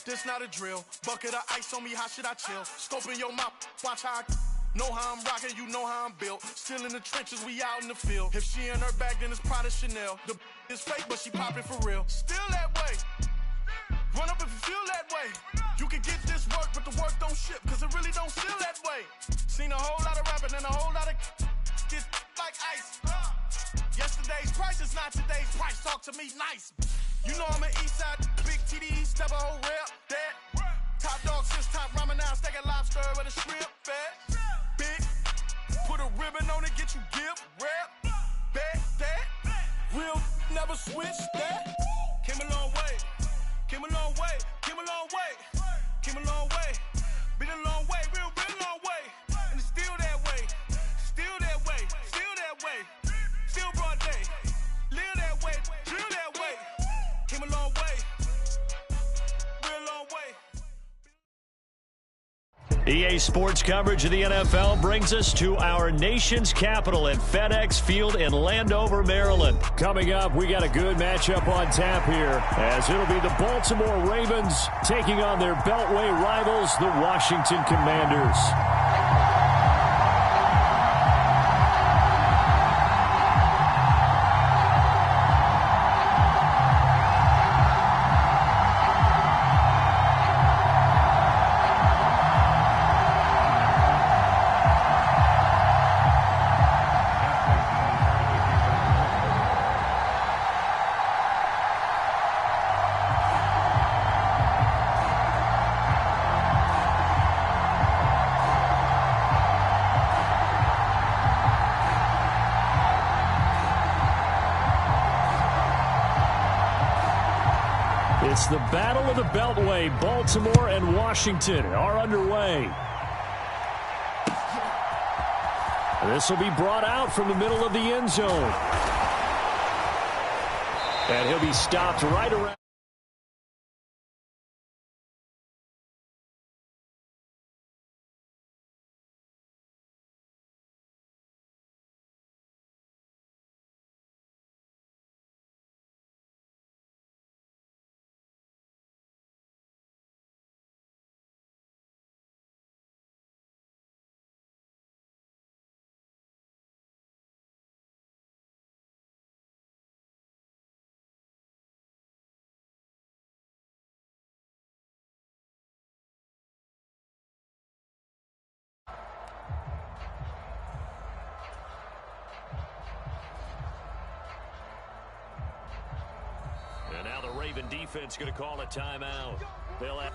This not a drill. Bucket of ice on me, how should I chill? Scope in your mouth, watch how I know how I'm rocking, you know how I'm built. Still in the trenches, we out in the field. If she in her bag, then it's Prada Chanel. The is fake, but she popping for real. Still that way. Run up if you feel that way. You can get this work, but the work don't ship, cause it really don't feel that way. Seen a whole lot of rapping and a whole lot of get like ice. Yesterday's price is not today's price. Talk to me nice. You know I'm an east side, big TDE, step a whole rep, that. Top dog since top ramen now, steak a lobster with a shrimp, fat. Big, put a ribbon on it, get you gift, rep, back, that. Real, never switch, that. Came a long way, came a long way, came a long way, came a long way. Been a long way, real long way. And it's still that way, still that way, still that way. Still broad day, live that way, drill that way. Came a long way, real long way. EA Sports coverage of the NFL brings us to our nation's capital at FedEx Field in Landover, Maryland. Coming up, we got a good matchup on tap here, as it'll be the Baltimore Ravens taking on their Beltway rivals, the Washington Commanders. It's the Battle of the Beltway. Baltimore and Washington are underway. This will be brought out from the middle of the end zone. And he'll be stopped right around. And now the Raven defense going to call a timeout. They'll have...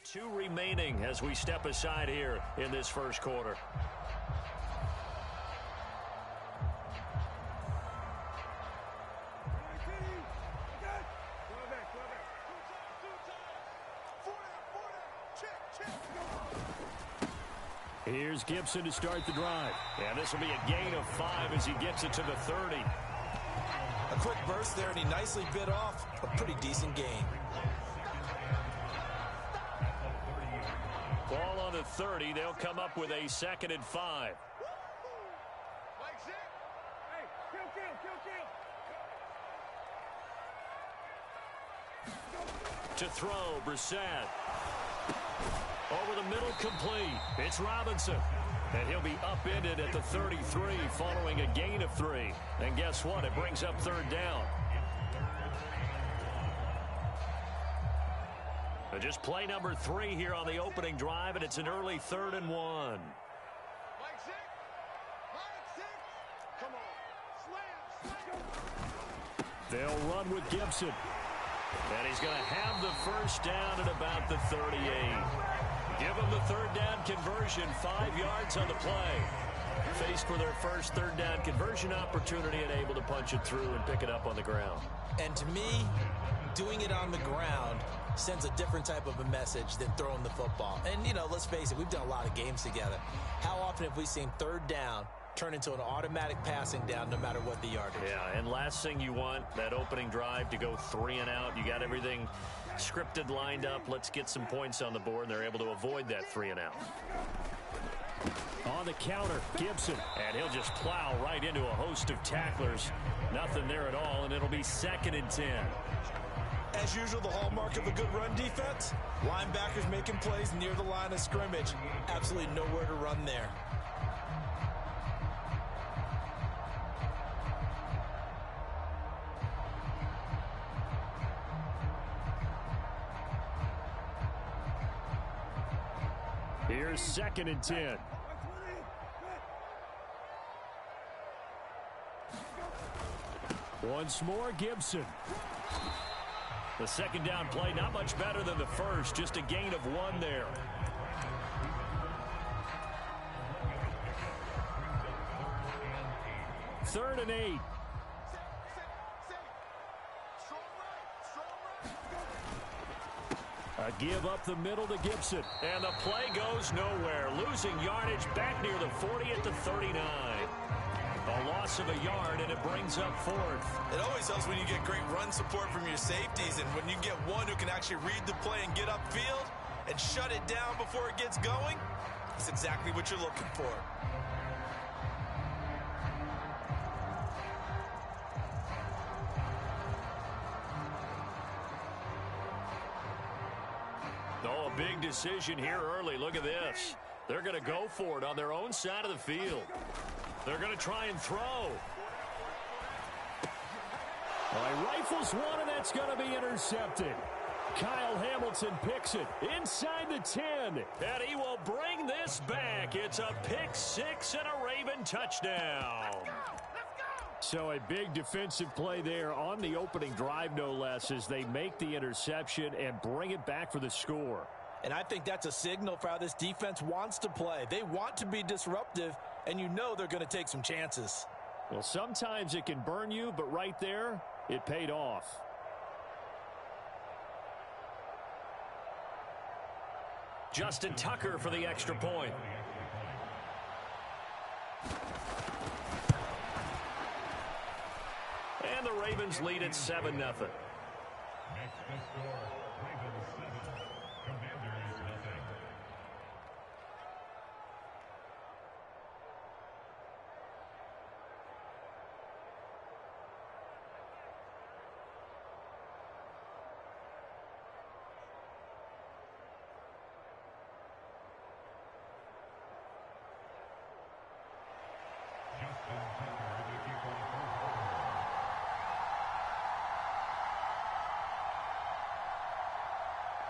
Two remaining as we step aside here in this first quarter. Here's Gibson to start the drive. And this will be a gain of 5 as he gets it to the 30. A quick burst there, and he nicely bit off a pretty decent gain. Ball on the 30. They'll come up with a 2nd and 5. To throw, Brissett. Over the middle, complete. It's Robinson. And he'll be upended at the 33 following a gain of 3. And guess what? It brings up 3rd down. Just play number 3 here on the opening drive, and it's an early 3rd and 1. They'll run with Gibson. And he's going to have the first down at about the 38. Give them the third down conversion, 5 yards on the play. Faced for their first third down conversion opportunity and able to punch it through and pick it up on the ground. And to me, doing it on the ground sends a different type of a message than throwing the football. And, you know, let's face it, we've done a lot of games together. How often have we seen third down turn into an automatic passing down no matter what the yardage? Yeah, and last thing you want, that opening drive to go 3 and out. You got everything scripted, lined up. Let's get some points on the board, and they're able to avoid that 3 and out. On the counter, Gibson. And he'll just plow right into a host of tacklers. Nothing there at all, and it'll be 2nd and 10. As usual, the hallmark of a good run defense, linebackers making plays near the line of scrimmage. Absolutely nowhere to run there. Here's 2nd and 10. Once more, Gibson. The second down play, not much better than the first, just a gain of 1 there. Third and 8. A give up the middle to Gibson. And the play goes nowhere. Losing yardage back near the 40 at the 39. A loss of a yard, and it brings up 4th. It always helps when you get great run support from your safeties, and when you get one who can actually read the play and get upfield and shut it down before it gets going, that's exactly what you're looking for. Oh, a big decision here early. Look at this. They're going to go for it on their own side of the field. They're going to try and throw. Well, he rifles one, and that's going to be intercepted. Kyle Hamilton picks it inside the 10. And he will bring this back. It's a pick 6 and a Raven touchdown. So a big defensive play there on the opening drive, no less, as they make the interception and bring it back for the score. And I think that's a signal for how this defense wants to play. They want to be disruptive, and you know they're going to take some chances. Well, sometimes it can burn you, but right there, it paid off. Justin Tucker for the extra point. And the Ravens lead at 7-0.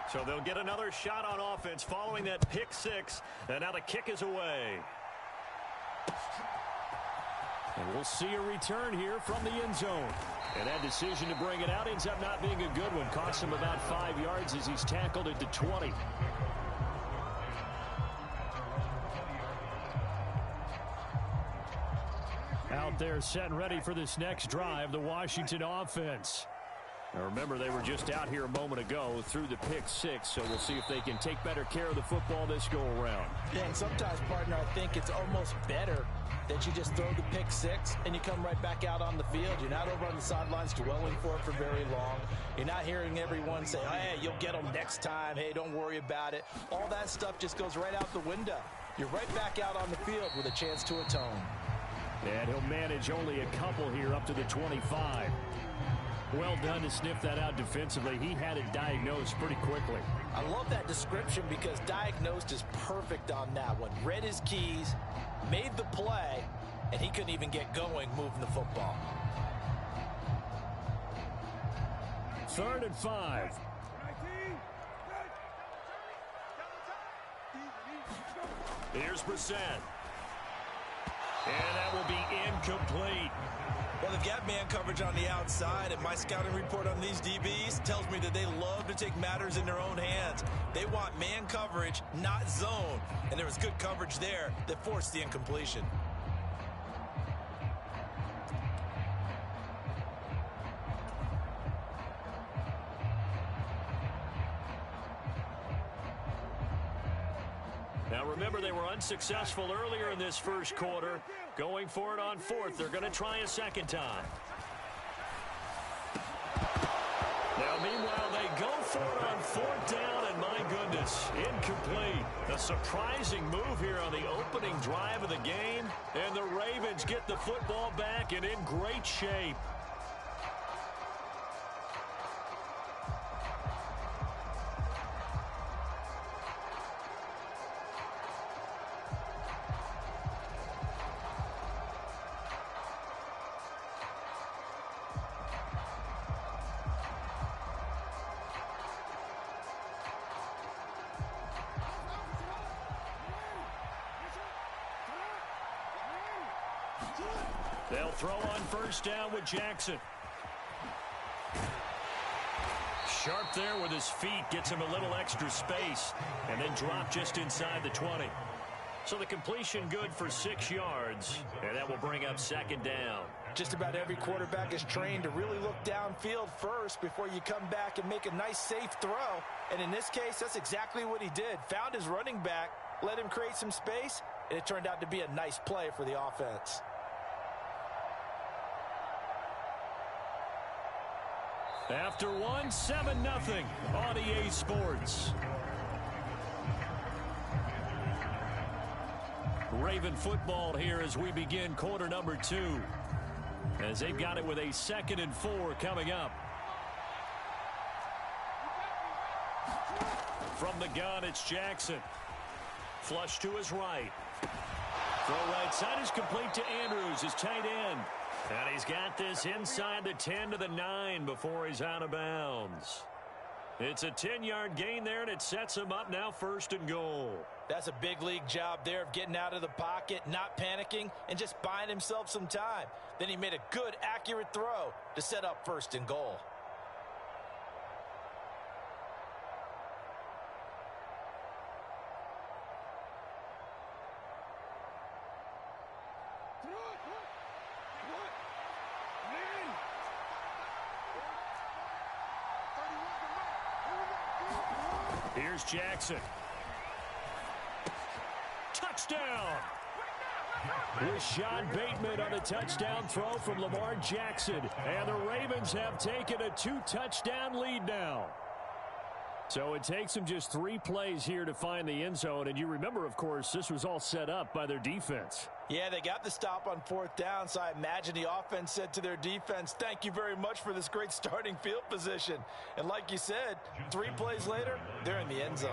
So they'll get another shot on offense following that pick 6. And now the kick is away. And we'll see a return here from the end zone. And that decision to bring it out ends up not being a good one. Costs him about 5 yards as he's tackled at the 20. Out there set and ready for this next drive, the Washington offense. Now remember, they were just out here a moment ago through the pick 6, so we'll see if they can take better care of the football this go-around. Yeah, and sometimes, partner, I think it's almost better that you just throw the pick 6 and you come right back out on the field. You're not over on the sidelines dwelling for it for very long. You're not hearing everyone say, oh, hey, you'll get them next time. Hey, don't worry about it. All that stuff just goes right out the window. You're right back out on the field with a chance to atone. And he'll manage only a couple here up to the 25. Well done to sniff that out defensively. He had it diagnosed pretty quickly. I love that description because diagnosed is perfect on that one. Read his keys, made the play, and he couldn't even get going moving the football. 3rd and 5. Here's Brissett. And that will be incomplete. Well, they've got man coverage on the outside, and my scouting report on these DBs tells me that they love to take matters in their own hands. They want man coverage, not zone. And there was good coverage there that forced the incompletion. Now remember, they were unsuccessful earlier in this first quarter. Going for it on fourth. They're going to try a second time. Now meanwhile, they go for it on fourth down, and my goodness, incomplete. A surprising move here on the opening drive of the game, and the Ravens get the football back and in great shape. They'll throw on first down with Jackson. Sharp there with his feet, gets him a little extra space, and then drop just inside the 20. So the completion good for 6 yards, and that will bring up second down. Just about every quarterback is trained to really look downfield first before you come back and make a nice, safe throw. And in this case, that's exactly what he did. Found his running back, let him create some space, and it turned out to be a nice play for the offense. After one, 7-0 on EA Sports. Raven football here as we begin quarter number 2. As they've got it with a 2nd and 4 coming up. From the gun, it's Jackson. Flush to his right. Throw right side is complete to Andrews, his tight end. And he's got this inside the 10 to the 9 before he's out of bounds. It's a 10-yard gain there, and it sets him up now 1st and goal. That's a big league job there of getting out of the pocket, not panicking, and just buying himself some time. Then he made a good, accurate throw to set up 1st and goal. Here's Jackson. Touchdown! Rashad Bateman on a touchdown throw from Lamar Jackson. And the Ravens have taken a 2-touchdown lead now. So it takes them just 3 plays here to find the end zone. And you remember, of course, this was all set up by their defense. Yeah, they got the stop on 4th down, so I imagine the offense said to their defense, thank you very much for this great starting field position. And like you said, 3 plays later, they're in the end zone.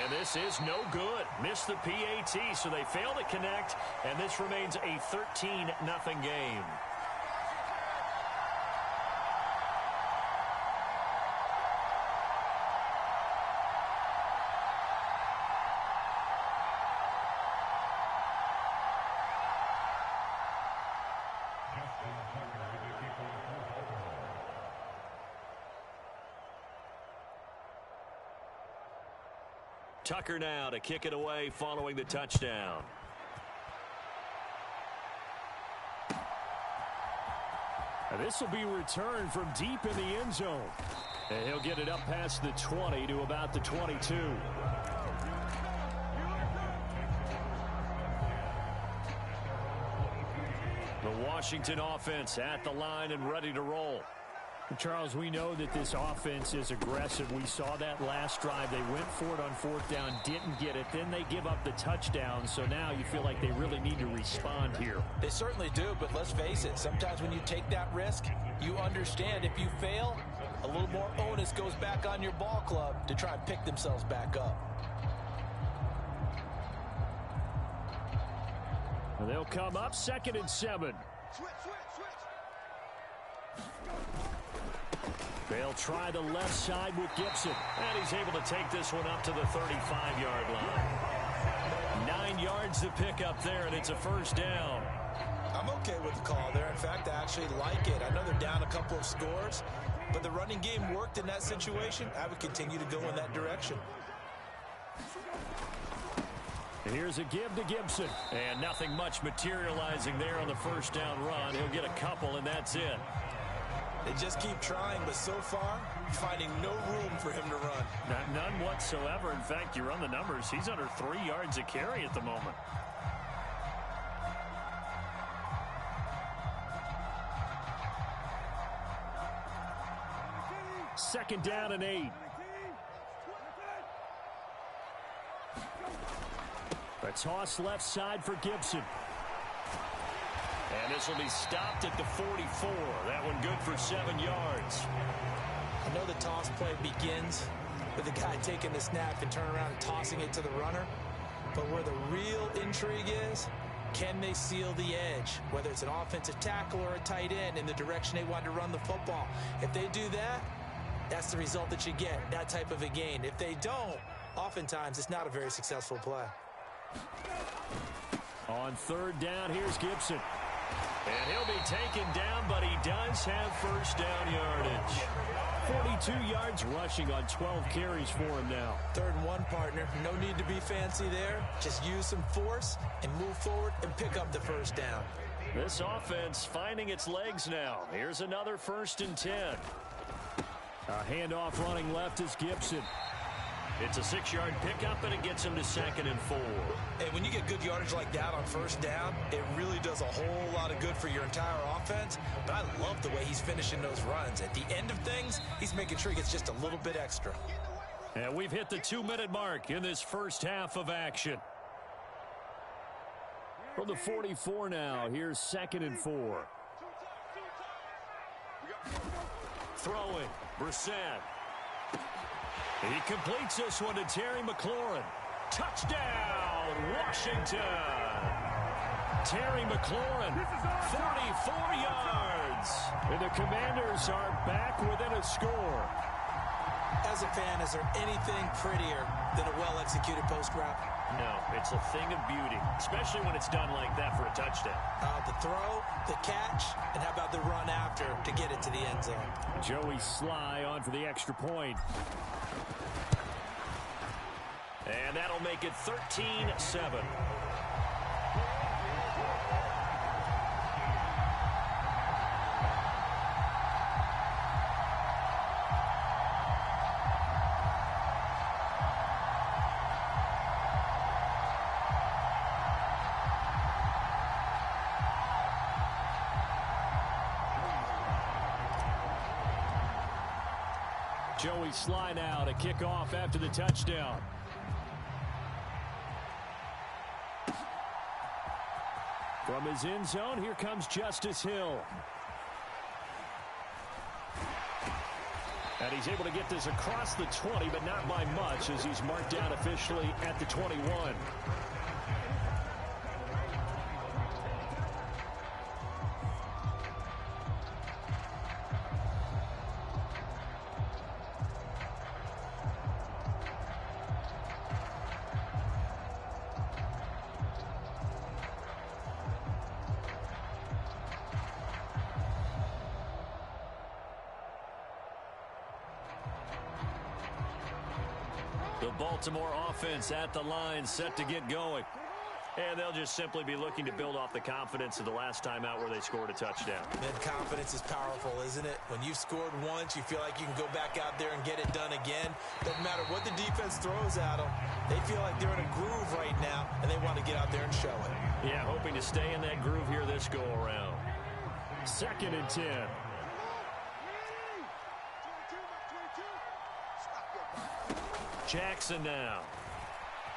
And this is no good. Missed the PAT, so they fail to connect, and this remains a 13-0 game. Tucker now to kick it away following the touchdown. And this will be returned from deep in the end zone. And he'll get it up past the 20 to about the 22. The Washington offense at the line and ready to roll. Charles, we know that this offense is aggressive. We saw that last drive. They went for it on 4th down, didn't get it. Then they give up the touchdown. So now you feel like they really need to respond here. They certainly do, but let's face it. Sometimes when you take that risk, you understand if you fail, a little more onus goes back on your ball club to try and pick themselves back up. And they'll come up 2nd and 7. They'll try the left side with Gibson. And he's able to take this one up to the 35-yard line. 9 yards to pick up there, and it's a first down. I'm okay with the call there. In fact, I actually like it. I know they're down a couple of scores, but the running game worked in that situation. I would continue to go in that direction. Here's a give to Gibson. And nothing much materializing there on the first down run. He'll get a couple, and that's it. They just keep trying, but so far, finding no room for him to run. None whatsoever. In fact, you run the numbers. He's under 3 yards a carry at the moment. Second down and 8. A toss left side for Gibson. And this will be stopped at the 44. That one good for 7 yards. I know the toss play begins with the guy taking the snap and turning around and tossing it to the runner. But where the real intrigue is, can they seal the edge? Whether it's an offensive tackle or a tight end in the direction they want to run the football. If they do that, that's the result that you get, that type of a gain. If they don't, oftentimes it's not a very successful play. On third down, here's Gibson. And he'll be taken down, but he does have first down yardage. 42 yards rushing on 12 carries for him now. 3rd and 1, partner. No need to be fancy there. Just use some force and move forward and pick up the first down. This offense finding its legs now. Here's another 1st and 10. A handoff running left is Gibson. It's a 6-yard pickup, and it gets him to 2nd and 4. And when you get good yardage like that on first down, it really does a whole lot of good for your entire offense. But I love the way he's finishing those runs. At the end of things, he's making sure he gets just a little bit extra. And we've hit the 2-minute mark in this first half of action. From the 44 now, here's 2nd and 4. Throwing, Brissett. He completes this one to Terry McLaurin. Touchdown, Washington. Terry McLaurin, 44 yards. And the Commanders are back within a score. As a fan, is there anything prettier than a well-executed post route? No, it's a thing of beauty, especially when it's done like that for a touchdown. The throw, the catch, and how about the run after to get it to the end zone? Joey Sly on for the extra point. And that'll make it 13-7. Joey Sly now to kick off after the touchdown. From his end zone, here comes Justice Hill. And he's able to get this across the 20, but not by much, as he's marked down officially at the 21. The Baltimore offense at the line, set to get going. And they'll just simply be looking to build off the confidence of the last time out where they scored a touchdown. And confidence is powerful, isn't it? When you've scored once, you feel like you can go back out there and get it done again. Doesn't matter what the defense throws at them. They feel like they're in a groove right now, and they want to get out there and show it. Yeah, hoping to stay in that groove here this go-around. 2nd and 10. Jackson now.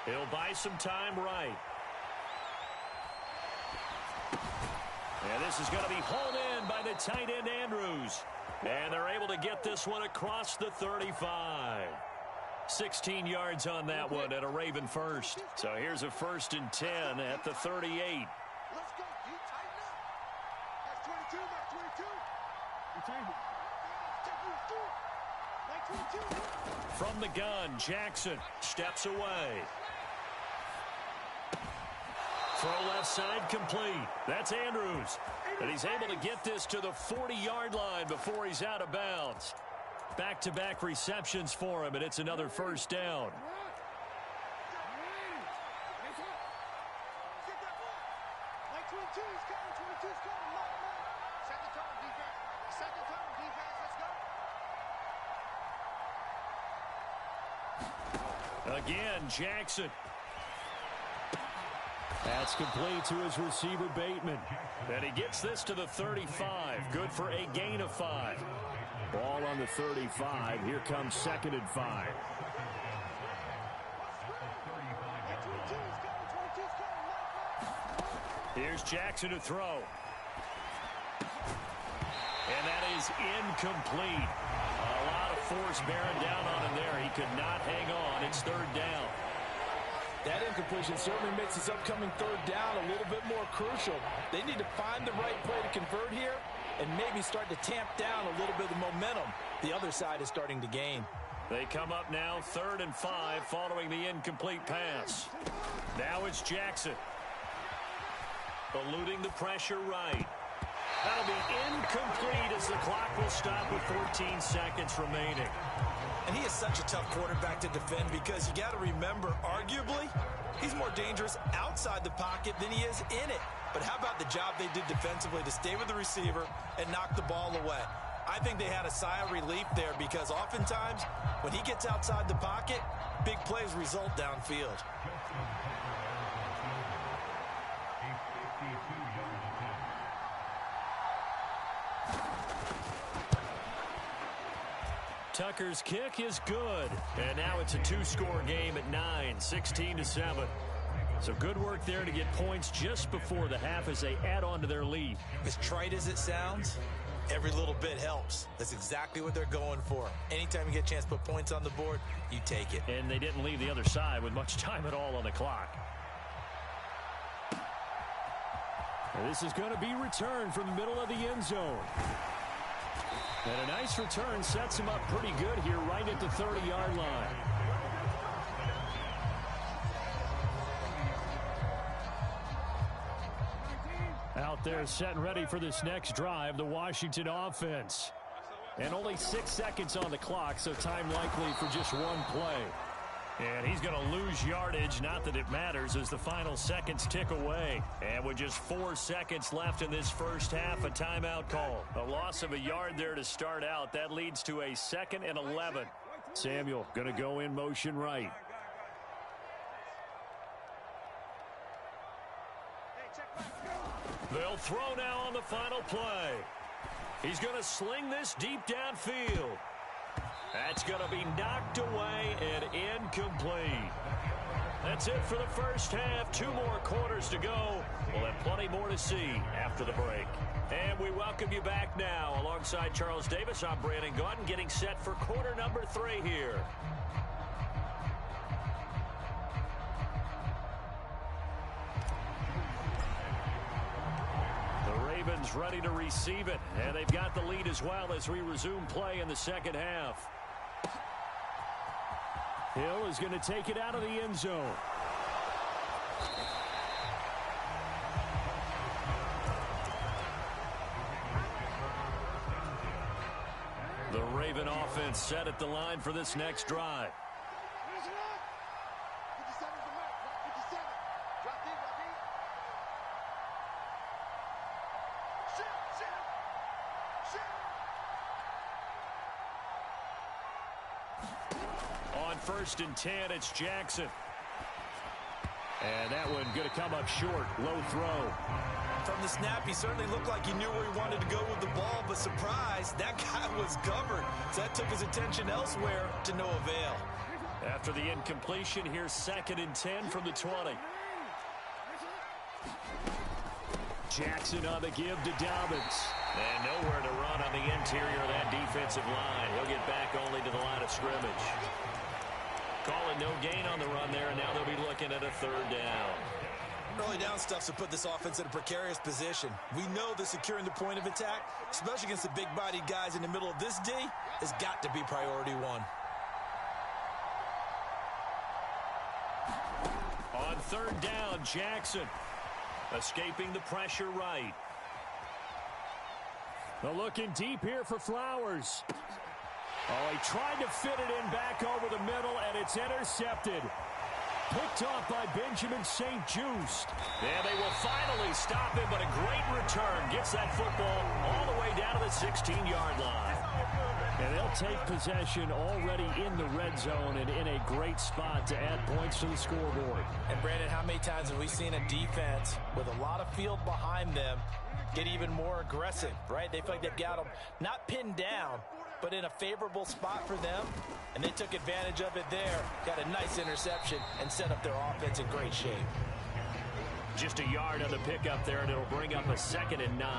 He'll buy some time right. And this is going to be hauled in by the tight end Andrews. And they're able to get this one across the 35. 16 yards on that one and a Raven first. So here's a 1st and 10 at the 38. Let's go. You tighten up. That's 22, that's 22. You tighten it. Take you through. From the gun, Jackson steps away. Throw left side complete. That's Andrews. And he's able to get this to the 40-yard line before he's out of bounds. Back-to-back receptions for him, and it's another first down. Again, Jackson. That's complete to his receiver, Bateman. And he gets this to the 35. Good for a gain of 5. Ball on the 35. Here comes 2nd and 5. Here's Jackson to throw. And that is incomplete. A lot of force bearing down on him there. He could not hang on. It's 3rd down. That incompletion certainly makes this upcoming 3rd down a little bit more crucial. They need to find the right play to convert here and maybe start to tamp down a little bit of the momentum the other side is starting to gain. They come up now 3rd and 5 following the incomplete pass. Now it's Jackson. Eluding the pressure right. That'll be incomplete as the clock will stop with 14 seconds remaining. And he is such a tough quarterback to defend because you got to remember, arguably, he's more dangerous outside the pocket than he is in it. But how about the job they did defensively to stay with the receiver and knock the ball away? I think they had a sigh of relief there because oftentimes when he gets outside the pocket, big plays result downfield. Tucker's kick is good. And now it's a 2-score game at 9, 16-7. So good work there to get points just before the half as they add on to their lead. As trite as it sounds, every little bit helps. That's exactly what they're going for. Anytime you get a chance to put points on the board, you take it. And they didn't leave the other side with much time at all on the clock. And this is going to be returned from the middle of the end zone. And a nice return sets him up pretty good here right at the 30-yard line. Out there set and ready for this next drive, the Washington offense. And only 6 seconds on the clock, so time likely for just one play. And he's going to lose yardage, not that it matters, as the final seconds tick away. And with just 4 seconds left in this first half, a timeout call. A loss of a yard there to start out. That leads to a 2nd and 11. Samuel going to go in motion right. They'll throw now on the final play. He's going to sling this deep downfield. That's going to be knocked away and incomplete. That's it for the first half. 2 more quarters to go. We'll have plenty more to see after the break. And we welcome you back now. Alongside Charles Davis, I'm Brandon Gaudin, getting set for quarter number 3 here. The Ravens ready to receive it. And they've got the lead as well as we resume play in the second half. Hill is going to take it out of the end zone. The Raven offense set at the line for this next drive. On 1st and 10, it's Jackson. And that one going to come up short. Low throw. From the snap, he certainly looked like he knew where he wanted to go with the ball, but surprise, that guy was covered. So that took his attention elsewhere to no avail. After the incompletion, here's 2nd and 10 from the 20. Jackson on the give to Dobbins. And nowhere to run on the interior of that defensive line. He'll get back only to the line of scrimmage. Calling no gain on the run there, and now they'll be looking at a 3rd down. Early down stuff's to put this offense in a precarious position. We know that securing the point of attack, especially against the big-bodied guys in the middle of this D, has got to be priority one. On third down, Jackson escaping the pressure right. They're looking deep here for Flowers. Oh, he tried to fit it in back over the middle, and it's intercepted. Picked off by Benjamin St. Just. And they will finally stop him, but a great return. Gets that football all the way down to the 16-yard line. And they'll take possession already in the red zone and in a great spot to add points to the scoreboard. And, Brandon, how many times have we seen a defense with a lot of field behind them get even more aggressive, right? They feel like they've got them not pinned down, but in a favorable spot for them, and they took advantage of it there. Got a nice interception and set up their offense in great shape. Just a yard on the pickup there, and it'll bring up a 2nd and 9.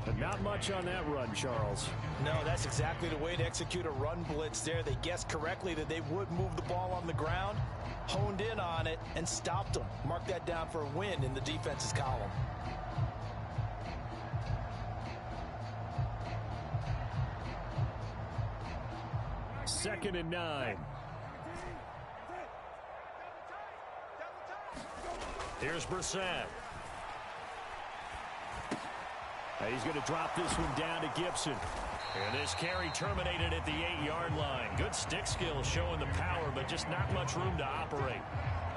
But not much on that run, Charles. No, that's exactly the way to execute a run blitz there. They guessed correctly that they would move the ball on the ground, honed in on it, and stopped them. Mark that down for a win in the defense's column. Second and 9. Here's Brissett. He's going to drop this one down to Gibson. And this carry terminated at the 8-yard line. Good stick skills showing the power, but just not much room to operate.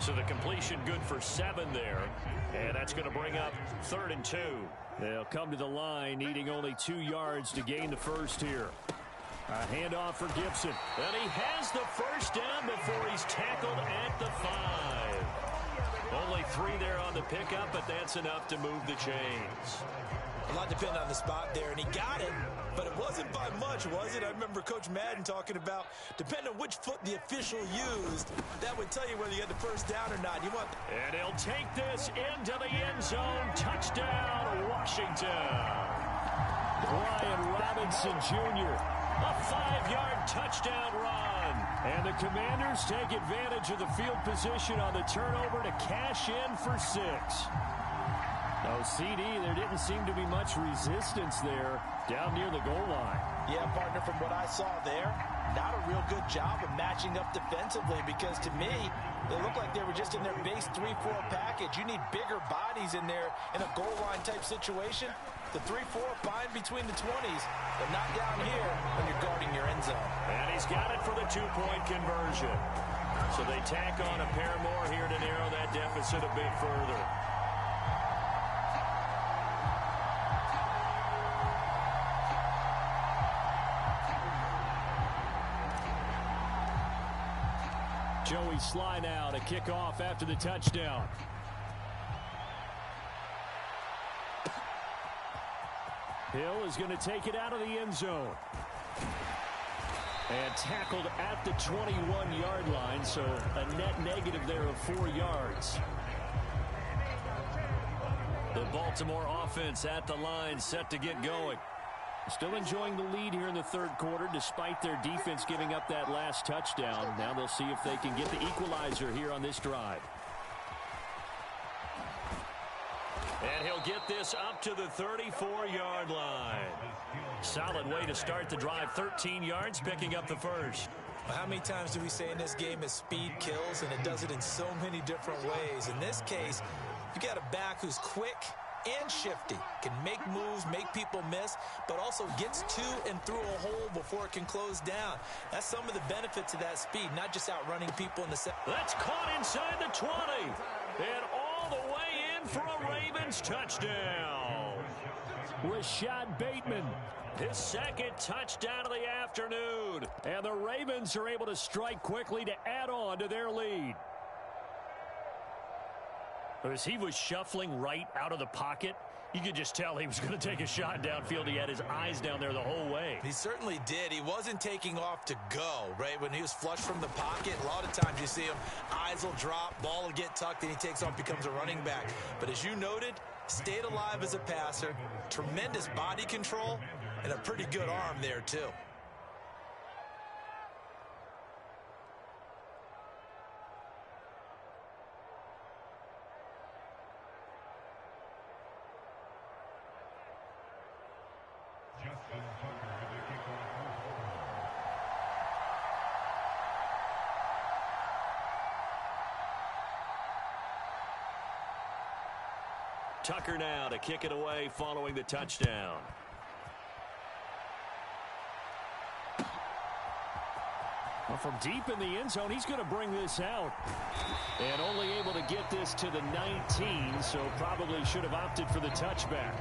So the completion good for 7 there. And that's going to bring up 3rd and 2. They'll come to the line, needing only 2 yards to gain the first here. A handoff for Gibson. And he has the first down before he's tackled at the 5. Only 3 there on the pickup, but that's enough to move the chains. A lot depended on the spot there, and he got it, but it wasn't by much, was it? I remember Coach Madden talking about, depending on which foot the official used, that would tell you whether you had the first down or not. And he'll take this into the end zone. Touchdown, Washington. Brian Robinson Jr. A 5-yard touchdown run. And the Commanders take advantage of the field position on the turnover to cash in for 6. No, CD, there didn't seem to be much resistance there down near the goal line. Yeah, partner, from what I saw there, not a real good job of matching up defensively, because to me, they looked like they were just in their base 3-4 package. You need bigger bodies in there in a goal line type situation. The 3-4 fine between the 20s, but not down here when you're guarding your end zone. And he's got it for the 2-point conversion. So they tack on a pair more here to narrow that deficit a bit further. Joey Sly now to kick off after the touchdown. Hill is going to take it out of the end zone. And tackled at the 21-yard line, so a net negative there of 4 yards. The Baltimore offense at the line, set to get going. Still enjoying the lead here in the third quarter, despite their defense giving up that last touchdown. Now they'll see if they can get the equalizer here on this drive. And he'll get this up to the 34-yard line. Solid way to start the drive. 13 yards, picking up the first. Well, how many times do we say in this game is speed kills, and it does it in so many different ways. In this case, you got a back who's quick and shifty, can make moves, make people miss, but also gets to and through a hole before it can close down. That's some of the benefits of that speed, not just outrunning people in the set. That's caught inside the 20, and all the way in for a Ravens touchdown. Rashad Bateman, his second touchdown of the afternoon. And the Ravens are able to strike quickly to add on to their lead. As he was shuffling right out of the pocket, you could just tell he was going to take a shot downfield. He had his eyes down there the whole way. He certainly did. He wasn't taking off to go, right? When he was flush from the pocket, a lot of times you see him, eyes will drop, ball will get tucked, and he takes off, becomes a running back. But as you noted, stayed alive as a passer, tremendous body control, and a pretty good arm there, too. Tucker now to kick it away following the touchdown. Well, from deep in the end zone, he's going to bring this out. And only able to get this to the 19, so probably should have opted for the touchback.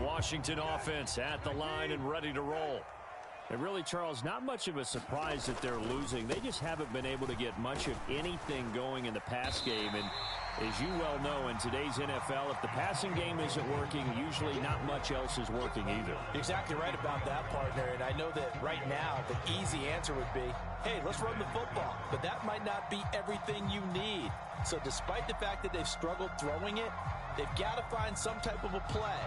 Washington offense at the line and ready to roll. And really, Charles, not much of a surprise that they're losing. They just haven't been able to get much of anything going in the pass game. And as you well know, in today's NFL, if the passing game isn't working, usually not much else is working either. Exactly right about that, partner. And I know that right now the easy answer would be, hey, let's run the football. But that might not be everything you need. So despite the fact that they've struggled throwing it, they've got to find some type of a play.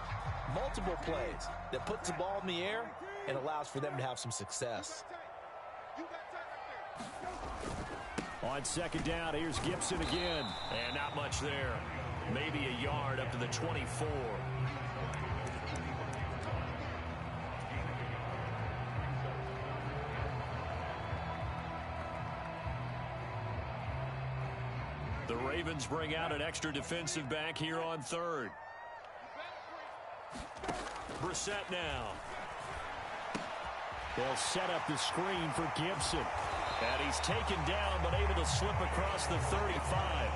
Multiple plays that puts the ball in the air and allows for them to have some success. On second down, here's Gibson again. And not much there. Maybe a yard up to the 24. The Ravens bring out an extra defensive back here on third. Brissett now. They'll set up the screen for Gibson. And he's taken down, but able to slip across the 35.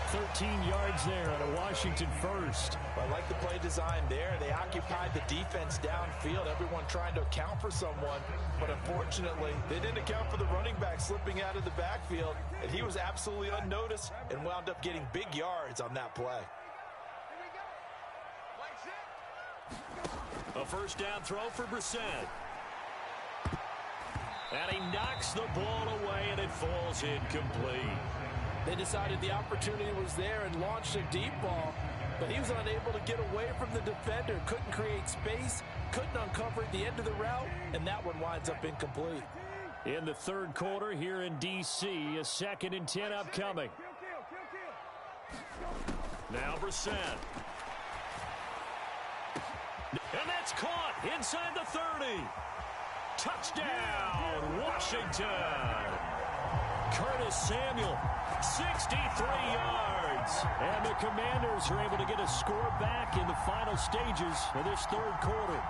13 yards there on a Washington first. I like the play design there. They occupied the defense downfield, everyone trying to account for someone. But unfortunately, they didn't account for the running back slipping out of the backfield. And he was absolutely unnoticed and wound up getting big yards on that play. A first down throw for Brissett. And he knocks the ball away, and it falls incomplete. They decided the opportunity was there and launched a deep ball, but he was unable to get away from the defender, couldn't create space, couldn't uncover the end of the route, and that one winds up incomplete. In the third quarter here in D.C., a 2nd and 10 upcoming. Now Brissett. And that's caught inside the 30. Touchdown, Washington. Curtis Samuel, 63 yards. And the Commanders are able to get a score back in the final stages of this third quarter.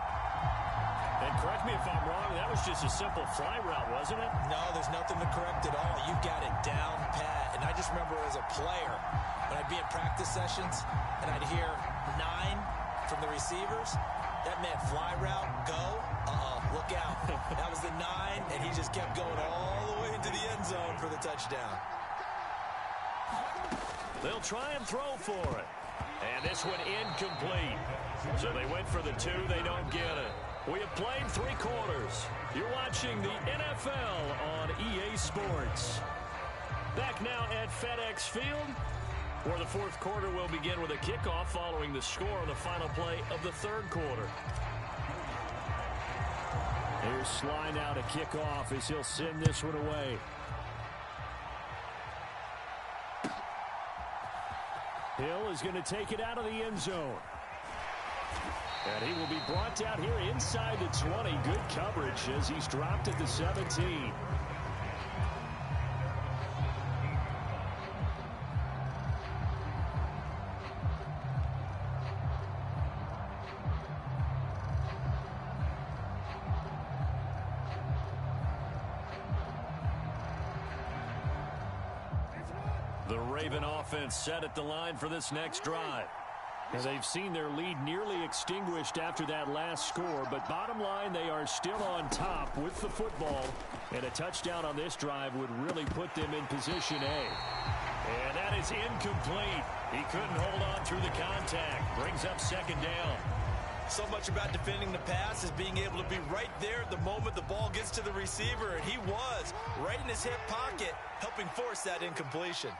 And correct me if I'm wrong, that was just a simple fly route, wasn't it? No, there's nothing to correct at all. You got it down pat. And I just remember as a player, when I'd be in practice sessions and I'd hear 9 from the receivers, that meant fly route, go, look out. That was the 9, and he just kept going all the way into the end zone for the touchdown. They'll try and throw for it. And this one incomplete. So they went for the 2, they don't get it. We have played 3 quarters. You're watching the NFL on EA Sports. Back now at FedEx Field, where the fourth quarter will begin with a kickoff following the score on the final play of the third quarter. Here's Sly now to kick off as he'll send this one away. Hill is going to take it out of the end zone. And he will be brought down here inside the 20. Good coverage as he's dropped at the 17. The Raven offense set at the line for this next drive. And they've seen their lead nearly extinguished after that last score, but bottom line, they are still on top with the football, and a touchdown on this drive would really put them in position A. And that is incomplete. He couldn't hold on through the contact. Brings up second down. So much about defending the pass is being able to be right there at the moment the ball gets to the receiver, and he was right in his hip pocket, helping force that incompletion.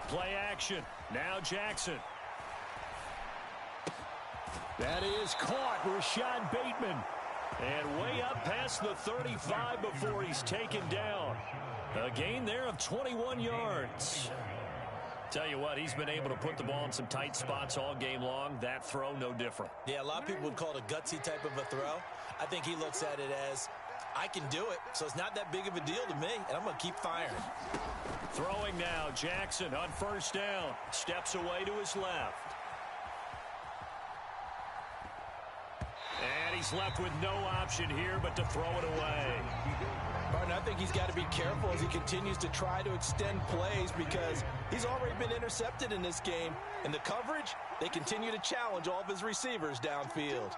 Play action. Now Jackson. That is caught. Rashad Bateman. And way up past the 35 before he's taken down. A gain there of 21 yards. Tell you what, he's been able to put the ball in some tight spots all game long. That throw, no different. Yeah, a lot of people would call it a gutsy type of a throw. I think he looks at it as, I can do it, so it's not that big of a deal to me, and I'm going to keep firing. Throwing now, Jackson on first down. Steps away to his left. And he's left with no option here but to throw it away. Martin, I think he's got to be careful as he continues to try to extend plays because he's already been intercepted in this game. And the coverage, they continue to challenge all of his receivers downfield.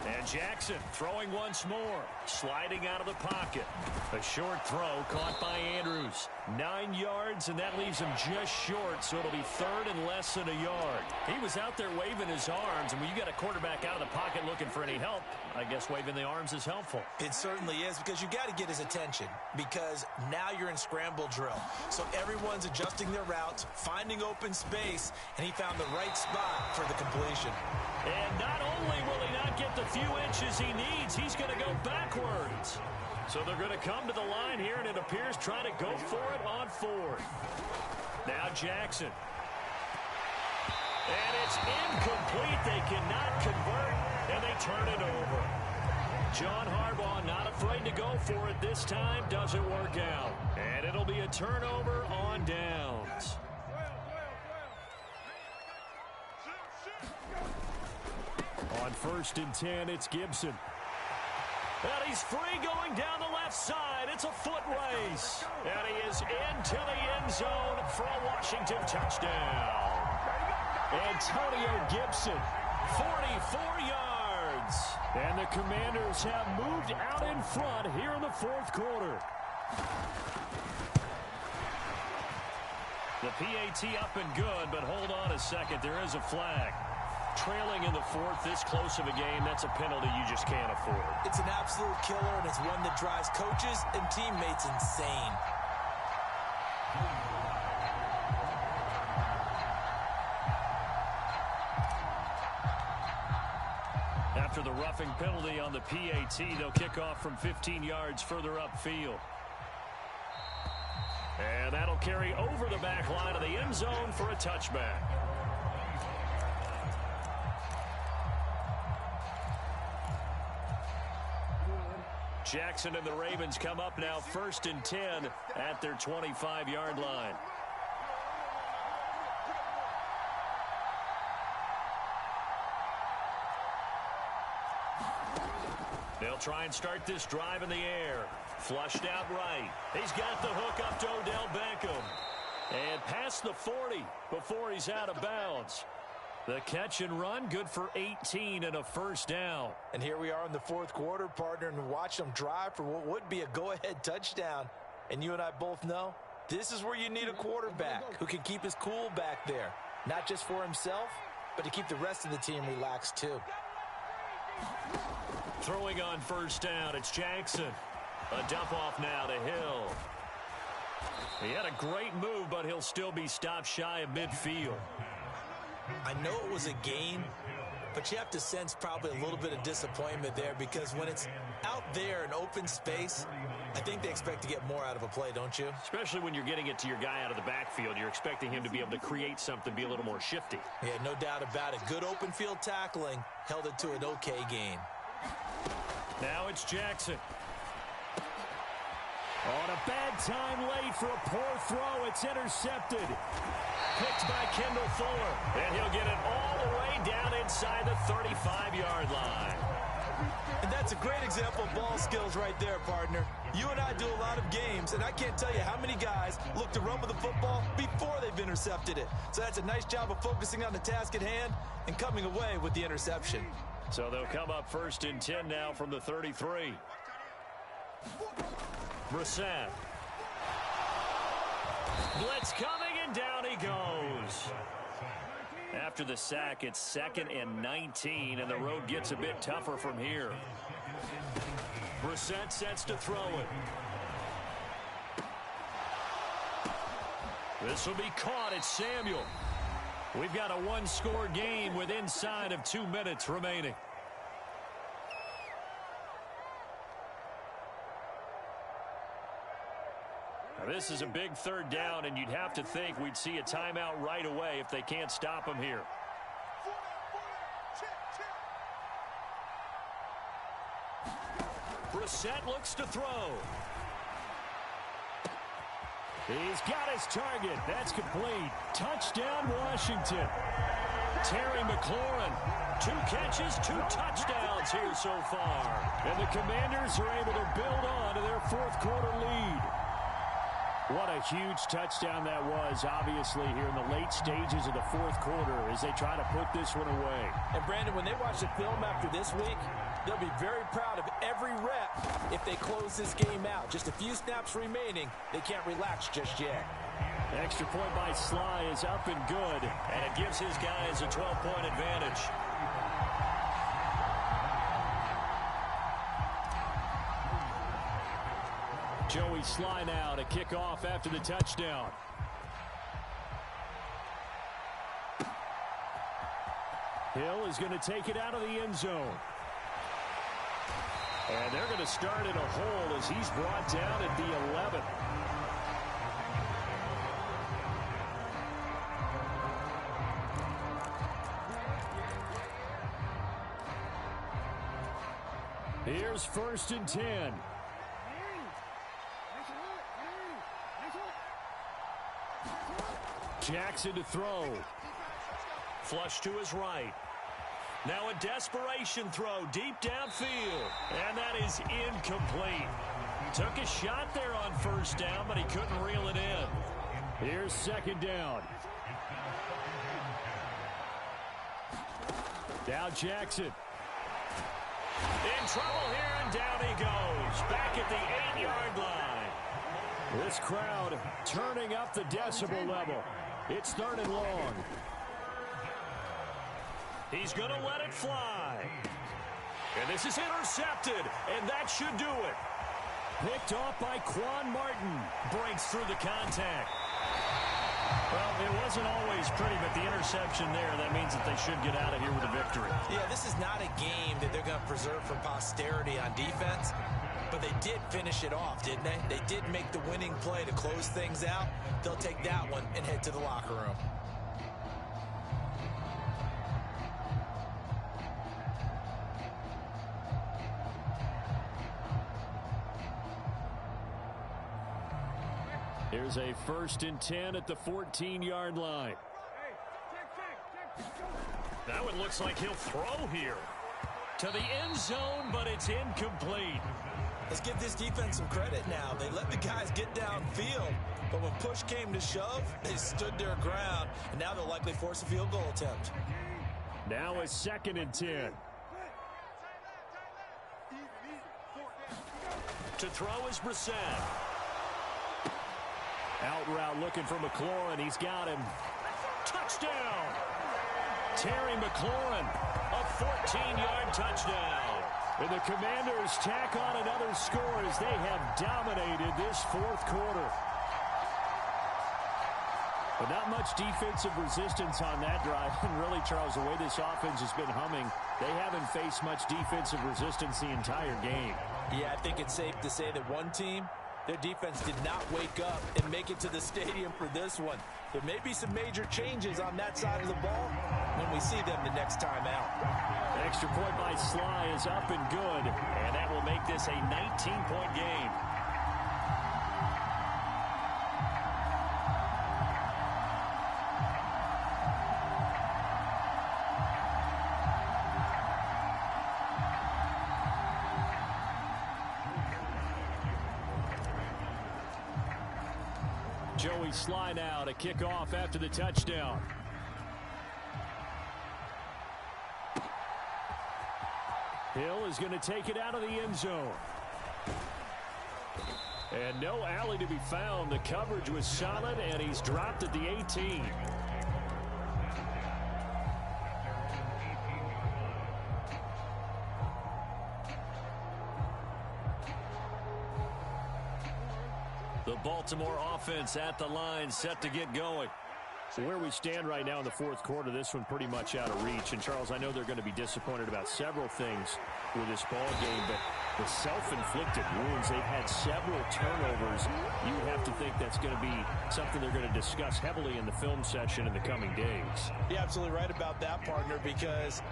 And Jackson throwing once more, sliding out of the pocket. A short throw caught by Andrews. 9 yards, and that leaves him just short, so it'll be third and less than a yard. He was out there waving his arms, and when you got a quarterback out of the pocket looking for any help, I guess waving the arms is helpful. It certainly is, because you got to get his attention, because now you're in scramble drill. So everyone's adjusting their routes, finding open space, and he found the right spot for the completion. And not only will he not get the few inches he needs, he's going to go backwards. So they're going to come to the line here, and it appears trying to go for it on fourth. Now Jackson. And it's incomplete. They cannot convert, and they turn it over. John Harbaugh not afraid to go for it this time. Doesn't work out. And it'll be a turnover on downs. On 1st and 10, it's Gibson. And he's free going down the left side. It's a foot race. And he is into the end zone for a Washington touchdown. Antonio Gibson, 44 yards. And the Commanders have moved out in front here in the fourth quarter. The PAT up and good, but hold on a second. There is a flag. Trailing in the fourth, this close of a game, that's a penalty you just can't afford. It's an absolute killer, and it's one that drives coaches and teammates insane. After the roughing penalty on the PAT, they'll kick off from 15 yards further upfield. And that'll carry over the back line of the end zone for a touchback. Jackson and the Ravens come up now 1st and 10 at their 25-yard line. They'll try and start this drive in the air. Flushed out right. He's got the hook up to Odell Beckham. And past the 40 before he's out of bounds. The catch and run, good for 18 and a first down. And here we are in the fourth quarter, partner, and watch them drive for what would be a go-ahead touchdown. And you and I both know this is where you need a quarterback who can keep his cool back there. Not just for himself, but to keep the rest of the team relaxed too. Throwing on first down, it's Jackson. A dump off now to Hill. He had a great move, but he'll still be stopped shy of midfield. I know it was a gain, but you have to sense probably a little bit of disappointment there because when it's out there in open space, I think they expect to get more out of a play, don't you? Especially when you're getting it to your guy out of the backfield. You're expecting him to be able to create something, be a little more shifty. Yeah, no doubt about it. Good open field tackling held it to an okay gain. Now it's Jackson. On a bad time late for a poor throw. It's intercepted. Picked by Kendall Fuller. And he'll get it all the way down inside the 35-yard line. And that's a great example of ball skills right there, partner. You and I do a lot of games, and I can't tell you how many guys look to run with the football before they've intercepted it. So that's a nice job of focusing on the task at hand and coming away with the interception. So they'll come up 1st and 10 now from the 33. Brissett. Blitz coming, and down he goes. After the sack, it's 2nd and 19, and the road gets a bit tougher from here. Brissett sets to throw it. This will be caught. It's Samuel. We've got a one-score game with inside of 2 minutes remaining. Now, this is a big third down, and you'd have to think we'd see a timeout right away if they can't stop him here. Brissett looks to throw. He's got his target. That's complete. Touchdown, Washington. Terry McLaurin. 2 catches, 2 touchdowns here so far. And the Commanders are able to build on to their fourth quarter lead. What a huge touchdown that was, obviously, here in the late stages of the fourth quarter as they try to put this one away. And, Brandon, when they watch the film after this week, they'll be very proud of every rep if they close this game out. Just a few snaps remaining. They can't relax just yet. Extra point by Sly is up and good, and it gives his guys a 12-point advantage. Joey Sly now to kick off after the touchdown. Hill is going to take it out of the end zone. And they're going to start in a hole as he's brought down at the 11. Here's 1st and 10. Jackson to throw. Flush to his right. Now a desperation throw deep downfield. And that is incomplete. Took a shot there on 1st down, but he couldn't reel it in. Here's 2nd down. Now Jackson. In trouble here, and down he goes. Back at the 8-yard line. This crowd turning up the decibel level. It's 3rd and long. He's going to let it fly. And this is intercepted, and that should do it. Picked off by Quan Martin. Breaks through the contact. Well, it wasn't always pretty, but the interception there, that means that they should get out of here with a victory. Yeah, this is not a game that they're going to preserve for posterity on defense, but they did finish it off, didn't they? They did make the winning play to close things out. They'll take that one and head to the locker room. Here's a 1st and 10 at the 14-yard line. That one looks like he'll throw here. To the end zone, but it's incomplete. Let's give this defense some credit now. They let the guys get downfield, but when push came to shove, they stood their ground, and now they'll likely force a field goal attempt. Now a 2nd and 10. To throw is Brissett. Out route looking for McLaurin. He's got him. Touchdown! Terry McLaurin, a 14-yard touchdown. And the Commanders tack on another score as they have dominated this fourth quarter. But not much defensive resistance on that drive. And really, Charles, the way this offense has been humming, they haven't faced much defensive resistance the entire game. Yeah, I think it's safe to say that one team, their defense did not wake up and make it to the stadium for this one. There may be some major changes on that side of the ball when we see them the next time out. Extra point by Sly is up and good, and that will make this a 19-point game. Joey Sly now to kick off after the touchdown. Hill is going to take it out of the end zone. And no alley to be found. The coverage was solid, and he's dropped at the 18. The Baltimore offense at the line, set to get going. So where we stand right now in the fourth quarter, this one pretty much out of reach. And, Charles, I know they're going to be disappointed about several things with this ball game, but the self-inflicted wounds, they've had several turnovers. You would have to think that's going to be something they're going to discuss heavily in the film session in the coming days. You're absolutely right about that, partner, because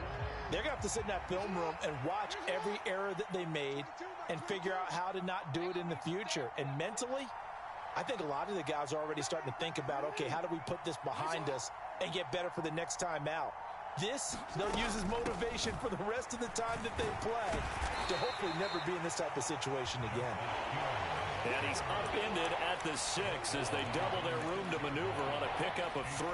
they're going to have to sit in that film room and watch every error that they made and figure out how to not do it in the future. And mentally, I think a lot of the guys are already starting to think about, okay, how do we put this behind us and get better for the next time out? This, they'll use as motivation for the rest of the time that they play to hopefully never be in this type of situation again. And he's upended at the 6 as they double their room to maneuver on a pickup of 3.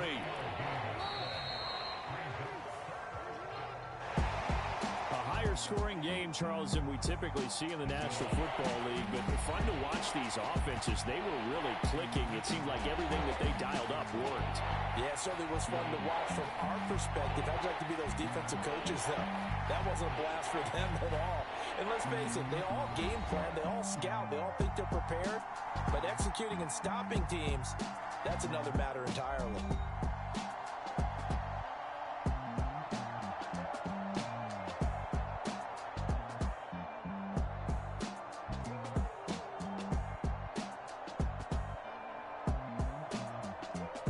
Scoring game, Charles, than we typically see in the National Football League, but fun to watch these offenses. They were really clicking. It seemed like everything that they dialed up worked. Yeah, it certainly was fun to watch from our perspective. I'd like to be those defensive coaches, though. That wasn't a blast for them at all. And let's face it, they all game plan, they all scout, they all think they're prepared, but executing and stopping teams, that's another matter entirely.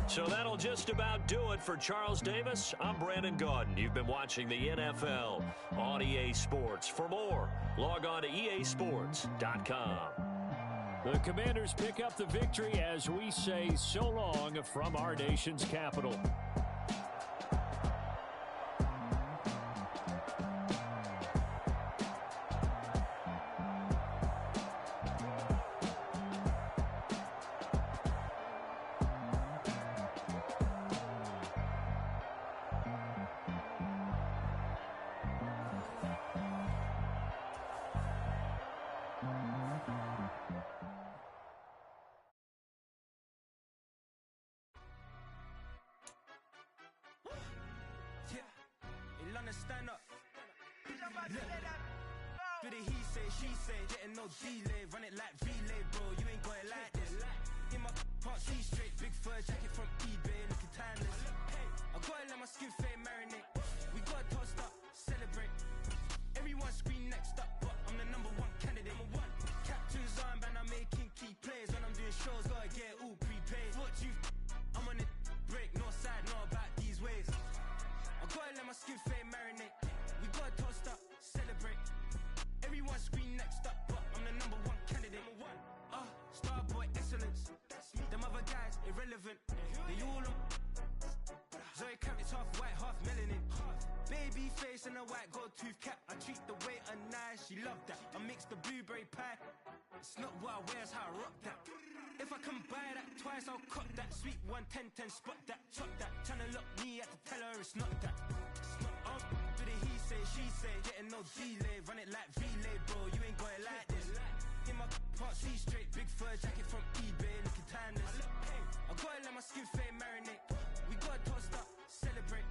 So that'll just about do it for Charles Davis. I'm Brandon Gaudin. You've been watching the NFL on EA Sports. For more, log on to easports.com. The Commanders pick up the victory as we say so long from our nation's capital. Stand up. Do the he say, she say, getting no delay, run it like relay, bro. You ain't got it like this. In my part, see straight, big fur jacket from eBay, looking timeless. I gotta let my skin fade marinate. We gotta toast up, celebrate. Everyone scream next up, but I'm the #1 candidate. Captain's armband, I'm making key plays. When I'm doing shows, gotta get all prepaid. What you? I'm on it, break, no side, no about these ways. I gotta let my skin fade marinate. We gotta toast up, celebrate. Everyone scream next up, but I'm the #1 candidate. Starboy excellence. Them other guys irrelevant. They all on. Zoe Kravitz half white, half melanin. Baby face and a white gold tooth cap. I treat the waiter nice, she love that. I mix the blueberry pie. It's not what I wear, it's how I rock that. If I can buy that twice, I'll cut that. Sweet 110, spot that, chop that. Tryna lock me at the tell her it's not that. Do the he say, she say, getting no delay, run it like relay, bro. You ain't got it like this. In my part, see straight, big fur jacket from eBay, looking timeless. I gotta let my skin fade marinate. We gotta toast up, celebrate.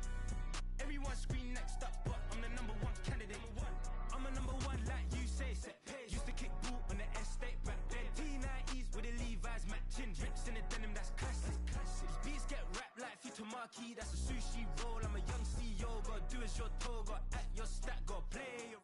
Everyone scream next up, but I'm the #1 candidate. I'm a #1 like you say, set pace. Used to kick boot on the estate back then. T90s with the Levi's matching. Drinks in the denim, that's classic. These beats get wrapped like Futamaki, that's a sushi roll. I'm a young CEO, gotta do as you're told, gotta act your stat, gotta play your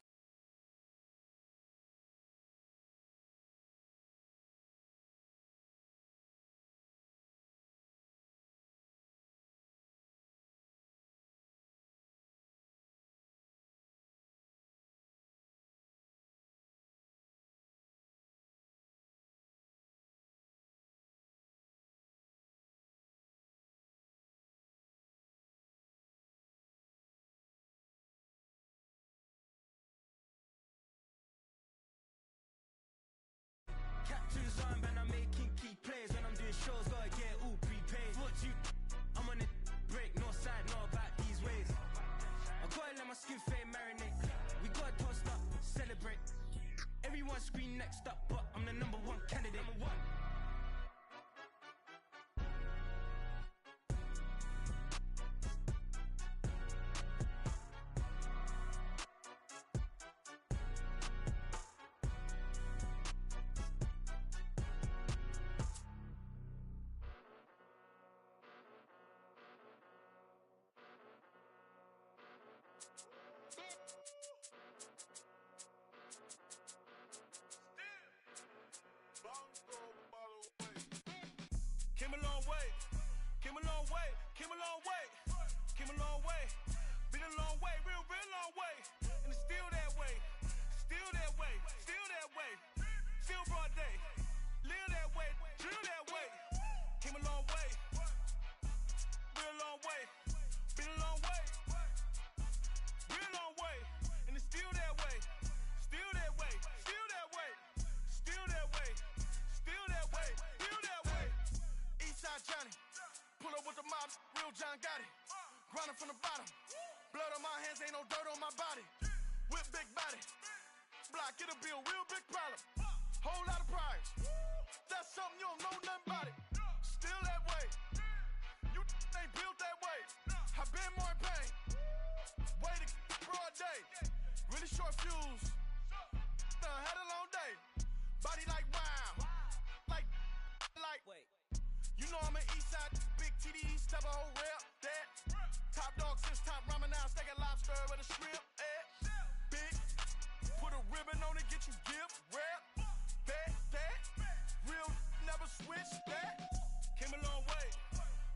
Captain's armband, I'm making key plays. When I'm doing shows, gotta get all prepaid. What you? I'm on it, break, no side, no about these ways. I gotta let my skin fade marinate. We gotta toast up, celebrate. Everyone scream next up, but I'm the #1 candidate. way, real long way. And it's still that way. Still that way. Still that way. Still broad day. Live that way. Drill that way. Came a long way. Real long way. Been a long way. Real long way. And it's still that way. Still that way. Still that way. Still that way. Still that way. Still that way. Eastside Johnny. Pull up with the mob. Real John got it. Grinding from the bottom. Blood on my hands, ain't no dirt on my body. Whip big body. Block, it'll be a real big problem. Whole lot of priors. That's something you don't know nothing about it. Still that way. You ain't built that way. I've been more in pain. Way to broad day. Really short fuse. Had a long day. Body like wow. Like. Wait. You know I'm an Eastside big TD, step a whole rep. That. Top dog since top ramen now. Steak and lobster with a shrimp. Big. Put a ribbon on it, get you gift. Rep. That. Real never switch that. Came a long way.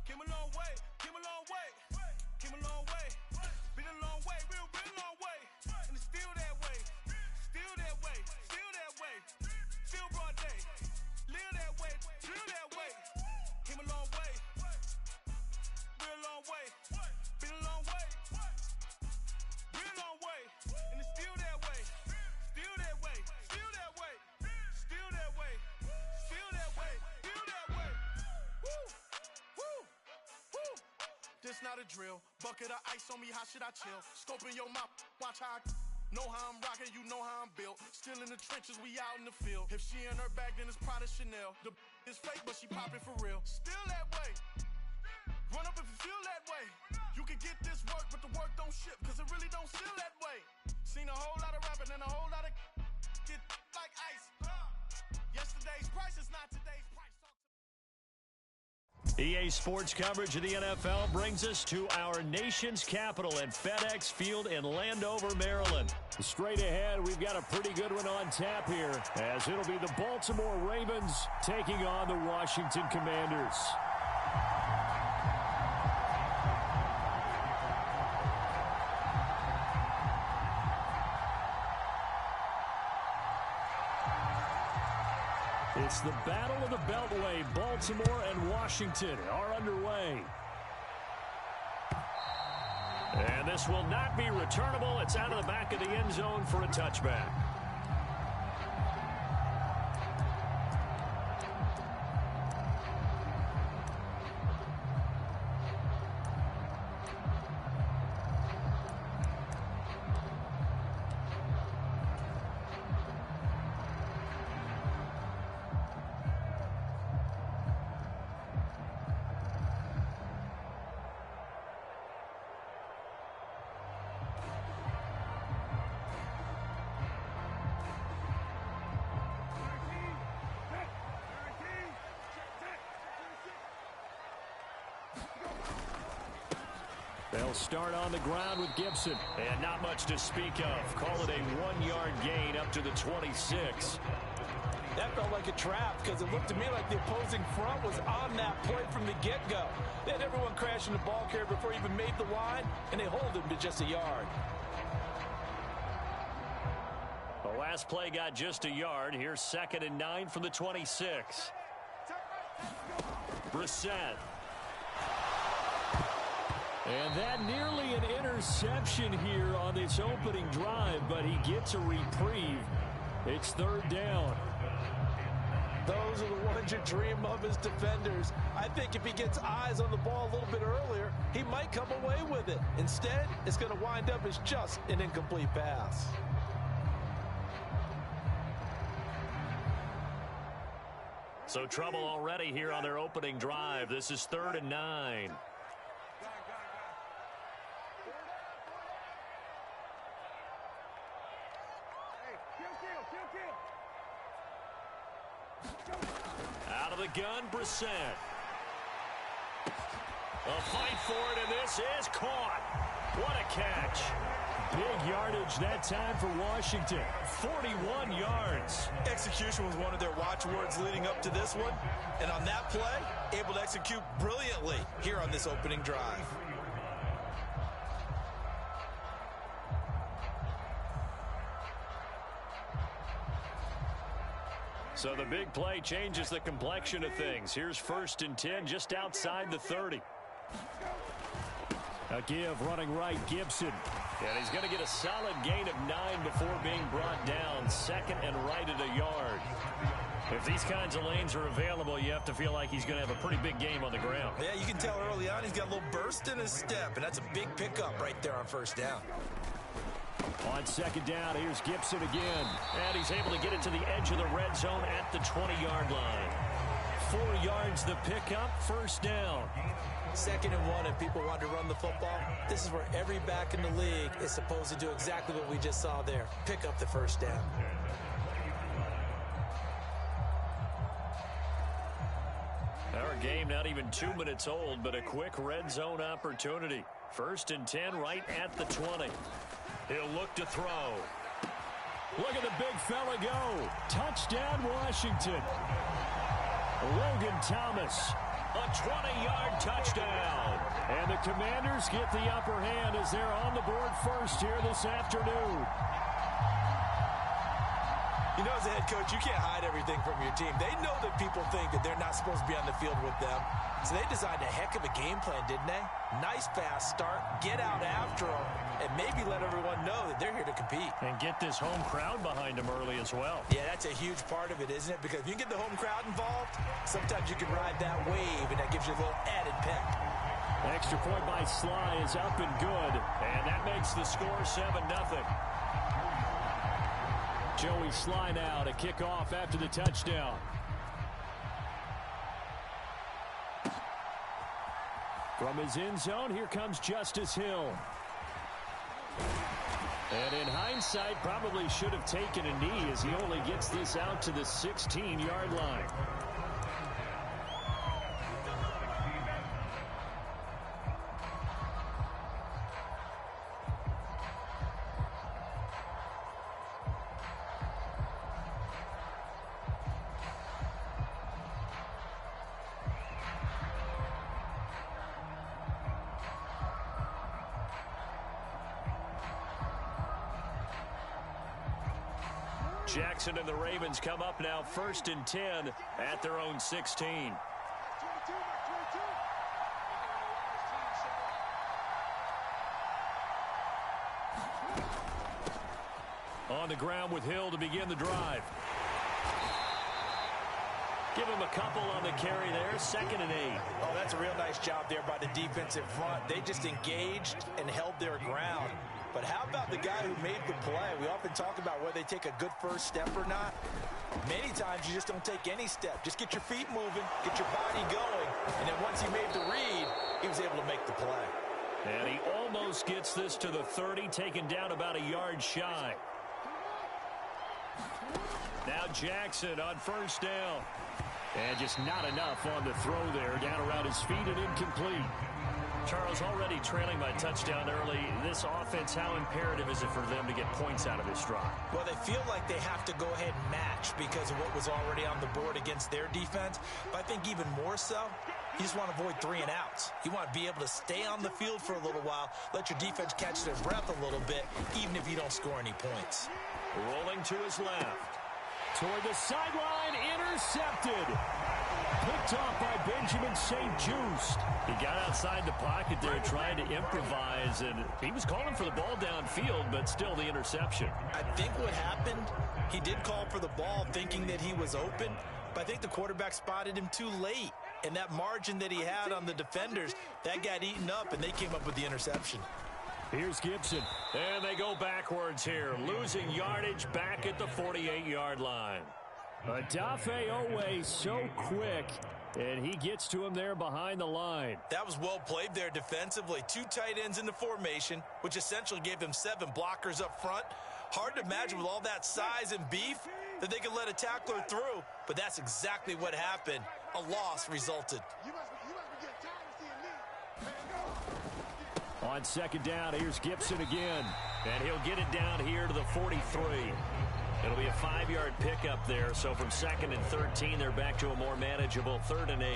Came a long way. Came a long way. Came a long way. Been a long way. Real long way. And it's still that way. Still that way. Still that way. Still broad day. Live that way. Drill that way. Came a long way. Real long way. Been a long way. Real long way. And it's still that way. Still that way. Still that way. Still that way. Still that way. Still that way. Woo. Woo. Woo. This not a drill. Bucket of ice on me, how should I chill? Scoping your mouth, watch how I know how I'm rocking, you know how I'm built. Still in the trenches, we out in the field. If she in her bag, then it's Prada Chanel. The is fake, but she popping for real. Still that way. Run up if you feel that way. You can get this work, but the work don't ship, cause it really don't feel that way. Seen a whole lot of rapping and a whole lot of get like ice. Yesterday's price is not today's price. EA Sports coverage of the NFL brings us to our nation's capital at FedEx Field in Landover, Maryland. Straight ahead, we've got a pretty good one on tap here, as it'll be the Baltimore Ravens taking on the Washington Commanders. It's the Battle of the Beltway. Baltimore and Washington are underway. And this will not be returnable. It's out of the back of the end zone for a touchback. They'll start on the ground with Gibson. And not much to speak of. Call it a 1-yard gain up to the 26. That felt like a trap because it looked to me like the opposing front was on that play from the get-go. They had everyone crashing the ball carrier before he even made the line, and they hold him to just a yard. The last play got just a yard. Here's 2nd and 9 from the 26. Brissett. And that nearly an interception here on this opening drive, but he gets a reprieve. It's 3rd down. Those are the ones you dream of as defenders. I think if he gets eyes on the ball a little bit earlier, he might come away with it. Instead, it's going to wind up as just an incomplete pass. So trouble already here on their opening drive. This is 3rd and 9. Out of the gun, Brissett. A fight for it, and this is caught. What a catch. Big yardage that time for Washington. 41 yards. Execution was one of their watchwords leading up to this one. And on that play, able to execute brilliantly here on this opening drive. So the big play changes the complexion of things. Here's 1st and 10 just outside the 30. A give running right, Gibson. And he's going to get a solid gain of 9 before being brought down. 2nd and right at a yard. If these kinds of lanes are available, you have to feel like he's going to have a pretty big game on the ground. Yeah, you can tell early on he's got a little burst in his step, and that's a big pickup right there on 1st down. On 2nd down, here's Gibson again. And he's able to get it to the edge of the red zone at the 20-yard line. 4 yards the pickup, 1st down. 2nd and 1, and people want to run the football. This is where every back in the league is supposed to do exactly what we just saw there. Pick up the 1st down. Our game not even 2 minutes old, but a quick red zone opportunity. 1st and 10 right at the 20. He'll look to throw. Look at the big fella go. Touchdown, Washington. Logan Thomas. A 20-yard touchdown. And the Commanders get the upper hand as they're on the board first here this afternoon. You know, as a head coach, you can't hide everything from your team. They know that people think that they're not supposed to be on the field with them. So they designed a heck of a game plan, didn't they? Nice fast start, get out after them, and maybe let everyone know that they're here to compete. And get this home crowd behind them early as well. Yeah, that's a huge part of it, isn't it? Because if you can get the home crowd involved, sometimes you can ride that wave, and that gives you a little added pep. Extra point by Sly is up and good. And that makes the score 7-0. Joey Sly now to kick off after the touchdown. From his end zone, here comes Justice Hill. And in hindsight, probably should have taken a knee as he only gets this out to the 16-yard line. Jackson and the Ravens come up now 1st and 10 at their own 16. On the ground with Hill to begin the drive. Give him a couple on the carry there. 2nd and 8. Oh, that's a real nice job there by the defensive front. They just engaged and held their ground. But how about the guy who made the play? We often talk about whether they take a good first step or not. Many times you just don't take any step. Just get your feet moving, get your body going, and then once he made the read, he was able to make the play. And he almost gets this to the 30, taken down about a yard shy. Now Jackson on 1st down. And just not enough on the throw there. Down around his feet and incomplete. Charles, already trailing by touchdown early. This offense, how imperative is it for them to get points out of this drive? Well, they feel like they have to go ahead and match because of what was already on the board against their defense. But I think even more so, you just want to avoid 3 and outs. You want to be able to stay on the field for a little while, let your defense catch their breath a little bit, even if you don't score any points. Rolling to his left. Toward the sideline, intercepted. Picked off by Benjamin St. Just. He got outside the pocket there trying to improvise, and he was calling for the ball downfield, but still the interception. I think what happened, he did call for the ball thinking that he was open, but I think the quarterback spotted him too late. And that margin that he had on the defenders, that got eaten up, and they came up with the interception. Here's Gibson. And they go backwards here, losing yardage back at the 48-yard line. Adafe Owe so quick, and he gets to him there behind the line. That was well played there defensively. 2 tight ends in the formation, which essentially gave them 7 blockers up front. Hard to imagine with all that size and beef that they could let a tackler through, but that's exactly what happened. A loss resulted. On 2nd down, here's Gibson again. And he'll get it down here to the 43. It'll be a 5-yard pickup there. So from 2nd and 13, they're back to a more manageable 3rd and 8.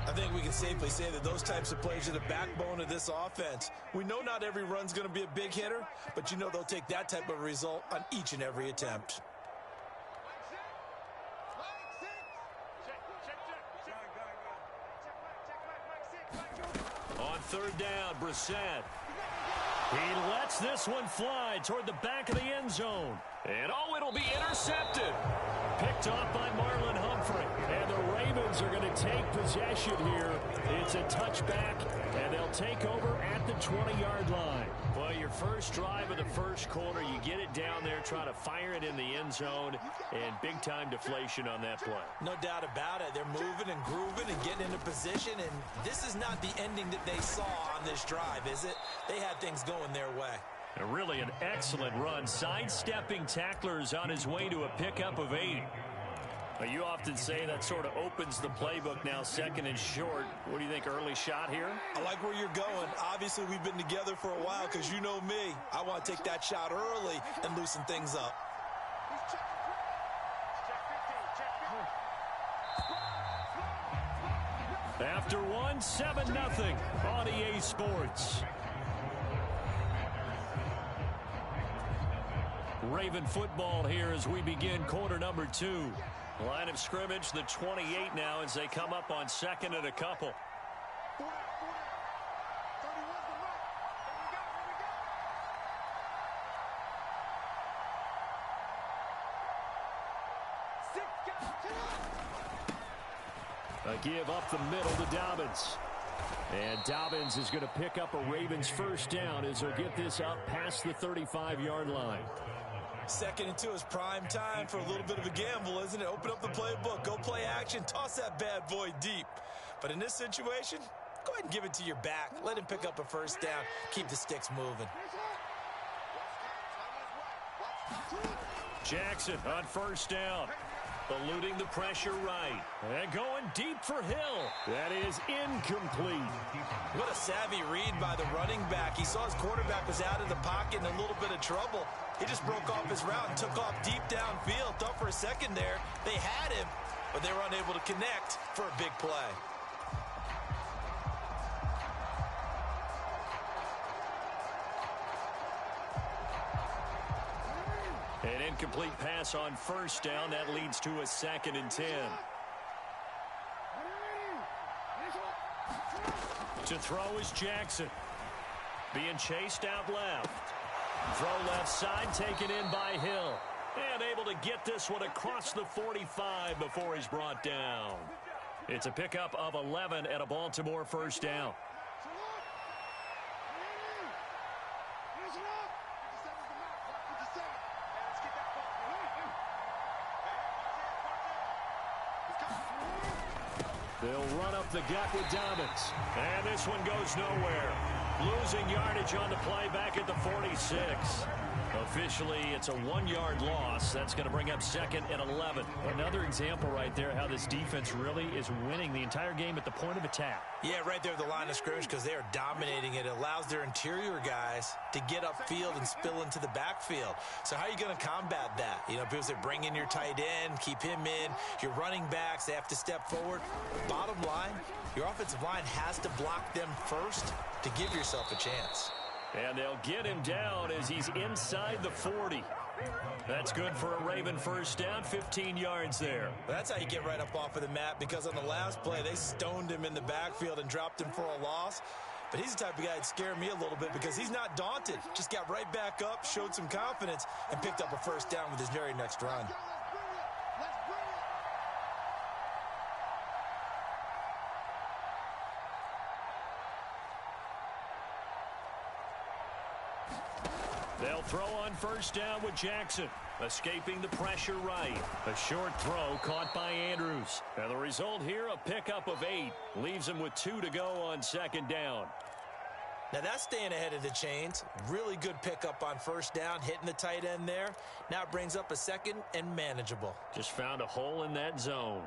I think we can safely say that those types of plays are the backbone of this offense. We know not every run's going to be a big hitter, but you know they'll take that type of result on each and every attempt. On third down, Brissett. He lets this one fly toward the back of the end zone. And it'll be intercepted. Picked off by Marlon Humphrey. And the Ravens are going to take possession here. It's a touchback, and they'll take over at the 20-yard line. Well, your first drive of the first quarter, you get it down there, try to fire it in the end zone, and big-time deflation on that play. No doubt about it. They're moving and grooving and getting into position, and this is not the ending that they saw on this drive, is it? They had things going their way. And really an excellent run, sidestepping tacklers on his way to a pickup of 8. You often say that sort of opens the playbook now, second and short. What do you think, early shot here? I like where you're going. Obviously, we've been together for a while because you know me. I want to take that shot early and loosen things up. After one, 7-0 on EA Sports. Raven football here as we begin quarter number 2. Line of scrimmage, the 28 now as they come up on second and a couple. A give up the middle to Dobbins. And Dobbins is going to pick up a Ravens first down as he'll get this up past the 35-yard line. 2nd and 2 is prime time for a little bit of a gamble, isn't it? Open up the playbook, go play action, toss that bad boy deep. But in this situation, go ahead and give it to your back. Let him pick up a first down. Keep the sticks moving. Jackson on first down. Eluding the pressure right. And going deep for Hill. That is incomplete. What a savvy read by the running back. He saw his quarterback was out of the pocket in a little bit of trouble. He just broke off his route and took off deep downfield. Thought for a second there they had him, but they were unable to connect for a big play. An incomplete pass on first down. That leads to a 2nd and 10. To throw is Jackson. Being chased out left. Throw left side, taken in by Hill. And able to get this one across the 45 before he's brought down. It's a pickup of 11 at a Baltimore first down. They'll run up the gut with Dobbins. And this one goes nowhere. Losing yardage on the play back at the 46. Officially, it's a 1-yard loss. That's going to bring up 2nd and 11. Another example right there how this defense really is winning the entire game at the point of attack. Yeah, right there at the line of scrimmage because they are dominating it. It allows their interior guys to get upfield and spill into the backfield. So how are you going to combat that? You know, people say bring in your tight end, keep him in. Your running backs, they have to step forward. Bottom line, your offensive line has to block them first to give yourself a chance. And they'll get him down as he's inside the 40. That's good for a Raven first down, 15 yards there. That's how you get right up off of the mat, because on the last play, they stoned him in the backfield and dropped him for a loss. But he's the type of guy that scared me a little bit because he's not daunted. Just got right back up, showed some confidence, and picked up a first down with his very next run. They'll throw on first down with Jackson. Escaping the pressure right. A short throw caught by Andrews. And the result here, a pickup of 8. Leaves him with 2 to go on 2nd down. Now that's staying ahead of the chains. Really good pickup on first down, hitting the tight end there. Now it brings up a 2nd and manageable. Just found a hole in that zone.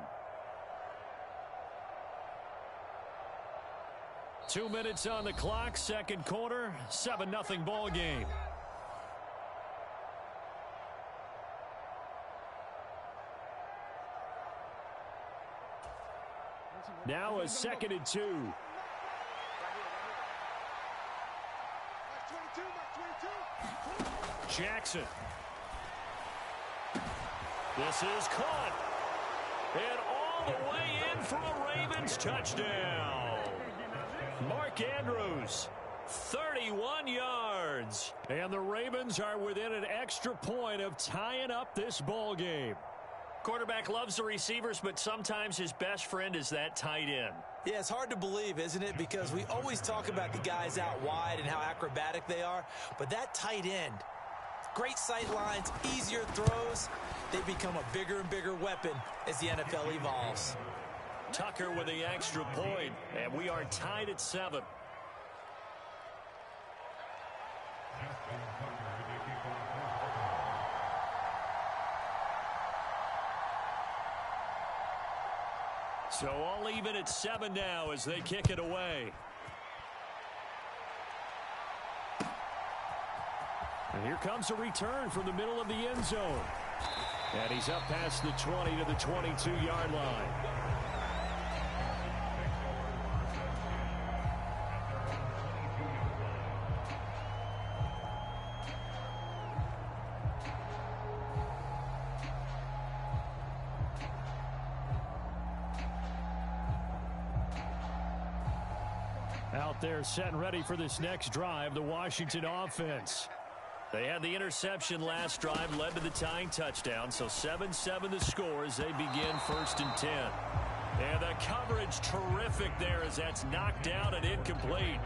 2 minutes on the clock, 2nd quarter, 7-0 ball game. Now a 2nd and 2. Jackson. This is caught. And all the way in for a Ravens touchdown. Mark Andrews, 31 yards. And the Ravens are within an extra point of tying up this ball game. Quarterback loves the receivers, but sometimes his best friend is that tight end. Yeah, it's hard to believe, isn't it? Because we always talk about the guys out wide and how acrobatic they are. But that tight end, great sight lines, easier throws, they become a bigger and bigger weapon as the NFL evolves. Tucker with the extra point, and we are tied at 7. So all even at 7 now as they kick it away. And here comes a return from the middle of the end zone. And he's up past the 20 to the 22-yard line. Out there set and ready for this next drive, the Washington offense. They had the interception last drive, led to the tying touchdown, so 7-7 the score as they begin 1st and 10. And the coverage terrific there as that's knocked down and incomplete.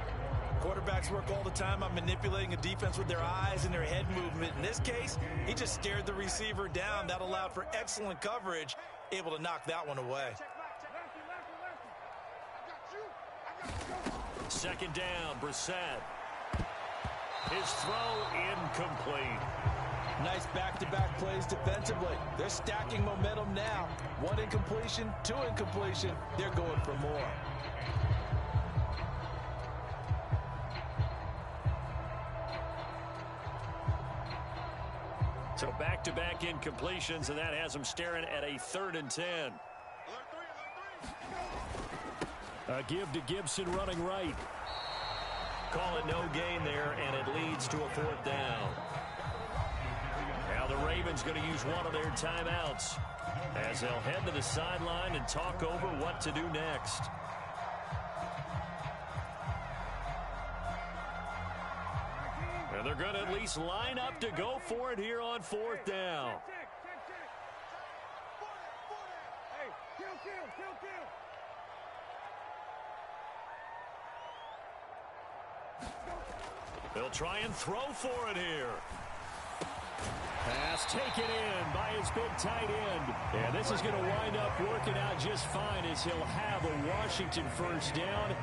Quarterbacks work all the time on manipulating a defense with their eyes and their head movement. In this case, he just stared the receiver down. That allowed for excellent coverage, able to knock that one away. 2nd down, Brissett. His throw incomplete. Nice back-to-back plays defensively. They're stacking momentum now. 1 incompletion, 2 incompletion. They're going for more. So back-to-back incompletions, and that has them staring at a 3rd and 10. A give to Gibson running right. Call it no gain there, and it leads to a 4th down. Now the Ravens going to use one of their timeouts as they'll head to the sideline and talk over what to do next. And they're going to at least line up to go for it here on 4th down. They'll try and throw for it here. Pass taken in by his big tight end. And this is going to wind up working out just fine as he'll have a Washington 1st down.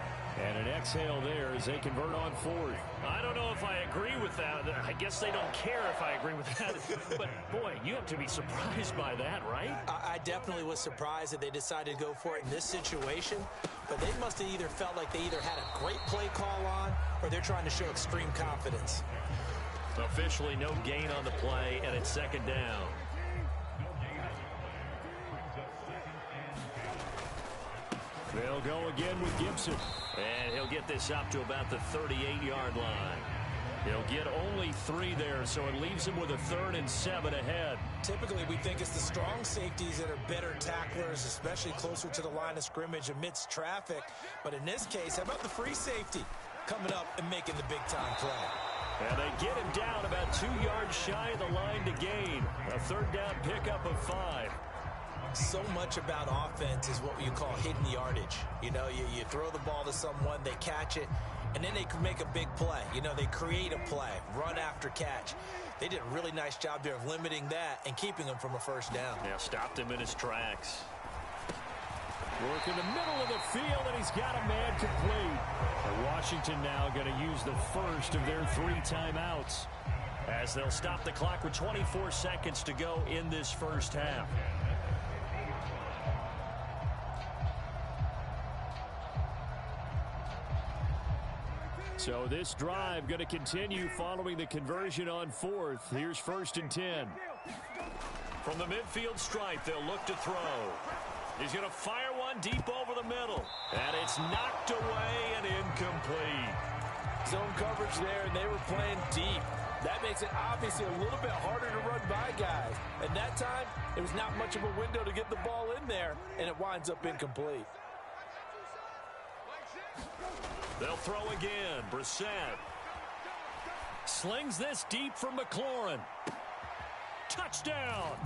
And an exhale there as they convert on 4th. I don't know if I agree with that. I guess they don't care if I agree with that. But, boy, you have to be surprised by that, right? I definitely was surprised that they decided to go for it in this situation. But they must have either felt like they either had a great play call on or they're trying to show extreme confidence. Officially no gain on the play, and it's 2nd down. They'll go again with Gibson. And he'll get this up to about the 38-yard line. He'll get only 3 there, so it leaves him with a 3rd and 7 ahead. Typically, we think it's the strong safeties that are better tacklers, especially closer to the line of scrimmage amidst traffic. But in this case, how about the free safety coming up and making the big-time play? And they get him down about 2 yards shy of the line to gain. A 3rd down pickup of 5. So much about offense is what you call hidden yardage. You know, you throw the ball to someone, they catch it, and then they can make a big play. You know, they create a play, run after catch. They did a really nice job there of limiting that and keeping him from a 1st down. Yeah, stopped him in his tracks. Work in the middle of the field, and he's got a man complete. And Washington now going to use the first of their 3 timeouts as they'll stop the clock with 24 seconds to go in this 1st half. So this drive going to continue following the conversion on 4th. Here's 1st and 10. From the midfield stripe, they'll look to throw. He's going to fire one deep over the middle. And it's knocked away and incomplete. Zone coverage there, and they were playing deep. That makes it obviously a little bit harder to run by guys. At that time, there was not much of a window to get the ball in there, and it winds up incomplete. They'll throw again. Brissett. Slings this deep from McLaurin. Touchdown!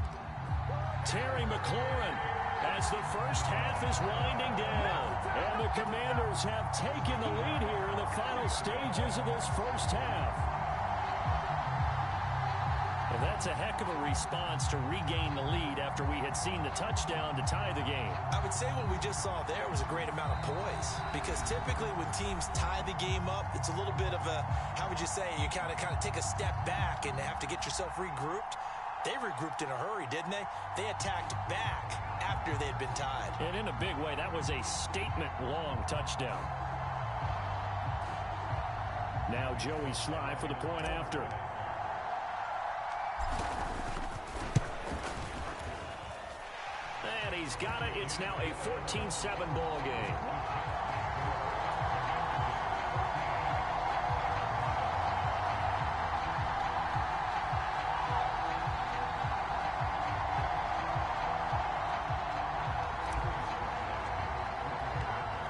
Terry McLaurin as the first half is winding down. And the Commanders have taken the lead here in the final stages of this first half. Well, that's a heck of a response to regain the lead after we had seen the touchdown to tie the game. I would say what we just saw there was a great amount of poise, because typically when teams tie the game up, it's a little bit of a, how would you say, you kind of take a step back and have to get yourself regrouped. They regrouped in a hurry, didn't they? They attacked back after they had been tied. And in a big way, that was a statement-long touchdown. Now Joey Sly for the point after. And he's got it. It's now a 14-7 ball game.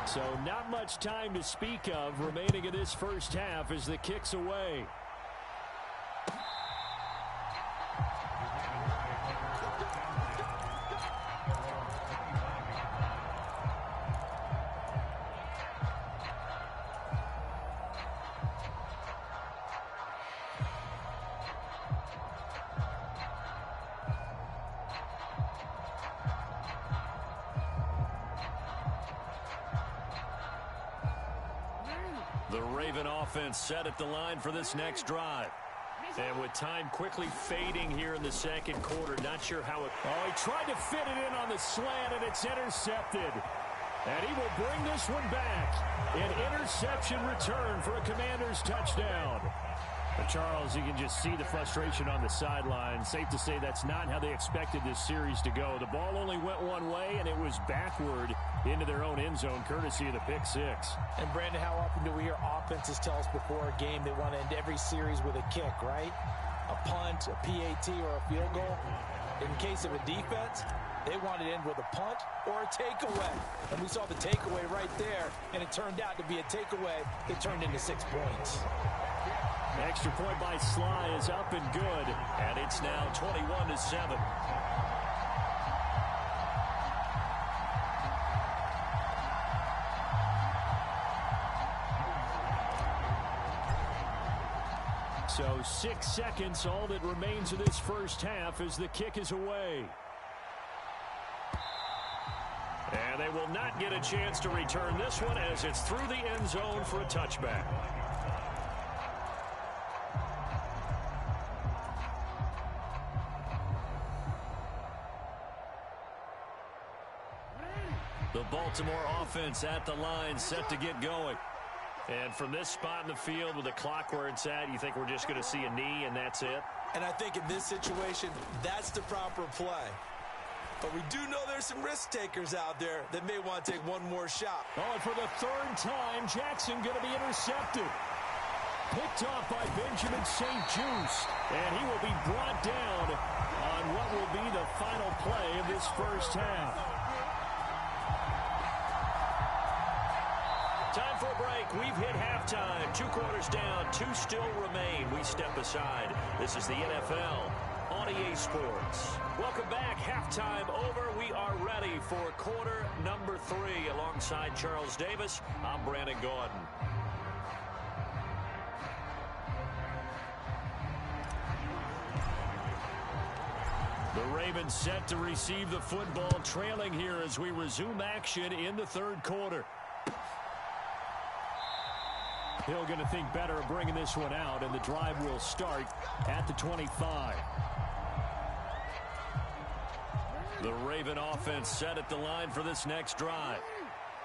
So not much time to speak of remaining in this first half as the kick's away. The Raven offense set at the line for this next drive. And with time quickly fading here in the second quarter, not sure how it... Oh, he tried to fit it in on the slant, and it's intercepted. And he will bring this one back. An interception return for a Commanders touchdown. But Charles, you can just see the frustration on the sideline. Safe to say that's not how they expected this series to go. The ball only went one way, and it was backward into their own end zone, courtesy of the pick six. And, Brandon, how often do we hear offenses tell us before a game they want to end every series with a kick, right? A punt, a PAT, or a field goal. In case of a defense, they want to end with a punt or a takeaway. And we saw the takeaway right there, and it turned out to be a takeaway that turned into 6 points. Extra point by Sly is up and good, and it's now 21-7. So 6 seconds, all that remains of this first half as the kick is away. And they will not get a chance to return this one as it's through the end zone for a touchback. The Baltimore offense at the line, set to get going. And from this spot in the field with the clock where it's at, you think we're just going to see a knee and that's it? And I think in this situation, that's the proper play. But we do know there's some risk takers out there that may want to take one more shot. Oh, and for the third time, Jackson going to be intercepted. Picked off by Benjamin St-Juste. And he will be brought down on what will be the final play of this first half. Time for a break. We've hit halftime. 2 quarters down. 2 still remain. We step aside. This is the NFL on EA Sports. Welcome back. Halftime over. We are ready for quarter number 3. Alongside Charles Davis, I'm Brandon Gordon. The Ravens set to receive the football, trailing here as we resume action in the third quarter. Hill going to think better of bringing this one out, and the drive will start at the 25. The Raven offense set at the line for this next drive.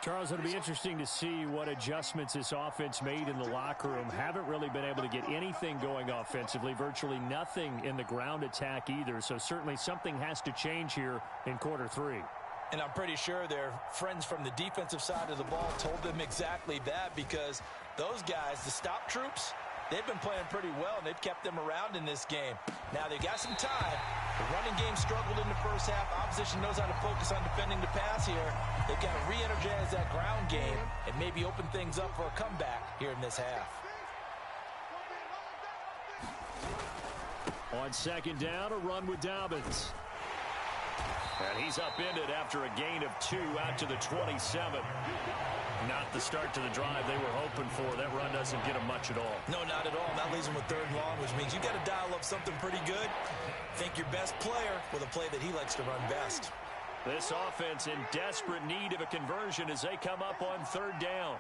Charles, it'll be interesting to see what adjustments this offense made in the locker room. Haven't really been able to get anything going offensively, virtually nothing in the ground attack either, so certainly something has to change here in quarter 3. And I'm pretty sure their friends from the defensive side of the ball told them exactly that, because those guys, the stop troops, they've been playing pretty well, and they've kept them around in this game. Now, they've got some time. The running game struggled in the first half. Opposition knows how to focus on defending the pass here. They've got to re-energize that ground game and maybe open things up for a comeback here in this half. On second down, a run with Dobbins. And he's upended after a gain of 2 out to the 27. Not the start to the drive they were hoping for. That run doesn't get them much at all. No, not at all. That leaves them with 3rd and long, which means you got to dial up something pretty good. Think your best player with a play that he likes to run best. This offense in desperate need of a conversion as they come up on 3rd down.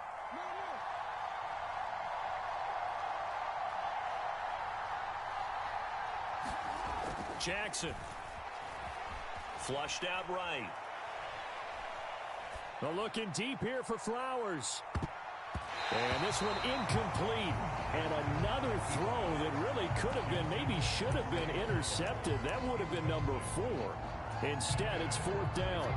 Jackson. Flushed out right. Well, looking deep here for Flowers. And this one incomplete. And another throw that really could have been, maybe should have been intercepted. That would have been number 4. Instead, it's 4th down.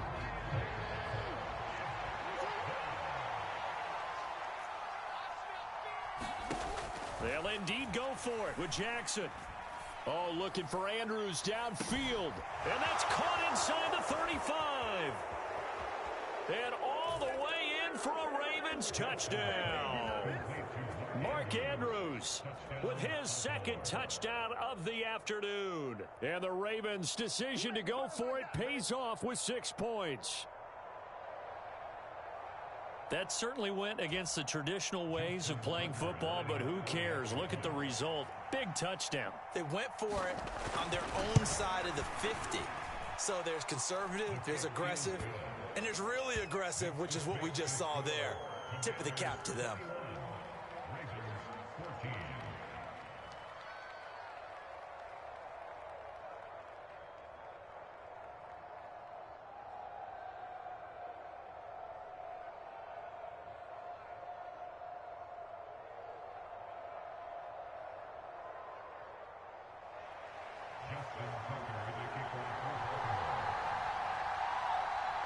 They'll indeed go for it with Jackson. Oh, looking for Andrews downfield. And that's caught inside the 35. And all the way in for a Ravens touchdown. Mark Andrews with his 2nd touchdown of the afternoon. And the Ravens' decision to go for it pays off with 6 points. That certainly went against the traditional ways of playing football, but who cares? Look at the result. Big touchdown. They went for it on their own side of the 50. So there's conservative, there's aggressive, and there's really aggressive, which is what we just saw there. Tip of the cap to them.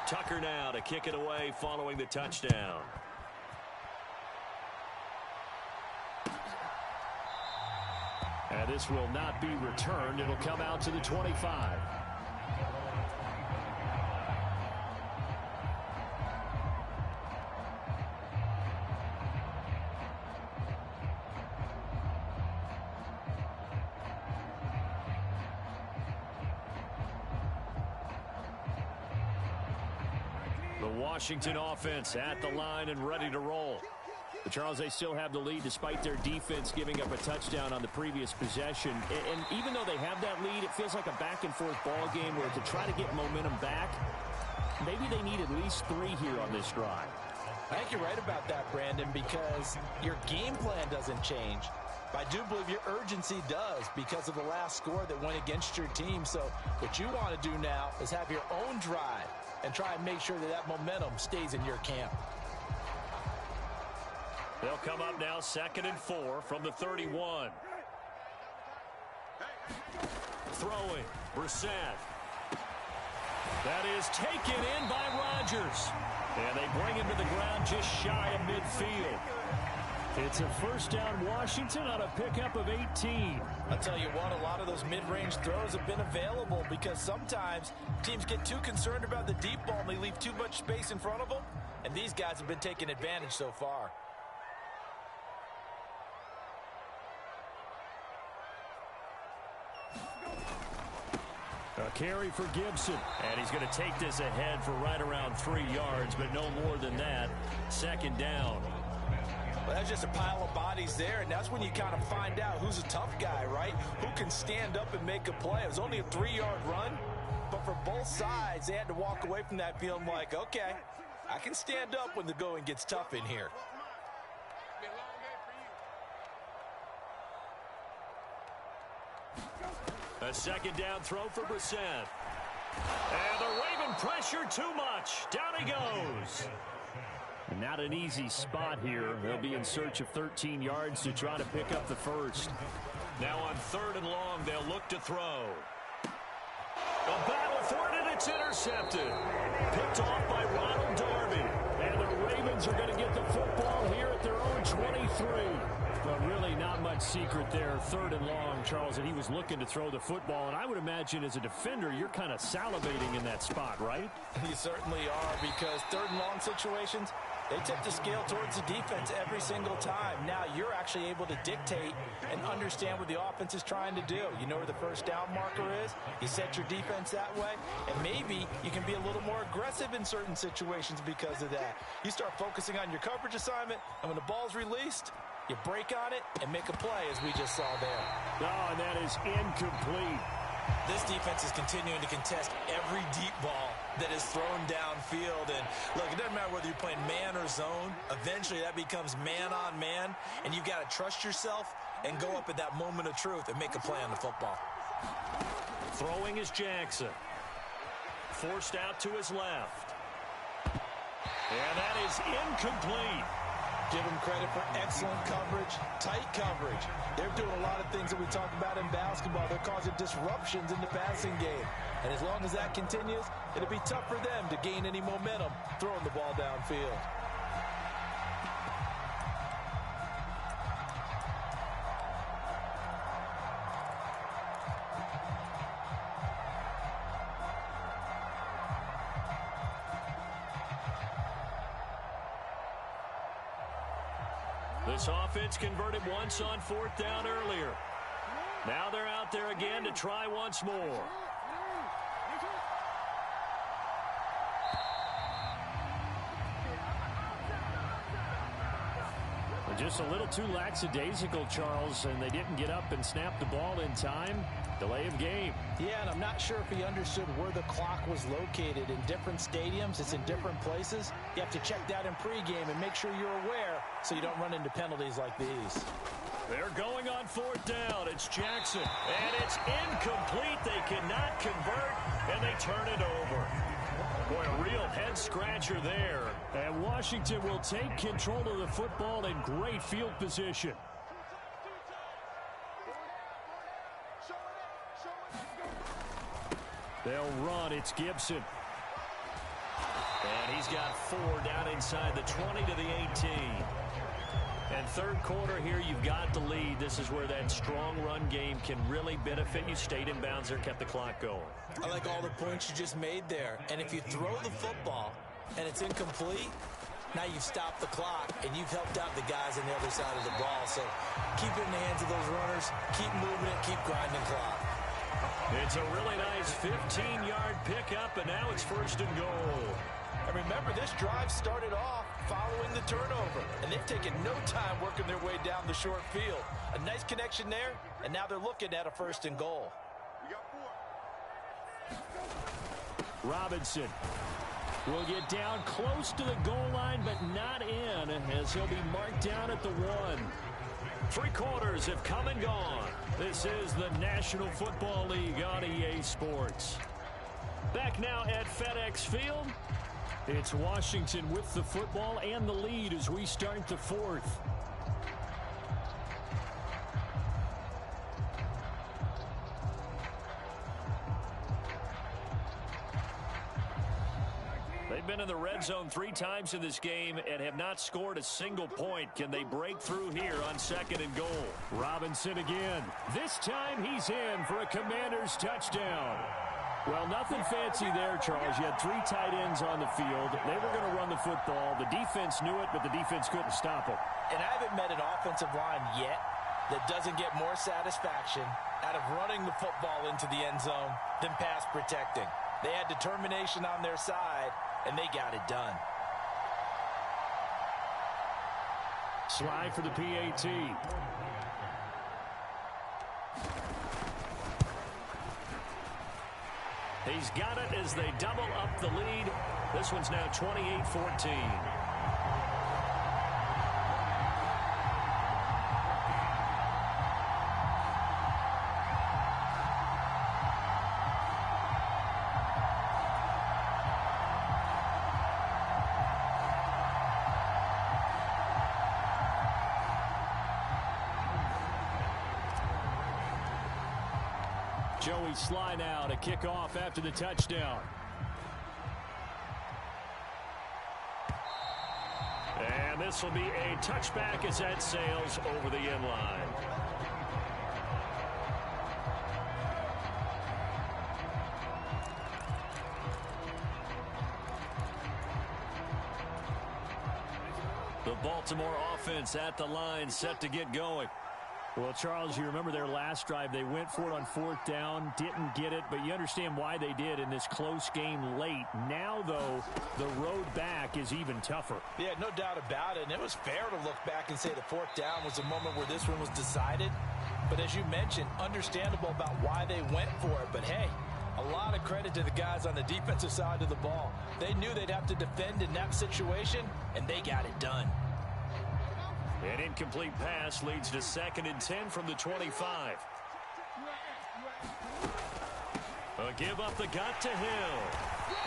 Tucker now to kick it away following the touchdown. And this will not be returned. It'll come out to the 25. Washington offense at the line and ready to roll. But Charles, they still have the lead despite their defense giving up a touchdown on the previous possession. And even though they have that lead, it feels like a back-and-forth ball game where to try to get momentum back, maybe they need at least 3 here on this drive. I think you're right about that, Brandon, because your game plan doesn't change. But I do believe your urgency does because of the last score that went against your team. So what you want to do now is have your own drive and try and make sure that that momentum stays in your camp. They'll come up now 2nd and 4 from the 31. Throwing, Brissett. That is taken in by Rodgers. And they bring him to the ground just shy of midfield. It's a 1st down Washington on a pickup of 18. I'll tell you what, a lot of those mid-range throws have been available because sometimes teams get too concerned about the deep ball and they leave too much space in front of them. And these guys have been taking advantage so far. A carry for Gibson. And he's going to take this ahead for right around 3 yards, but no more than that. 2nd down. Well, that's just a pile of bodies there, and that's when you kind of find out who's a tough guy, right? Who can stand up and make a play. It was only a 3-yard run, but for both sides, they had to walk away from that feeling like, okay, I can stand up when the going gets tough in here. A 2nd down throw for Brissett. And the Raven pressure too much. Down he goes. Not an easy spot here. They'll be in search of 13 yards to try to pick up the 1st. Now on 3rd and long, they'll look to throw. A battle for it, and it's intercepted. Picked off by Ronald Darby. And the Ravens are going to get the football here at their own 23. Well, really not much secret there. 3rd and long, Charles, and he was looking to throw the football. And I would imagine as a defender, you're kind of salivating in that spot, right? You certainly are, because 3rd and long situations, they tip the scale towards the defense every single time. Now you're actually able to dictate and understand what the offense is trying to do. You know where the first down marker is. You set your defense that way, and maybe you can be a little more aggressive in certain situations because of that. You start focusing on your coverage assignment, and when the ball's released, you break on it and make a play, as we just saw there. Oh, and that is incomplete. This defense is continuing to contest every deep ball that is thrown downfield. And look, it doesn't matter whether you're playing man or zone. Eventually, that becomes man on man, and you've got to trust yourself and go up at that moment of truth and make a play on the football. Throwing is Jackson. Forced out to his left. And that is incomplete. Give them credit for excellent coverage, tight coverage. They're doing a lot of things that we talk about in basketball. They're causing disruptions in the passing game. And as long as that continues, it'll be tough for them to gain any momentum throwing the ball downfield. This offense converted once on 4th down earlier. Now they're out there again to try once more. Just a little too lackadaisical, Charles, and they didn't get up and snap the ball in time. Delay of game. Yeah, and I'm not sure if he understood where the clock was located. In different stadiums, it's in different places. You have to check that in pregame and make sure you're aware so you don't run into penalties like these. They're going on 4th down. It's Jackson, and it's incomplete. They cannot convert, and they turn it over. Boy, a real head-scratcher there. And Washington will take control of the football in great field position. They'll run. It's Gibson. And he's got 4 down inside the 20 to the 18. And 3rd quarter here, you've got the lead. This is where that strong run game can really benefit you. Stayed in bounds there, kept the clock going. I like all the points you just made there. And if you throw the football and it's incomplete, now you've stopped the clock and you've helped out the guys on the other side of the ball. So keep it in the hands of those runners. Keep moving it. Keep grinding clock. It's a really nice 15-yard pickup, and now it's 1st and goal. And remember, this drive started off following the turnover, and they've taken no time working their way down the short field. A nice connection there, and now they're looking at a 1st and goal. Robinson will get down close to the goal line, but not in, as he'll be marked down at the 1. 3 quarters have come and gone. This is the National Football League on EA Sports. Back now at FedEx Field. It's Washington with the football and the lead as we start the 4th. They've been in the red zone 3 times in this game and have not scored a single point. Can they break through here on 2nd and goal? Robinson again. This time he's in for a Commanders touchdown. Well, nothing fancy there, Charles. You had 3 tight ends on the field. They were going to run the football. The defense knew it, but the defense couldn't stop them. And I haven't met an offensive line yet that doesn't get more satisfaction out of running the football into the end zone than pass protecting. They had determination on their side, and they got it done. Slide for the PAT. He's got it as they double up the lead. This one's now 28-14. Joey Sly now to kick off after the touchdown. And And this will be a touchback as that sails over the end line. The Baltimore offense at the line, set to get going. Well, Charles, you remember their last drive. They went for it on 4th down, didn't get it, but you understand why they did in this close game late. Now, though, the road back is even tougher. Yeah, no doubt about it. And it was fair to look back and say the 4th down was the moment where this one was decided. But as you mentioned, understandable about why they went for it. But, hey, a lot of credit to the guys on the defensive side of the ball. They knew they'd have to defend in that situation, and they got it done. An incomplete pass leads to 2nd and 10 from the 25. A give up the gut to Hill.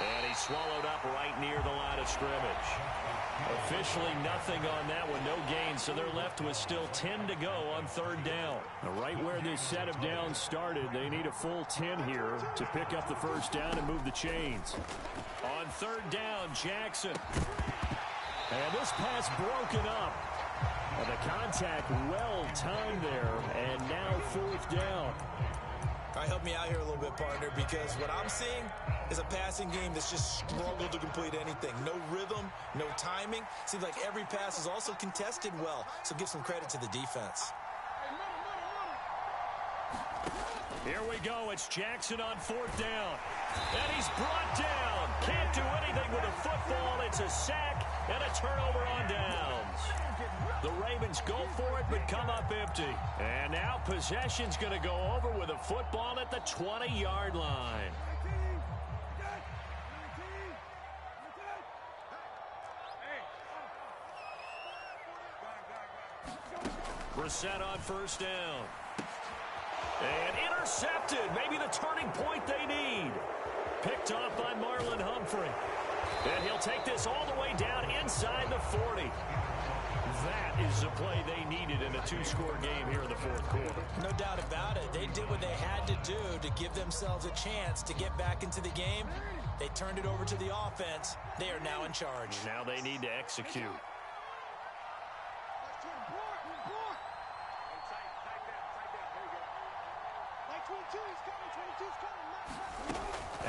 And he swallowed up right near the line of scrimmage. Officially nothing on that one, no gain, so they're left with still 10 to go on 3rd down. Right where this set of downs started, they need a full 10 here to pick up the 1st down and move the chains. On 3rd down, Jackson. And this pass broken up. And the contact well timed there, and now 4th down. All right, help me out here a little bit, partner, because what I'm seeing is a passing game that's just struggled to complete anything. No rhythm, no timing. Seems like every pass is also contested well, so give some credit to the defense. Here we go. It's Jackson on 4th down. And he's brought down. Can't do anything with a football. It's a sack and a turnover on downs. The Ravens go for it, but come up empty. And now possession's going to go over with a football at the 20-yard line. Brissett on 1st down. And intercepted. Maybe the turning point they need. Picked off by Marlon Humphrey. And he'll take this all the way down inside the 40. That is the play they needed in a 2-score game here in the 4th quarter. No doubt about it. They did what they had to do to give themselves a chance to get back into the game. They turned it over to the offense. They are now in charge. Now they need to execute.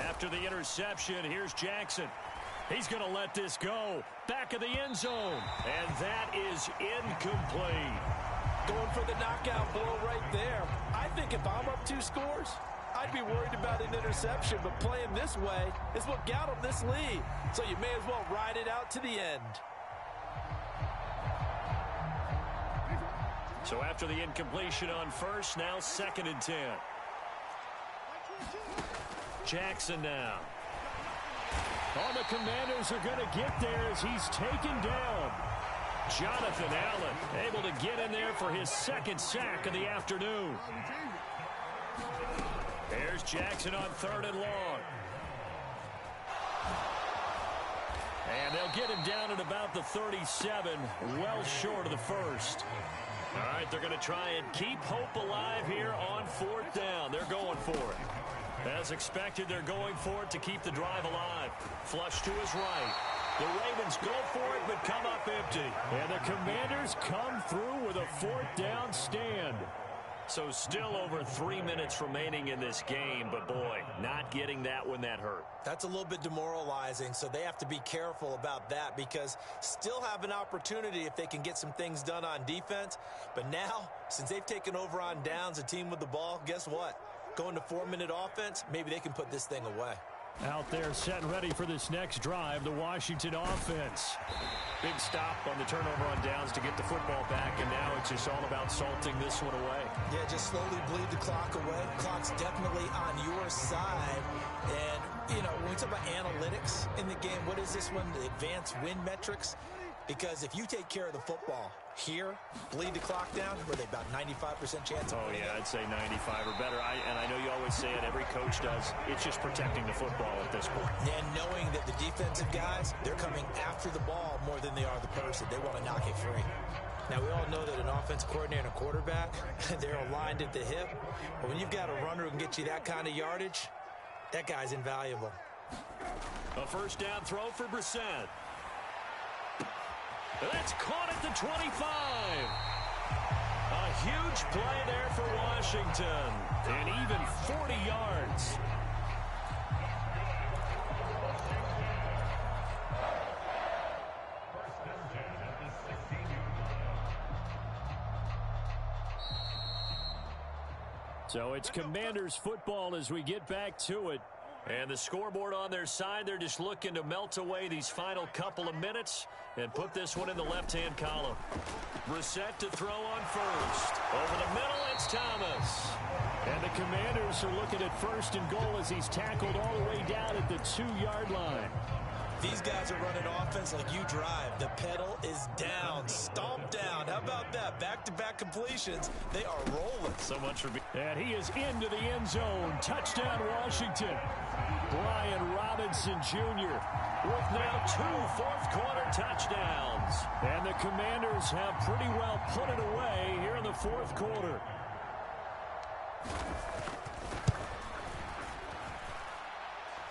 After the interception, here's Jackson. He's going to let this go. Back of the end zone. And that is incomplete. Going for the knockout blow right there. I think if I'm up 2 scores, I'd be worried about an interception. But playing this way is what got them this lead. So you may as well ride it out to the end. So after the incompletion on 1st, now 2nd and 10. Jackson now. Oh, the Commanders are going to get there as he's taken down. Jonathan Allen able to get in there for his 2nd sack of the afternoon. There's Jackson on 3rd and long. And they'll get him down at about the 37, well short of the 1st. All right, they're going to try and keep hope alive here on 4th down. They're going for it. As expected, they're going for it to keep the drive alive. Flush to his right. The Ravens go for it, but come up empty. And the Commanders come through with a 4th down stand. So still over 3 minutes remaining in this game, but boy, not getting that one that hurt. That's a little bit demoralizing, so they have to be careful about that because still have an opportunity if they can get some things done on defense. But now, since they've taken over on downs, a team with the ball, guess what? Going to 4-minute offense, maybe they can put this thing away. Out there set and ready for this next drive, the Washington offense. Big stop on the turnover on downs to get the football back, and now it's just all about salting this one away. Yeah, just slowly bleed the clock away. Clock's definitely on your side. And, you know, when we talk about analytics in the game, what is this one? The advanced win metrics? Because if you take care of the football here, bleed the clock down, were they about 95% chance of winning? Yeah, I'd say 95 or better. And I know you always say it, every coach does. It's just protecting the football at this point. And knowing that the defensive guys, they're coming after the ball more than they are the person. They want to knock it free. Now, we all know that an offensive coordinator and a quarterback, they're aligned at the hip. But when you've got a runner who can get you that kind of yardage, that guy's invaluable. A 1st down throw for Brissett. That's caught at the 25. A huge play there for Washington. And even 40 yards. So it's Commanders football as we get back to it. And the scoreboard on their side, they're just looking to melt away these final couple of minutes and put this one in the left-hand column. Brissett to throw on first. Over the middle, it's Thomas. And the Commanders are looking at first and goal as he's tackled all the way down at the 2-yard line. These guys are running offense like you drive. The pedal is down, stomp down. How about that? Back-to-back completions. They are rolling. So much for being. And he is into the end zone. Touchdown, Washington. Brian Robinson Jr. with now 2 fourth-quarter touchdowns. And the Commanders have pretty well put it away here in the fourth quarter.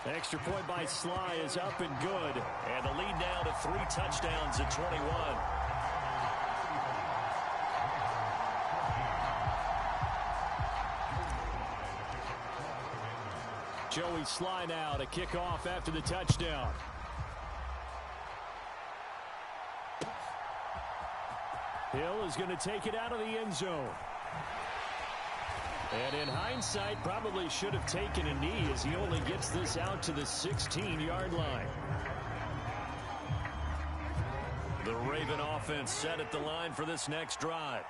Extra point by Sly is up and good. And the lead now to 3 touchdowns at 21. Joey Sly now to kick off after the touchdown. Hill is going to take it out of the end zone. And in hindsight, probably should have taken a knee as he only gets this out to the 16-yard line. The Raven offense set at the line for this next drive.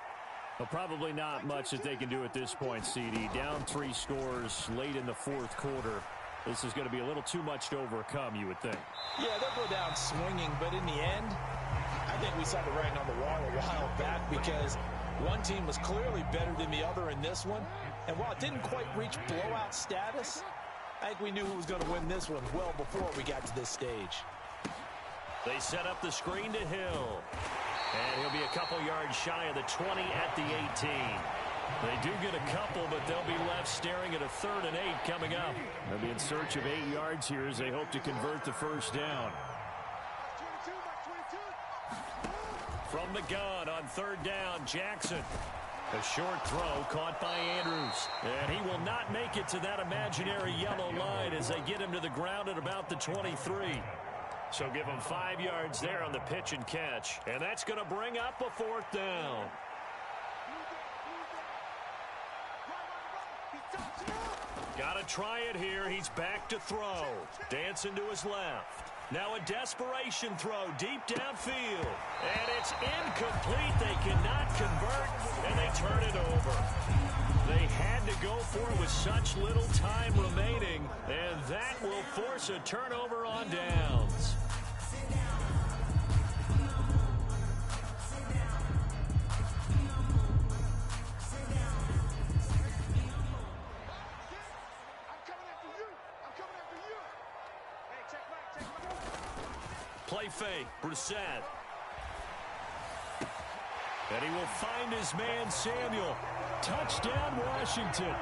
Well, probably not much that they can do at this point, CD. Down 3 scores late in the fourth quarter. This is going to be a little too much to overcome, you would think. Yeah, they'll go down swinging, but in the end, I think we saw the writing on the wall a while back because one team was clearly better than the other in this one. And while it didn't quite reach blowout status, I think we knew who was going to win this one well before we got to this stage. They set up the screen to Hill. And he'll be a couple yards shy of the 20 at the 18. They do get a couple, but they'll be left staring at a 3rd and 8 coming up. They'll be in search of 8 yards here as they hope to convert the first down. From the gun on 3rd down, Jackson. A short throw caught by Andrews. And he will not make it to that imaginary yellow line as they get him to the ground at about the 23. So give him 5 yards there on the pitch and catch. And that's going to bring up a 4th down. Got to try it here. He's back to throw. Dancing to his left. Now a desperation throw deep downfield. And it's incomplete. They cannot convert, and they turn it over. They had to go for it with such little time remaining, and that will force a turnover on downs. Play fake, Brissett. And he will find his man, Samuel. Touchdown, Washington.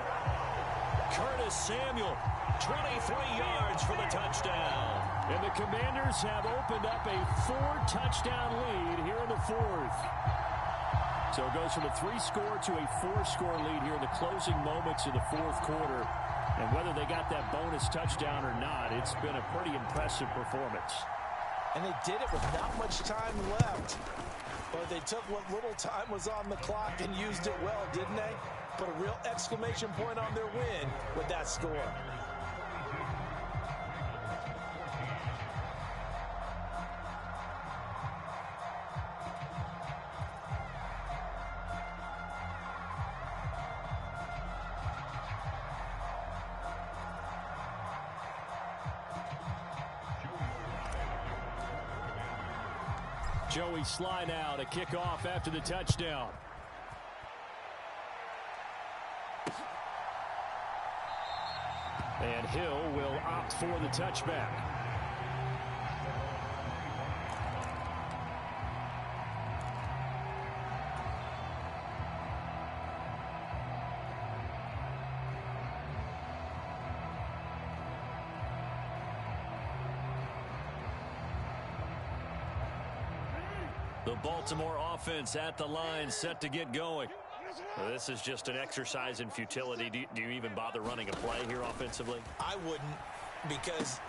Curtis Samuel, 23 yards for the touchdown. And the Commanders have opened up a 4-touchdown lead here in the fourth. So it goes from a 3-score to a 4-score lead here in the closing moments of the fourth quarter. And whether they got that bonus touchdown or not, it's been a pretty impressive performance. And they did it with not much time left. But they took what little time was on the clock and used it well, didn't they? Put a real exclamation point on their win with that score. Joey Sly now to kick off after the touchdown. And Hill will opt for the touchback. The Baltimore offense at the line, set to get going. Well, this is just an exercise in futility. Do you even bother running a play here offensively? I wouldn't, because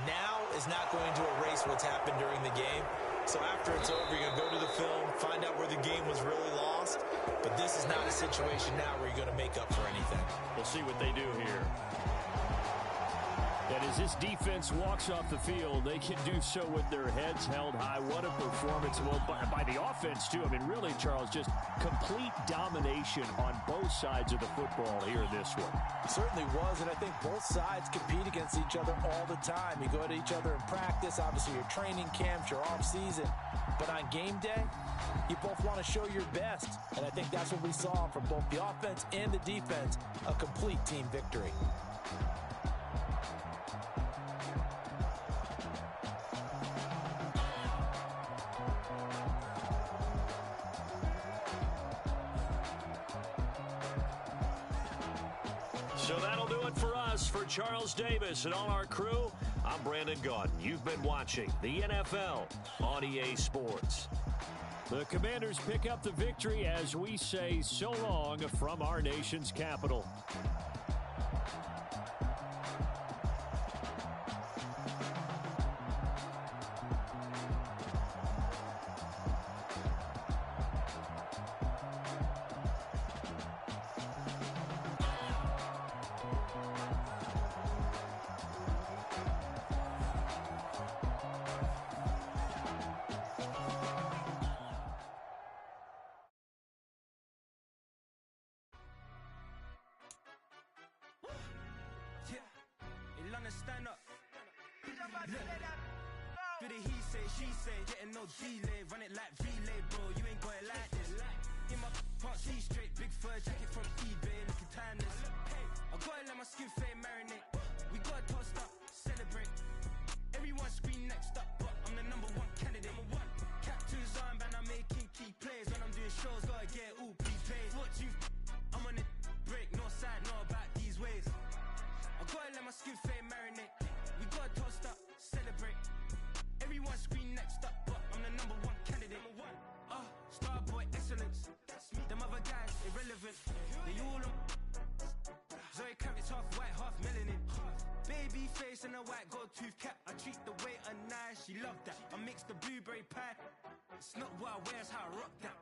now is not going to erase what's happened during the game. So after it's over, you're going to go to the film, find out where the game was really lost. But this is not a situation now where you're going to make up for anything. We'll see what they do here. And as this defense walks off the field, they can do so with their heads held high. What a performance. Well, by the offense, too. I mean, really, Charles, just complete domination on both sides of the football here in this one. It certainly was, and I think both sides compete against each other all the time. You go at each other in practice, obviously your training camps, your off-season. But on game day, you both want to show your best. And I think that's what we saw from both the offense and the defense, a complete team victory. So that'll do it for us. For Charles Davis and all our crew, I'm Brandon Gaudin. You've been watching the NFL on EA Sports. The Commanders pick up the victory as we say so long from our nation's capital. Stand up. Do the he say, she say, getting no delay. Run it like relay, bro. You ain't got it like this. In my part, see straight, big fur jacket from eBay, looking timeless. I gotta let my skin fade marinate. We gotta toast up, celebrate. Everyone scream next up, but I'm the #1 candidate. Captain's armband, I'm making key plays. When I'm doing shows, gotta get all prepaid. What you? I'm on it, break, no side, know about these ways. I gotta let my skin fade marinate. We gotta toast up, celebrate. Everyone scream next up, but I'm the #1 candidate. Starboy excellence. Them other guys irrelevant. They all Zoe Kravitz half white, half melanin. Baby face and a white gold tooth cap. I treat the waiter nice, she love that. I mix the blueberry pie. It's not what I wear, it's how I rock that.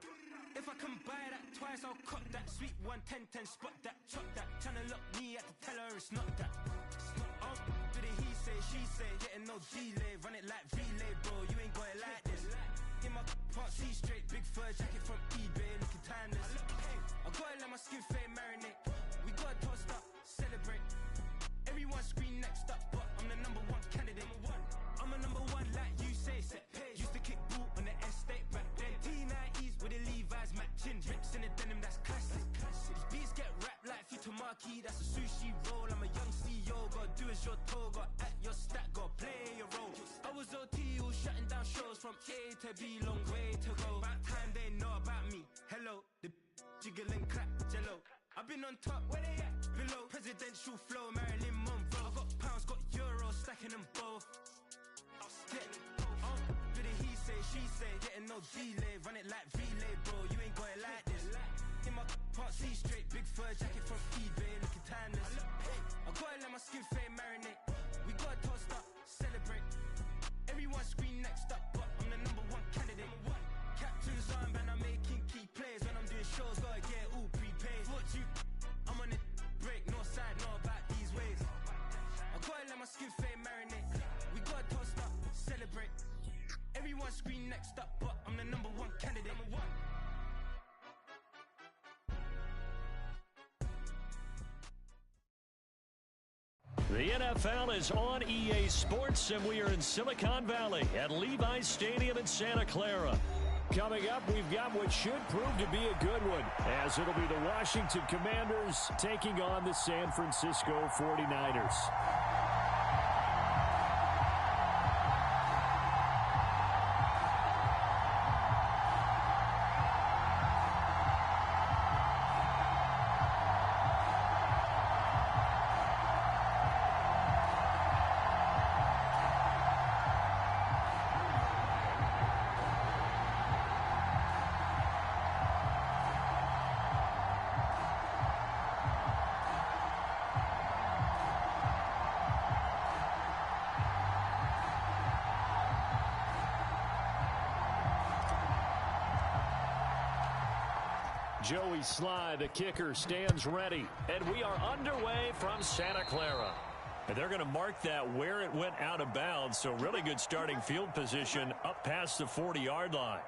If I can buy that twice, I'll cut that. Sweet 110, spot that, chop that. Tryna look me at the tell her it's not that. Do the he say, she say, getting no delay. Run it like relay, bro, you ain't got it like this. In my part, see straight, big fur jacket from eBay, looking timeless. I gotta let my skin fade marinate. We gotta toast up, celebrate. Everyone scream next up, but I'm the #1 candidate. I'm a #1 like you say, set pay. Used to kick boot on the estate back then. T90s with the Levi's matching. Drips in the denim, that's classic. These beats get wrapped like Futamaki, that's a sushi roll. I'm a young CEO, gotta do as you're told. Got at your stat, gotta play your role. I was OT, all shutting down shows from A to B, long way to go. About time they know about me. Hello, the jiggle and clap, jello. I've been on top, where they at? Below, presidential flow, Marilyn Monroe. I got pounds, got euros, stacking them both. Do the he say, she say, getting no delay. Run it like relay, bro, you ain't got it like this. In my part, see straight, big fur jacket from eBay, looking timeless. I gotta let my skin fade marinate. We gotta toast up, celebrate. Everyone scream next up, but I'm the #1 candidate. Captain's armband, I'm making key plays. When I'm doing shows, gotta get all prepaid. What you? I'm on it, break, no side, know about these ways. I gotta let my skin fade marinate. We gotta toast up, celebrate. Everyone scream next up, but I'm the #1 candidate. The NFL is on EA Sports, and we are in Silicon Valley at Levi's Stadium in Santa Clara. Coming up, we've got what should prove to be a good one, as it'll be the Washington Commanders taking on the San Francisco 49ers. Joey Sly, the kicker, stands ready. And we are underway from Santa Clara. And they're going to mark that where it went out of bounds. So really good starting field position up past the 40-yard line.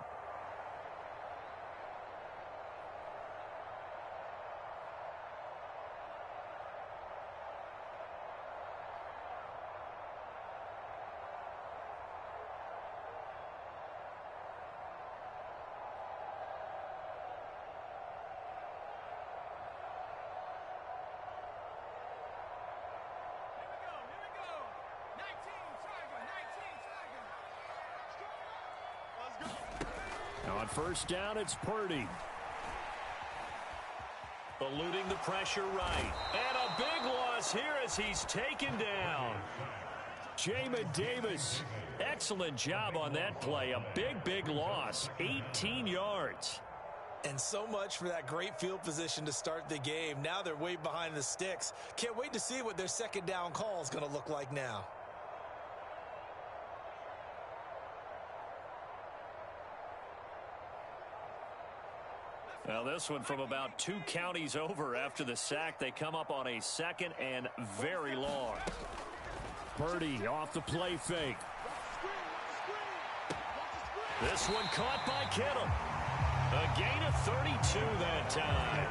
On first down, it's Purdy. Eluding the pressure right. And a big loss here as he's taken down. Jamin Davis, excellent job on that play. A big loss, 18 yards. And so much for that great field position to start the game. Now they're way behind the sticks. Can't wait to see what their second down call is going to look like now. Well, this one from about 2 counties over after the sack. They come up on a second and very long. Purdy off the play fake. This one caught by Kittle. A gain of 32 that time.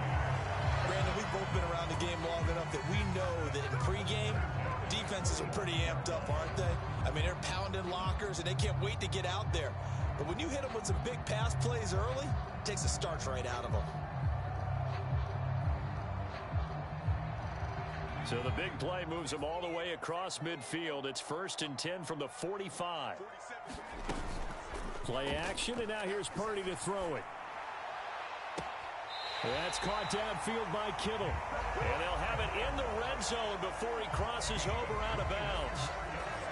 Brandon, we've both been around the game long enough that we know that in pregame, defenses are pretty amped up, aren't they? I mean, they're pounding lockers, and they can't wait to get out there. But when you hit them with some big pass plays early, it takes the starch right out of them. So the big play moves them all the way across midfield. It's 1st and 10 from the 45. Play action, and now here's Purdy to throw it. That's caught downfield by Kittle. And they'll have it in the red zone before he crosses over out of bounds.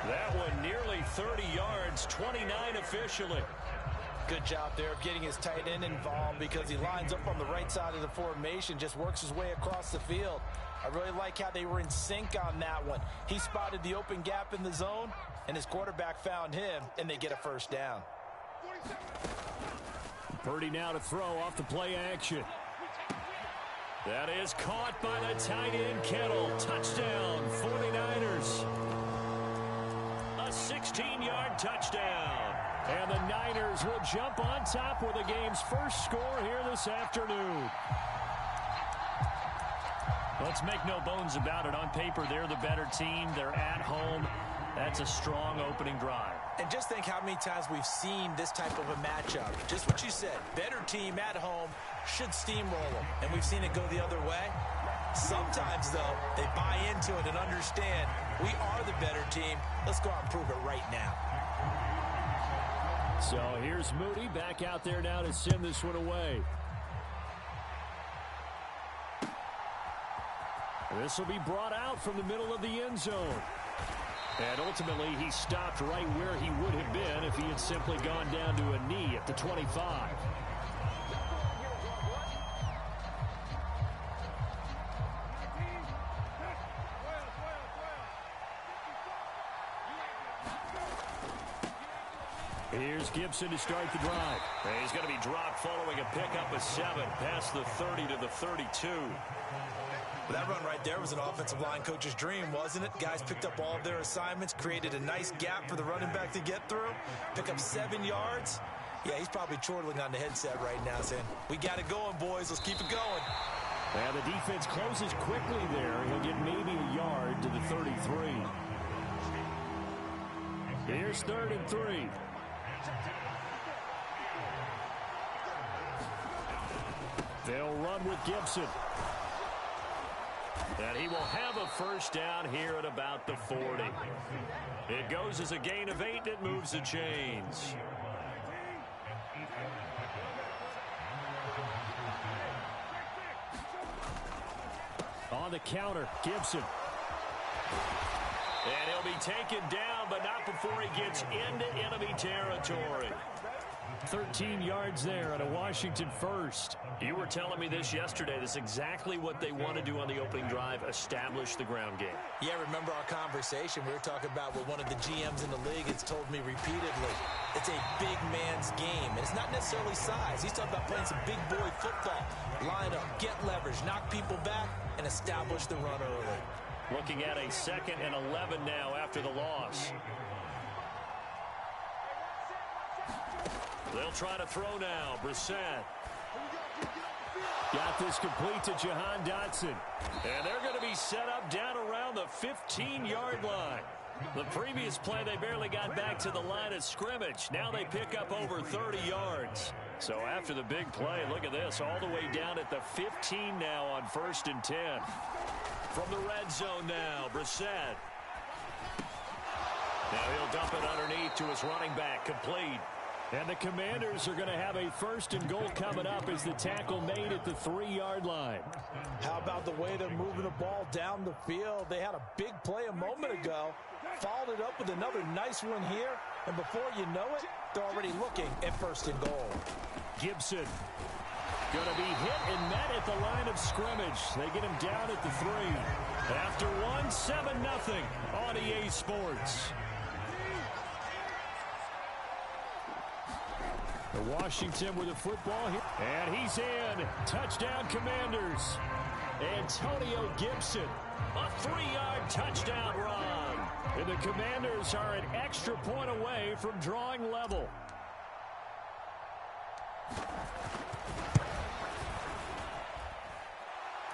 That one nearly 30 yards, 29 officially. Good job there of getting his tight end involved because he lines up on the right side of the formation, just works his way across the field. I really like how they were in sync on that one. He spotted the open gap in the zone, and his quarterback found him, and they get a first down. Purdy now to throw off the play action. That is caught by the tight end Kittle. Touchdown, 49ers. A 16-yard touchdown. And the Niners will jump on top with the game's first score here this afternoon. Let's make no bones about it. On paper, they're the better team. They're at home. That's a strong opening drive. And just think how many times we've seen this type of a matchup. Just what you said, better team at home should steamroll them. And we've seen it go the other way. Sometimes, though, they buy into it and understand we are the better team. Let's go out and prove it right now. So here's Moody back out there now to send this one away. This will be brought out from the middle of the end zone. And ultimately, he stopped right where he would have been if he had simply gone down to a knee at the 25. Here's Gibson to start the drive. And he's going to be dropped following a pickup of 7 past the 30 to the 32. Well, that run right there was an offensive line coach's dream, wasn't it? Guys picked up all of their assignments, created a nice gap for the running back to get through, pick up 7 yards. Yeah, he's probably chortling on the headset right now saying, we got it going, boys. Let's keep it going. And the defense closes quickly there. He'll get maybe a yard to the 33. Here's 3rd and 3. They'll run with Gibson. And he will have a first down here at about the 40. It goes as a gain of 8, and it moves the chains. On the counter, Gibson. And he'll be taken down, but not before he gets into enemy territory. 13 yards there at a Washington first. You were telling me this yesterday. This is exactly what they want to do on the opening drive, establish the ground game. Yeah, remember our conversation? We were talking about what one of the GMs in the league has told me repeatedly. It's a big man's game. And it's not necessarily size. He's talking about playing some big boy football. Line up, get leverage, knock people back, and establish the run early. Looking at a 2nd and 11 now after the loss. They'll try to throw now. Brissett. Got this complete to Jahan Dotson. And they're going to be set up down around the 15-yard line. The previous play, they barely got back to the line of scrimmage. Now they pick up over 30 yards. So after the big play, look at this, all the way down at the 15 now on 1st and 10. From the red zone now, Brissett. Now he'll dump it underneath to his running back, complete. And the Commanders are going to have a 1st and goal coming up as the tackle made at the 3-yard line. How about the way they're moving the ball down the field? They had a big play a moment ago, followed it up with another nice one here, and before you know it, they're already looking at 1st and goal. Gibson going to be hit and met at the line of scrimmage. They get him down at the 3. After 1, 7-0 on EA Sports. The Washington with the football here. And he's in. Touchdown, Commanders. Antonio Gibson. A 3-yard touchdown run. And the Commanders are an extra point away from drawing level.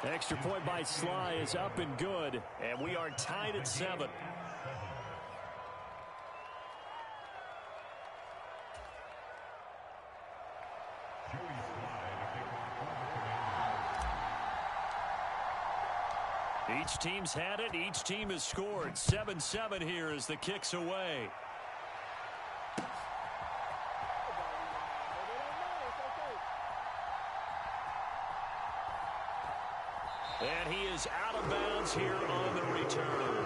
Extra point by Sly is up and good. And we are tied at 7. Each team's had it. Each team has scored. 7-7 here as the kick's away. And he is out of bounds here on the return.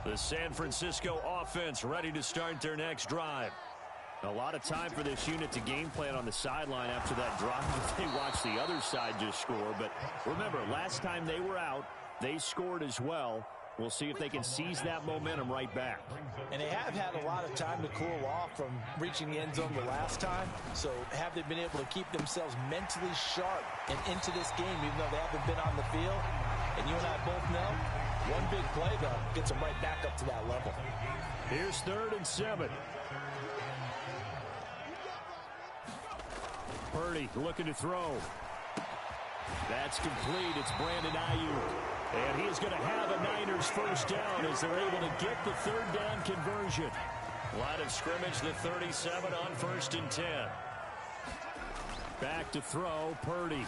The San Francisco offense ready to start their next drive. A lot of time for this unit to game plan on the sideline after that drive. They watched the other side just score. But remember, last time they were out, they scored as well. We'll see if they can seize that momentum right back. And they have had a lot of time to cool off from reaching the end zone the last time. So have they been able to keep themselves mentally sharp and into this game, even though they haven't been on the field? And you and I both know, one big play, though, gets them right back up to that level. Here's 3rd and 7. Purdy looking to throw. That's complete. It's Brandon Ayuk. And he is going to have a Niners first down as they're able to get the 3rd down conversion. Line of scrimmage, the 37 on 1st and 10. Back to throw, Purdy.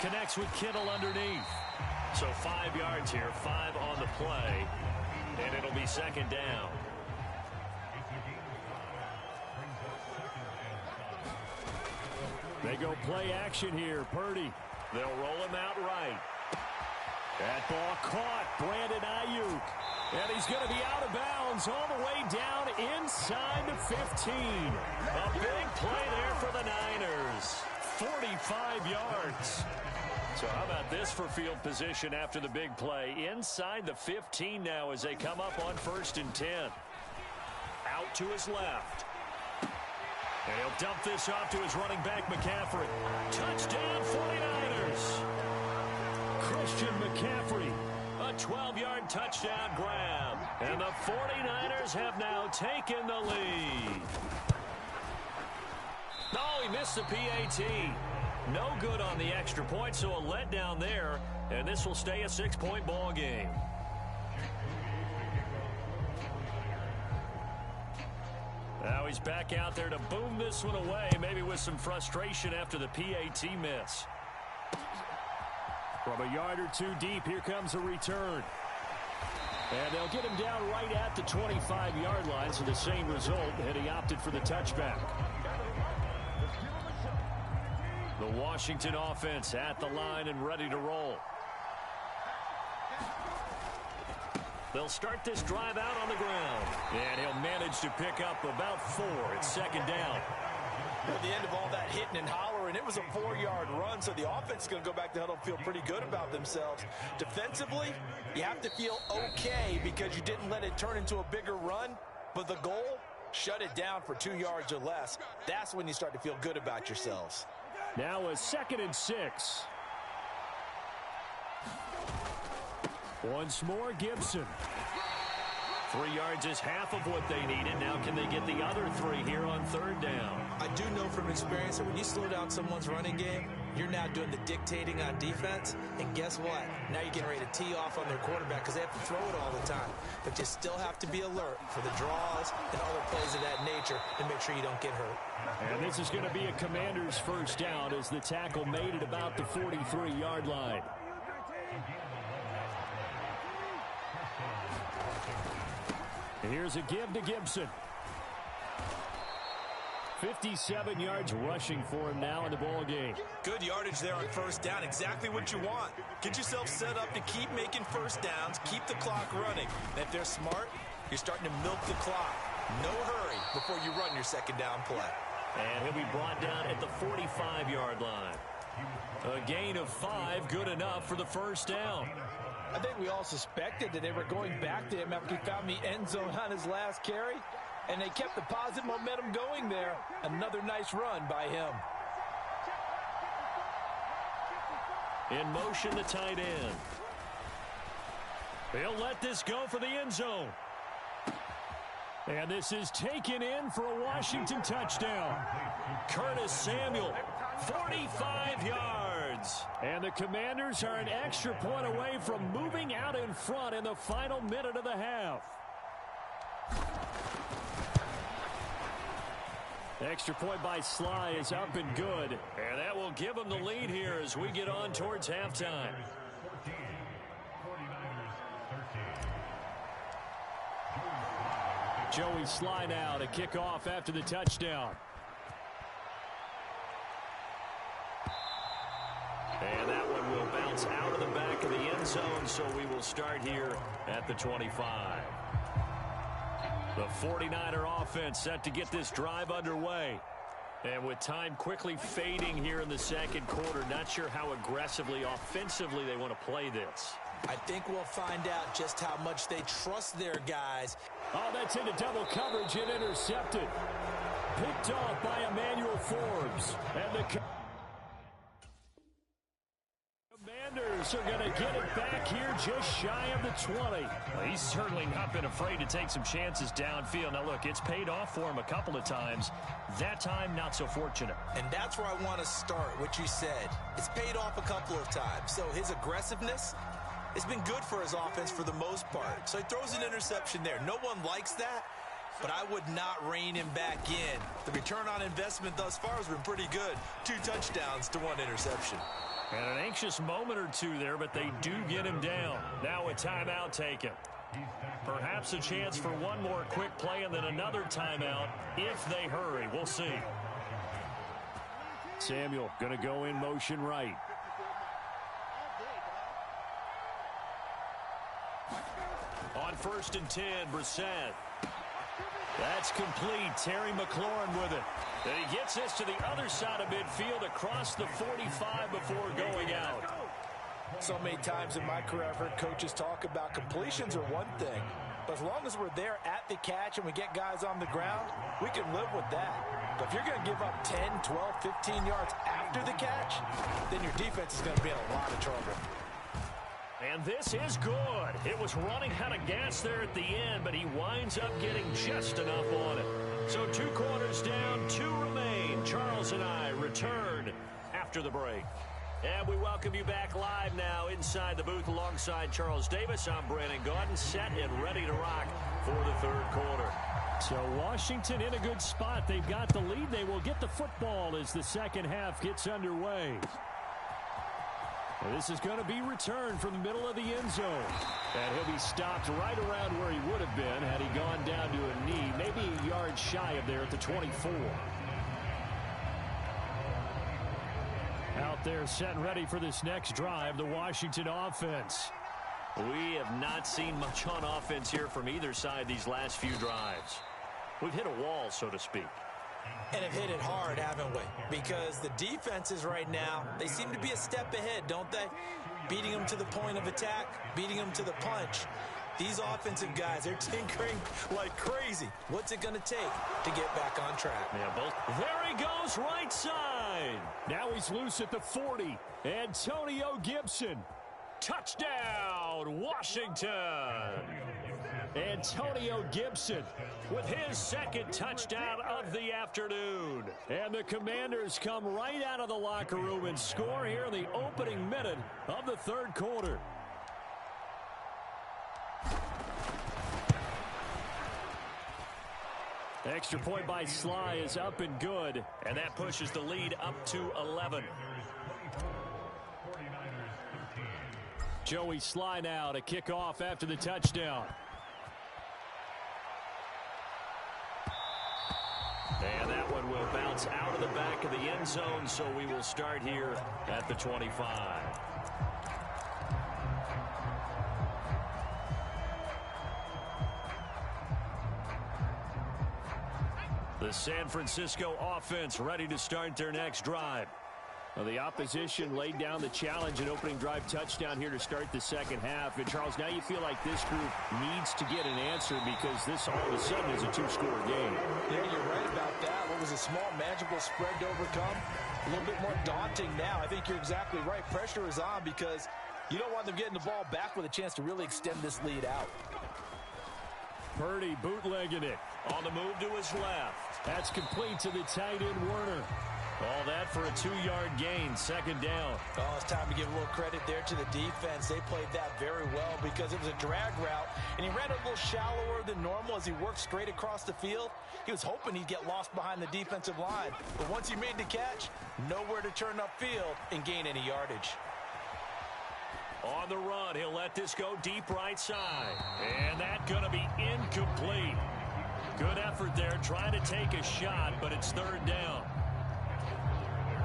Connects with Kittle underneath. So 5 yards here, 5 on the play. And it'll be 2nd down. They go play action here, Purdy. They'll roll him out right. That ball caught, Brandon Ayuk. And he's going to be out of bounds all the way down inside the 15. A big play there for the Niners. 45 yards. So how about this for field position after the big play? Inside the 15 now as they come up on 1st and 10. Out to his left. And he'll dump this off to his running back, McCaffrey. Touchdown, 49ers. Christian McCaffrey. A 12-yard touchdown grab. And the 49ers have now taken the lead. Oh, he missed the PAT. No good on the extra point, so a letdown there. And this will stay a 6-point ball game. Now he's back out there to boom this one away, maybe with some frustration after the PAT miss. From a yard or two deep, here comes a return. And they'll get him down right at the 25-yard line, so the same result, and he opted for the touchback. The Washington offense at the line and ready to roll. They'll start this drive out on the ground. And he'll manage to pick up about 4. It's second down. At the end of all that hitting and hollering, it was a 4-yard run, so the offense is going to go back to huddle and feel pretty good about themselves. Defensively, you have to feel okay because you didn't let it turn into a bigger run, but the goal, shut it down for 2 yards or less. That's when you start to feel good about yourselves. Now a 2nd and 6. Once more, Gibson. 3 yards is half of what they needed. Now can they get the other 3 here on 3rd down? I do know from experience that when you slow down someone's running game, you're now doing the dictating on defense. And guess what? Now you're getting ready to tee off on their quarterback because they have to throw it all the time. But you still have to be alert for the draws and other plays of that nature to make sure you don't get hurt. And this is going to be a Commanders' 1st down as the tackle made it about the 43-yard line. And here's a give to Gibson. 57 yards rushing for him now in the ball game. Good yardage there on 1st down. Exactly what you want. Get yourself set up to keep making 1st downs, keep the clock running. And if they're smart, you're starting to milk the clock. No hurry before you run your 2nd down play. And he'll be brought down at the 45-yard line. A gain of 5, good enough for the 1st down. I think we all suspected that they were going back to him after he found the end zone on his last carry, and they kept the positive momentum going there. Another nice run by him. In motion, the tight end. They'll let this go for the end zone. And this is taken in for a Washington touchdown. Curtis Samuel, 45 yards. And the Commanders are an extra point away from moving out in front in the final minute of the half. Extra point by Sly is up and good. And that will give them the lead here as we get on towards halftime. Joey Sly now to kick off after the touchdown. And that one will bounce out of the back of the end zone, so we will start here at the 25. The 49er offense set to get this drive underway. And with time quickly fading here in the 2nd quarter, not sure how aggressively, offensively they want to play this. I think we'll find out just how much they trust their guys. Oh, that's into double coverage and intercepted. Picked off by Emmanuel Forbes. And the Commanders are going to get it back here just shy of the 20. Well, he's certainly not been afraid to take some chances downfield. Now, look, it's paid off for him a couple of times. That time, not so fortunate. And that's where I want to start, what you said. It's paid off a couple of times. So his aggressiveness, it's been good for his offense for the most part. So he throws an interception there. No one likes that, but I would not rein him back in. The return on investment thus far has been pretty good. 2 touchdowns to 1 interception. And an anxious moment or two there, but they do get him down. Now a timeout taken. Perhaps a chance for one more quick play and then another timeout if they hurry. We'll see. Samuel going to go in motion right. On 1st and 10, Brissett. That's complete. Terry McLaurin with it. And he gets this to the other side of midfield across the 45 before going out. So many times in my career I've heard coaches talk about completions are one thing, but as long as we're there at the catch and we get guys on the ground, we can live with that. But if you're going to give up 10, 12, 15 yards after the catch, then your defense is going to be in a lot of trouble. And this is good. It was running out of gas there at the end, but he winds up getting just enough on it. So 2 quarters down, 2 remain. Charles and I return after the break. And we welcome you back live now inside the booth alongside Charles Davis. I'm Brandon Gaudin, set and ready to rock for the 3rd quarter. So Washington in a good spot. They've got the lead. They will get the football as the 2nd half gets underway. This is going to be returned from the middle of the end zone. And he'll be stopped right around where he would have been had he gone down to a knee, maybe a yard shy of there at the 24. Out there set and ready for this next drive, the Washington offense. We have not seen much on offense here from either side these last few drives. We've hit a wall, so to speak. And have hit it hard, haven't we? Because the defenses right now, they seem to be a step ahead, don't they? Beating them to the point of attack, beating them to the punch. These offensive guys, they're tinkering like crazy. What's it going to take to get back on track? Yeah, both. There he goes, right side. Now he's loose at the 40. Antonio Gibson. Touchdown, Washington. Antonio Gibson with his second touchdown of the afternoon. And the Commanders come right out of the locker room and score here in the opening minute of the third quarter. Extra point by Sly is up and good. And that pushes the lead up to 11. Joey Sly now to kick off after the touchdown. And that one will bounce out of the back of the end zone, so we will start here at the 25. The San Francisco offense ready to start their next drive. Well, the opposition laid down the challenge and opening drive touchdown here to start the second half. And, Charles, now you feel like this group needs to get an answer because this all of a sudden is a two-score game. Yeah, you're right about that. What was a small, manageable spread to overcome? A little bit more daunting now. I think you're exactly right. Pressure is on because you don't want them getting the ball back with a chance to really extend this lead out. Purdy bootlegging it. On the move to his left. That's complete to the tight end, Werner. All that for a 2-yard gain, second down. Oh, it's time to give a little credit there to the defense. They played that very well because it was a drag route, and he ran a little shallower than normal as he worked straight across the field. He was hoping he'd get lost behind the defensive line, but once he made the catch, nowhere to turn upfield and gain any yardage. On the run, he'll let this go deep right side. And that's going to be incomplete. Good effort there, trying to take a shot, but it's third down.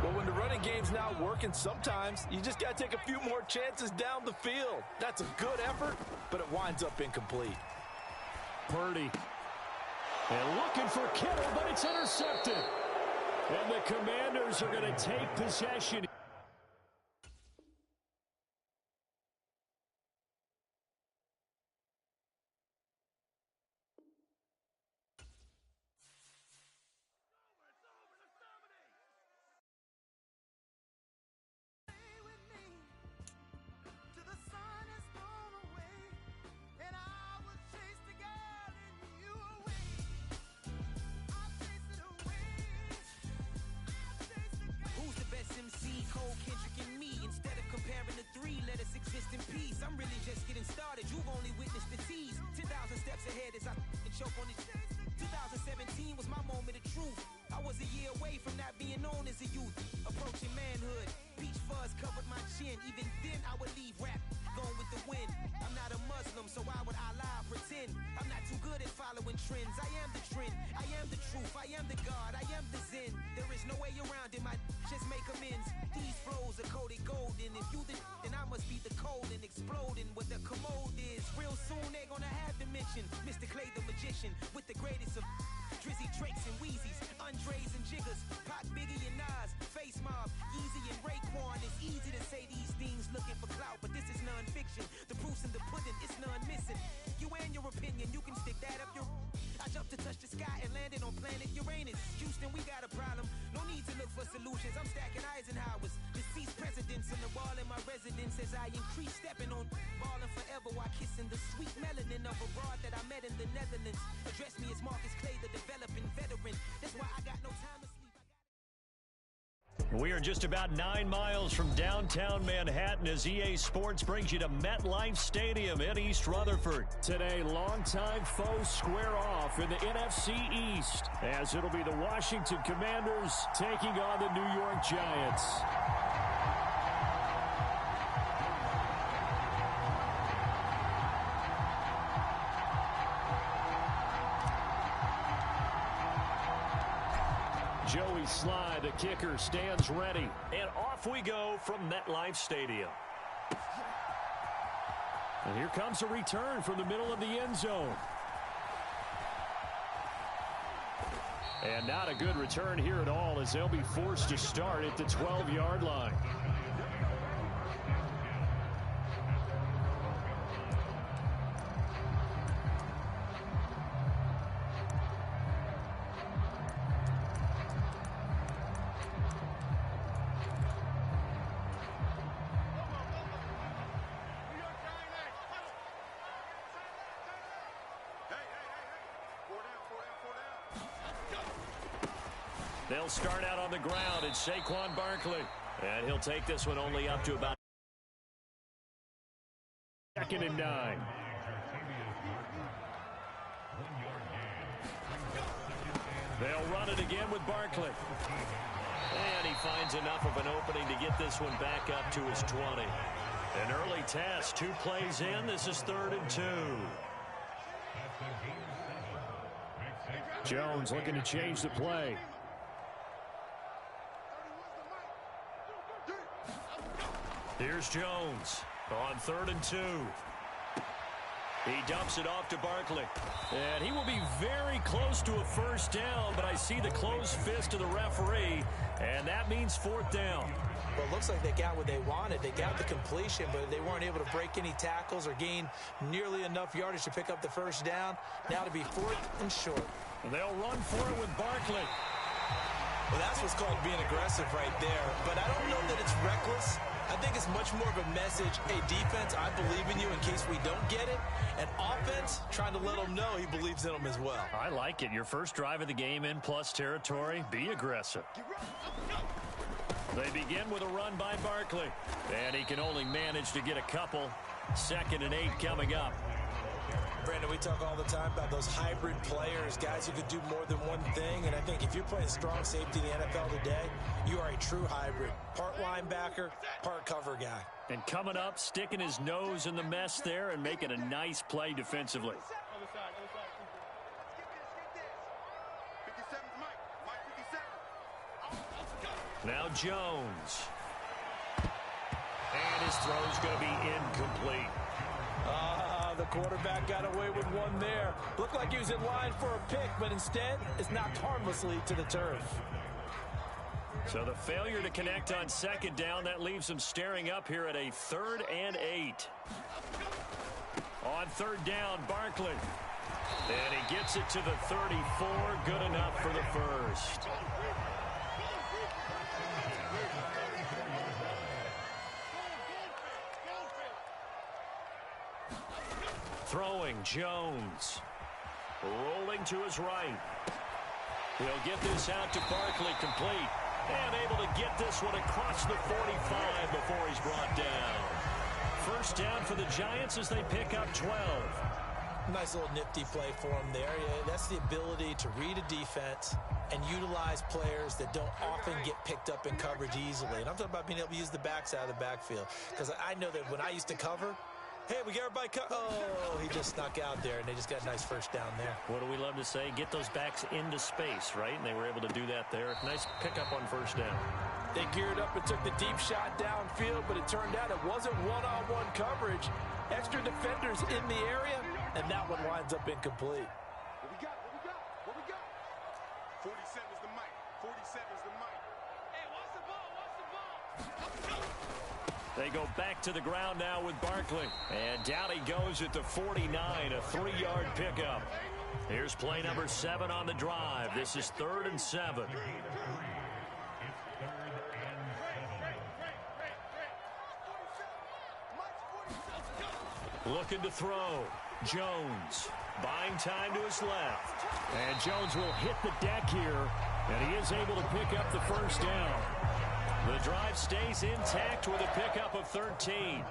Well, when the running game's not working, sometimes you just got to take a few more chances down the field. That's a good effort, but it winds up incomplete. Purdy. And looking for Kittle, but it's intercepted. And the Commanders are going to take possession. We are just about 9 miles from downtown Manhattan as EA Sports brings you to MetLife Stadium in East Rutherford. Today, longtime foes square off in the NFC East as it'll be the Washington Commanders taking on the New York Giants. Joey Sly, the kicker, stands ready. And off we go from MetLife Stadium. And here comes a return from the middle of the end zone. And not a good return here at all, as they'll be forced to start at the 12-yard line. They'll start out on the ground. It's Saquon Barkley. And he'll take this one only up to about 2nd and 9. They'll run it again with Barkley. And he finds enough of an opening to get this one back up to his 20. An early test. 2 plays in. This is 3rd and 2. Jones looking to change the play. Here's Jones on 3rd and 2. He dumps it off to Barkley. And he will be very close to a first down, but I see the closed fist of the referee, and that means 4th down. Well, it looks like they got what they wanted. They got the completion, but they weren't able to break any tackles or gain nearly enough yardage to pick up the first down. Now to be 4th and short. And they'll run for it with Barkley. Well, that's what's called being aggressive right there. But I don't know that it's reckless. I think it's much more of a message. Hey, defense, I believe in you in case we don't get it. And offense, trying to let them know he believes in them as well. I like it. Your first drive of the game in plus territory. Be aggressive. They begin with a run by Barkley. And he can only manage to get a couple. 2nd and 8 coming up. Brandon, we talk all the time about those hybrid players, guys who could do more than one thing. And I think if you're playing strong safety in the NFL today, you are a true hybrid. Part linebacker, part cover guy. And coming up, sticking his nose in the mess there and making a nice play defensively. Now Jones. And his throw's going to be incomplete. The quarterback got away with one there. Looked like he was in line for a pick, but instead it's knocked harmlessly to the turf. So the failure to connect on 2nd down, that leaves him staring up here at a 3rd and 8. On 3rd down, Barkley. And he gets it to the 34. Good enough for the first. Throwing, Jones. Rolling to his right. He'll get this out to Barkley, complete. And able to get this one across the 45 before he's brought down. First down for the Giants as they pick up 12. Nice little nifty play for him there. Yeah, that's the ability to read a defense and utilize players that don't often get picked up in coverage easily. And I'm talking about being able to use the backside of the backfield. Because I know that when I used to cover, hey, we got everybody oh, he just snuck out there, and they just got a nice first down there. What do we love to say? Get those backs into space, right? And they were able to do that there. Nice pickup on first down. They geared up and took the deep shot downfield, but it turned out it wasn't one-on-one coverage. Extra defenders in the area, and that one winds up incomplete. What we got? 47 is the mic. 47 is the mic. Hey, watch the ball. They go back to the ground now with Barkley. And down he goes at the 49, a 3-yard pickup. Here's play number 7 on the drive. This is 3rd and 7. Looking to throw. Jones buying time to his left. And Jones will hit the deck here. And he is able to pick up the first down. The drive stays intact with a pickup of 13.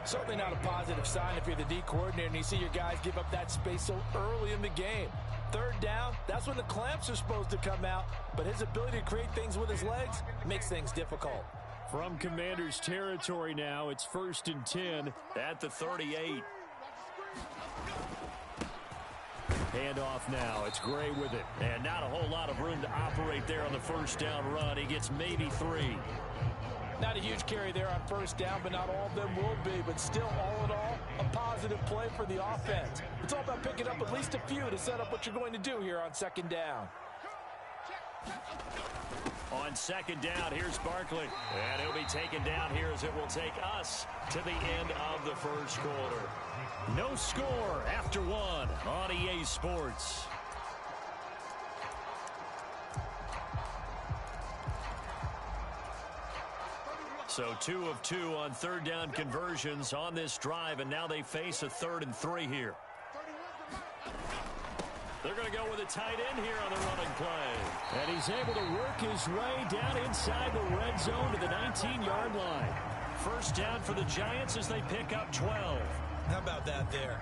Certainly not a positive sign if you're the D coordinator and you see your guys give up that space so early in the game. 3rd down, that's when the clamps are supposed to come out, but his ability to create things with his legs makes things difficult. From Commander's territory now, it's 1st and 10 at the 38. Handoff now. It's Gray with it. And not a whole lot of room to operate there on the first down run. He gets maybe 3. Not a huge carry there on first down, but not all of them will be. But still, all in all, a positive play for the offense. It's all about picking up at least a few to set up what you're going to do here on second down. On second down, here's Barkley. And he'll be taken down here as it will take us to the end of the first quarter. No score after one on EA Sports. So 2 of 2 on third down conversions on this drive, and now they face a 3rd and 3 here. They're going to go with a tight end here on the running play. And he's able to work his way down inside the red zone to the 19-yard line. First down for the Giants as they pick up 12. How about that there?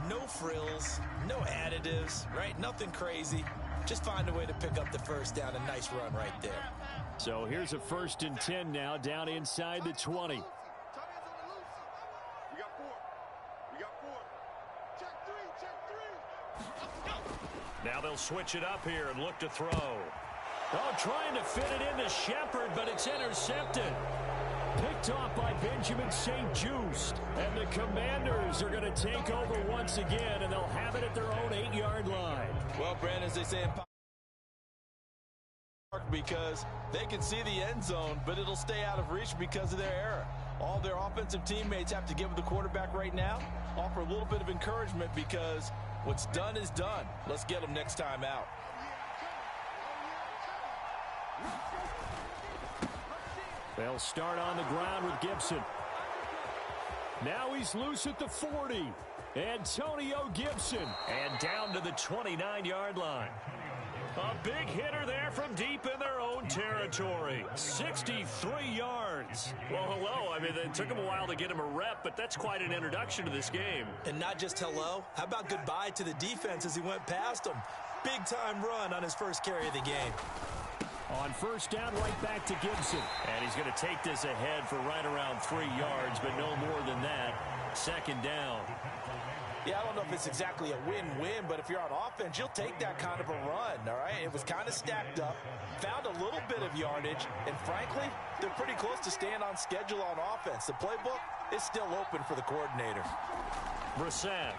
No frills, no additives, right? Nothing crazy. Just find a way to pick up the first down. A nice run right there. So here's a 1st and 10 now down inside the 20. We got 4. Check 3. Now they'll switch it up here and look to throw. Oh, trying to fit it into Shepard, but it's intercepted. Picked off by Benjamin St. Just. And the Commanders are going to take over once again, and they'll have it at their own 8-yard line. Well, Brandon, as they say in because they can see the end zone, but it'll stay out of reach because of their error. All their offensive teammates have to give the quarterback right now, offer a little bit of encouragement because what's done is done. Let's get them next time out. They'll start on the ground with Gibson. Now he's loose at the 40. Antonio Gibson. And down to the 29-yard line. A big hitter there from deep in their own territory. 63 yards. Well, hello. I mean, it took him a while to get him a rep, but that's quite an introduction to this game. And not just hello. How about goodbye to the defense as he went past him? Big-time run on his first carry of the game. On first down, right back to Gibson. And he's going to take this ahead for right around 3 yards, but no more than that. Second down. Yeah, I don't know if it's exactly a win-win, but if you're on offense, you'll take that kind of a run, all right? It was kind of stacked up, found a little bit of yardage, and frankly, they're pretty close to staying on schedule on offense. The playbook is still open for the coordinator. Brissett.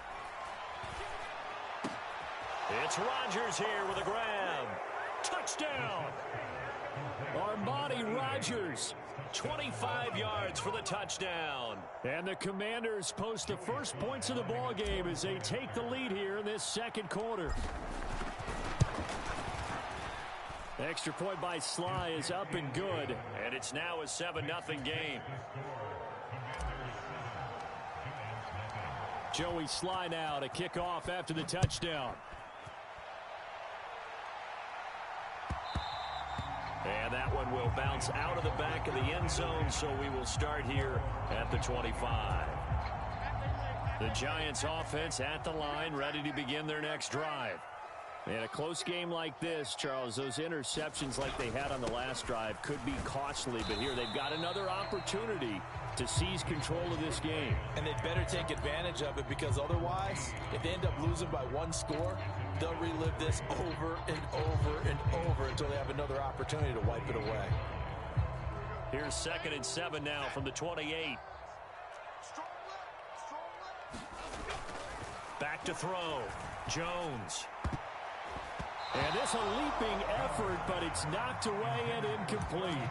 It's Rodgers here with a grab. Touchdown. Armani Rodgers. 25 yards for the touchdown. And the Commanders post the first points of the ball game as they take the lead here in this second quarter. Extra point by Sly is up and good. And it's now a 7-0 game. Joey Sly now to kick off after the touchdown. And that one will bounce out of the back of the end zone, so we will start here at the 25. The Giants offense at the line, ready to begin their next drive. In a close game like this, Charles, those interceptions like they had on the last drive could be costly, but here they've got another opportunity to seize control of this game. And they'd better take advantage of it because otherwise, if they end up losing by one score, they'll relive this over and over and over until they have another opportunity to wipe it away. Here's 2nd and 7 now from the 28. Back to throw. Jones. And this a leaping effort, but it's knocked away and incomplete.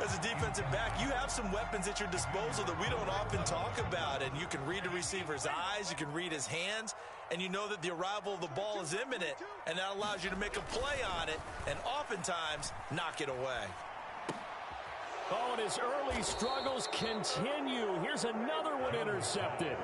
As a defensive back, you have some weapons at your disposal that we don't often talk about. And you can read the receiver's eyes, you can read his hands, and you know that the arrival of the ball is imminent, and that allows you to make a play on it and oftentimes knock it away. Oh, and his early struggles continue. Here's another one intercepted.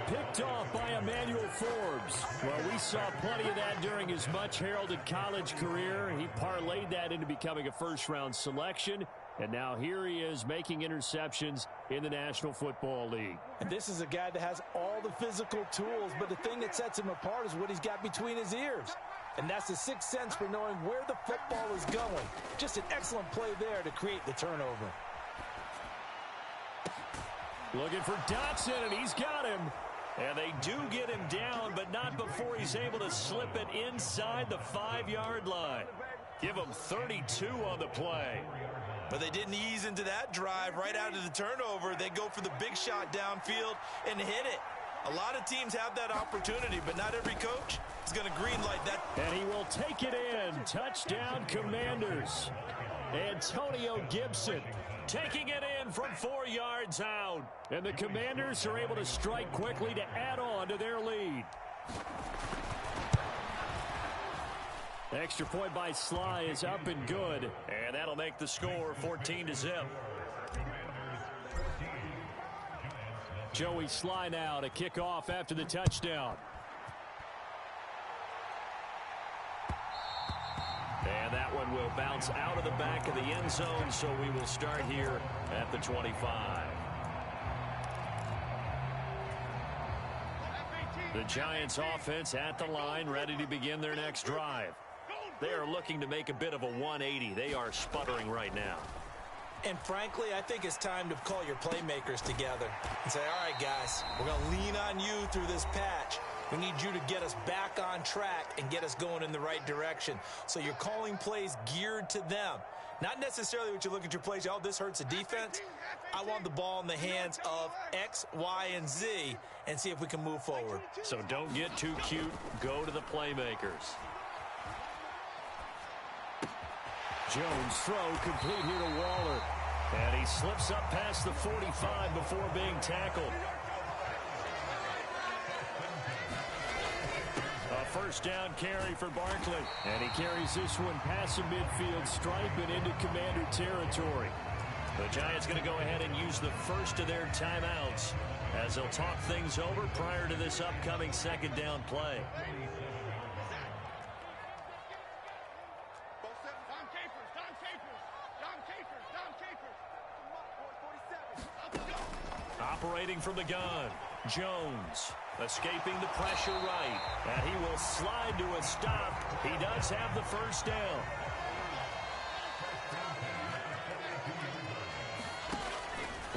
Picked off by Emmanuel Forbes. Well, we saw plenty of that during his much-heralded college career. He parlayed that into becoming a first-round selection. And now here he is making interceptions in the National Football League. And this is a guy that has all the physical tools, but the thing that sets him apart is what he's got between his ears. And that's the sixth sense for knowing where the football is going. Just an excellent play there to create the turnover. Looking for Dotson, and he's got him. And they do get him down, but not before he's able to slip it inside the 5-yard line. Give him 32 on the play. But they didn't ease into that drive right out of the turnover. They go for the big shot downfield and hit it. A lot of teams have that opportunity, but not every coach is going to greenlight that. And he will take it in. Touchdown, Commanders. Antonio Gibson taking it in from 4 yards out. And the Commanders are able to strike quickly to add on to their lead. Extra point by Sly is up and good. And that'll make the score 14-0. Joey Sly now to kick off after the touchdown. And that one will bounce out of the back of the end zone, so we will start here at the 25. The Giants offense at the line, ready to begin their next drive. They are looking to make a bit of a 180. They are sputtering right now. And frankly, I think it's time to call your playmakers together and say, all right, guys, we're going to lean on you through this patch. We need you to get us back on track and get us going in the right direction. So you're calling plays geared to them. Not necessarily what you look at your plays, oh, this hurts the defense. I want the ball in the hands of X, Y, and Z and see if we can move forward. So don't get too cute. Go to the playmakers. Jones throw complete here to Waller. And he slips up past the 45 before being tackled. A first down carry for Barkley. And he carries this one past the midfield stripe and into Commander territory. The Giants going to go ahead and use the first of their timeouts as they'll talk things over prior to this upcoming second down play. Operating from the gun, Jones escaping the pressure right, and he will slide to a stop. He does have the first down.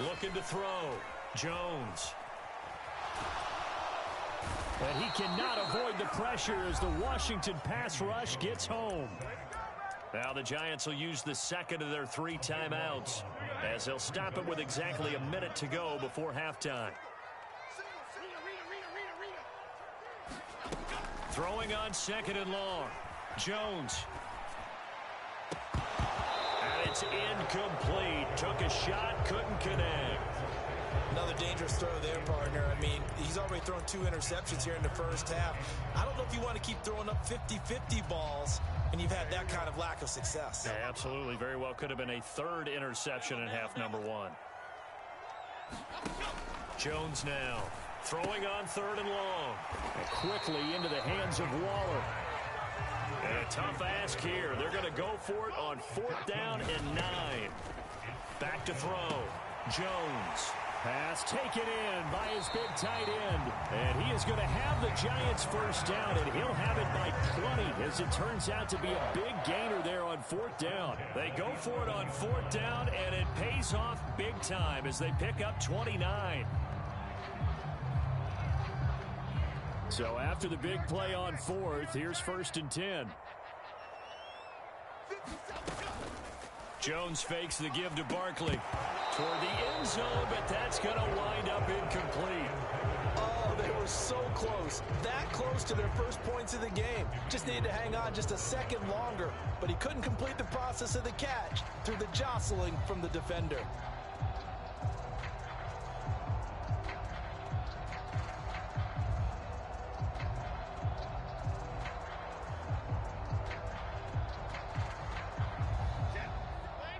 Looking to throw, Jones. And he cannot avoid the pressure as the Washington pass rush gets home. Now the Giants will use the second of their 3 timeouts as they'll stop it with exactly a minute to go before halftime. Throwing on second and long. Jones. And it's incomplete. Took a shot, couldn't connect. Another dangerous throw there, partner. I mean, he's already thrown 2 interceptions here in the first half. I don't know if you want to keep throwing up 50-50 balls and you've had that kind of lack of success. Yeah, absolutely. Very well could have been a 3rd interception in half number 1. Jones now throwing on 3rd and long. And quickly into the hands of Waller. And a tough ask here. They're going to go for it on 4th down and 9. Back to throw. Jones. Pass taken in by his big tight end. And he is going to have the Giants first down, and he'll have it by plenty as it turns out to be a big gainer there on 4th down. They go for it on 4th down, and it pays off big time as they pick up 29. So after the big play on 4th, here's 1st and 10. Jones fakes the give to Barkley toward the end zone, but that's going to wind up incomplete. Oh, they were so close. That close to their first points of the game. Just needed to hang on just a second longer, but he couldn't complete the process of the catch through the jostling from the defender.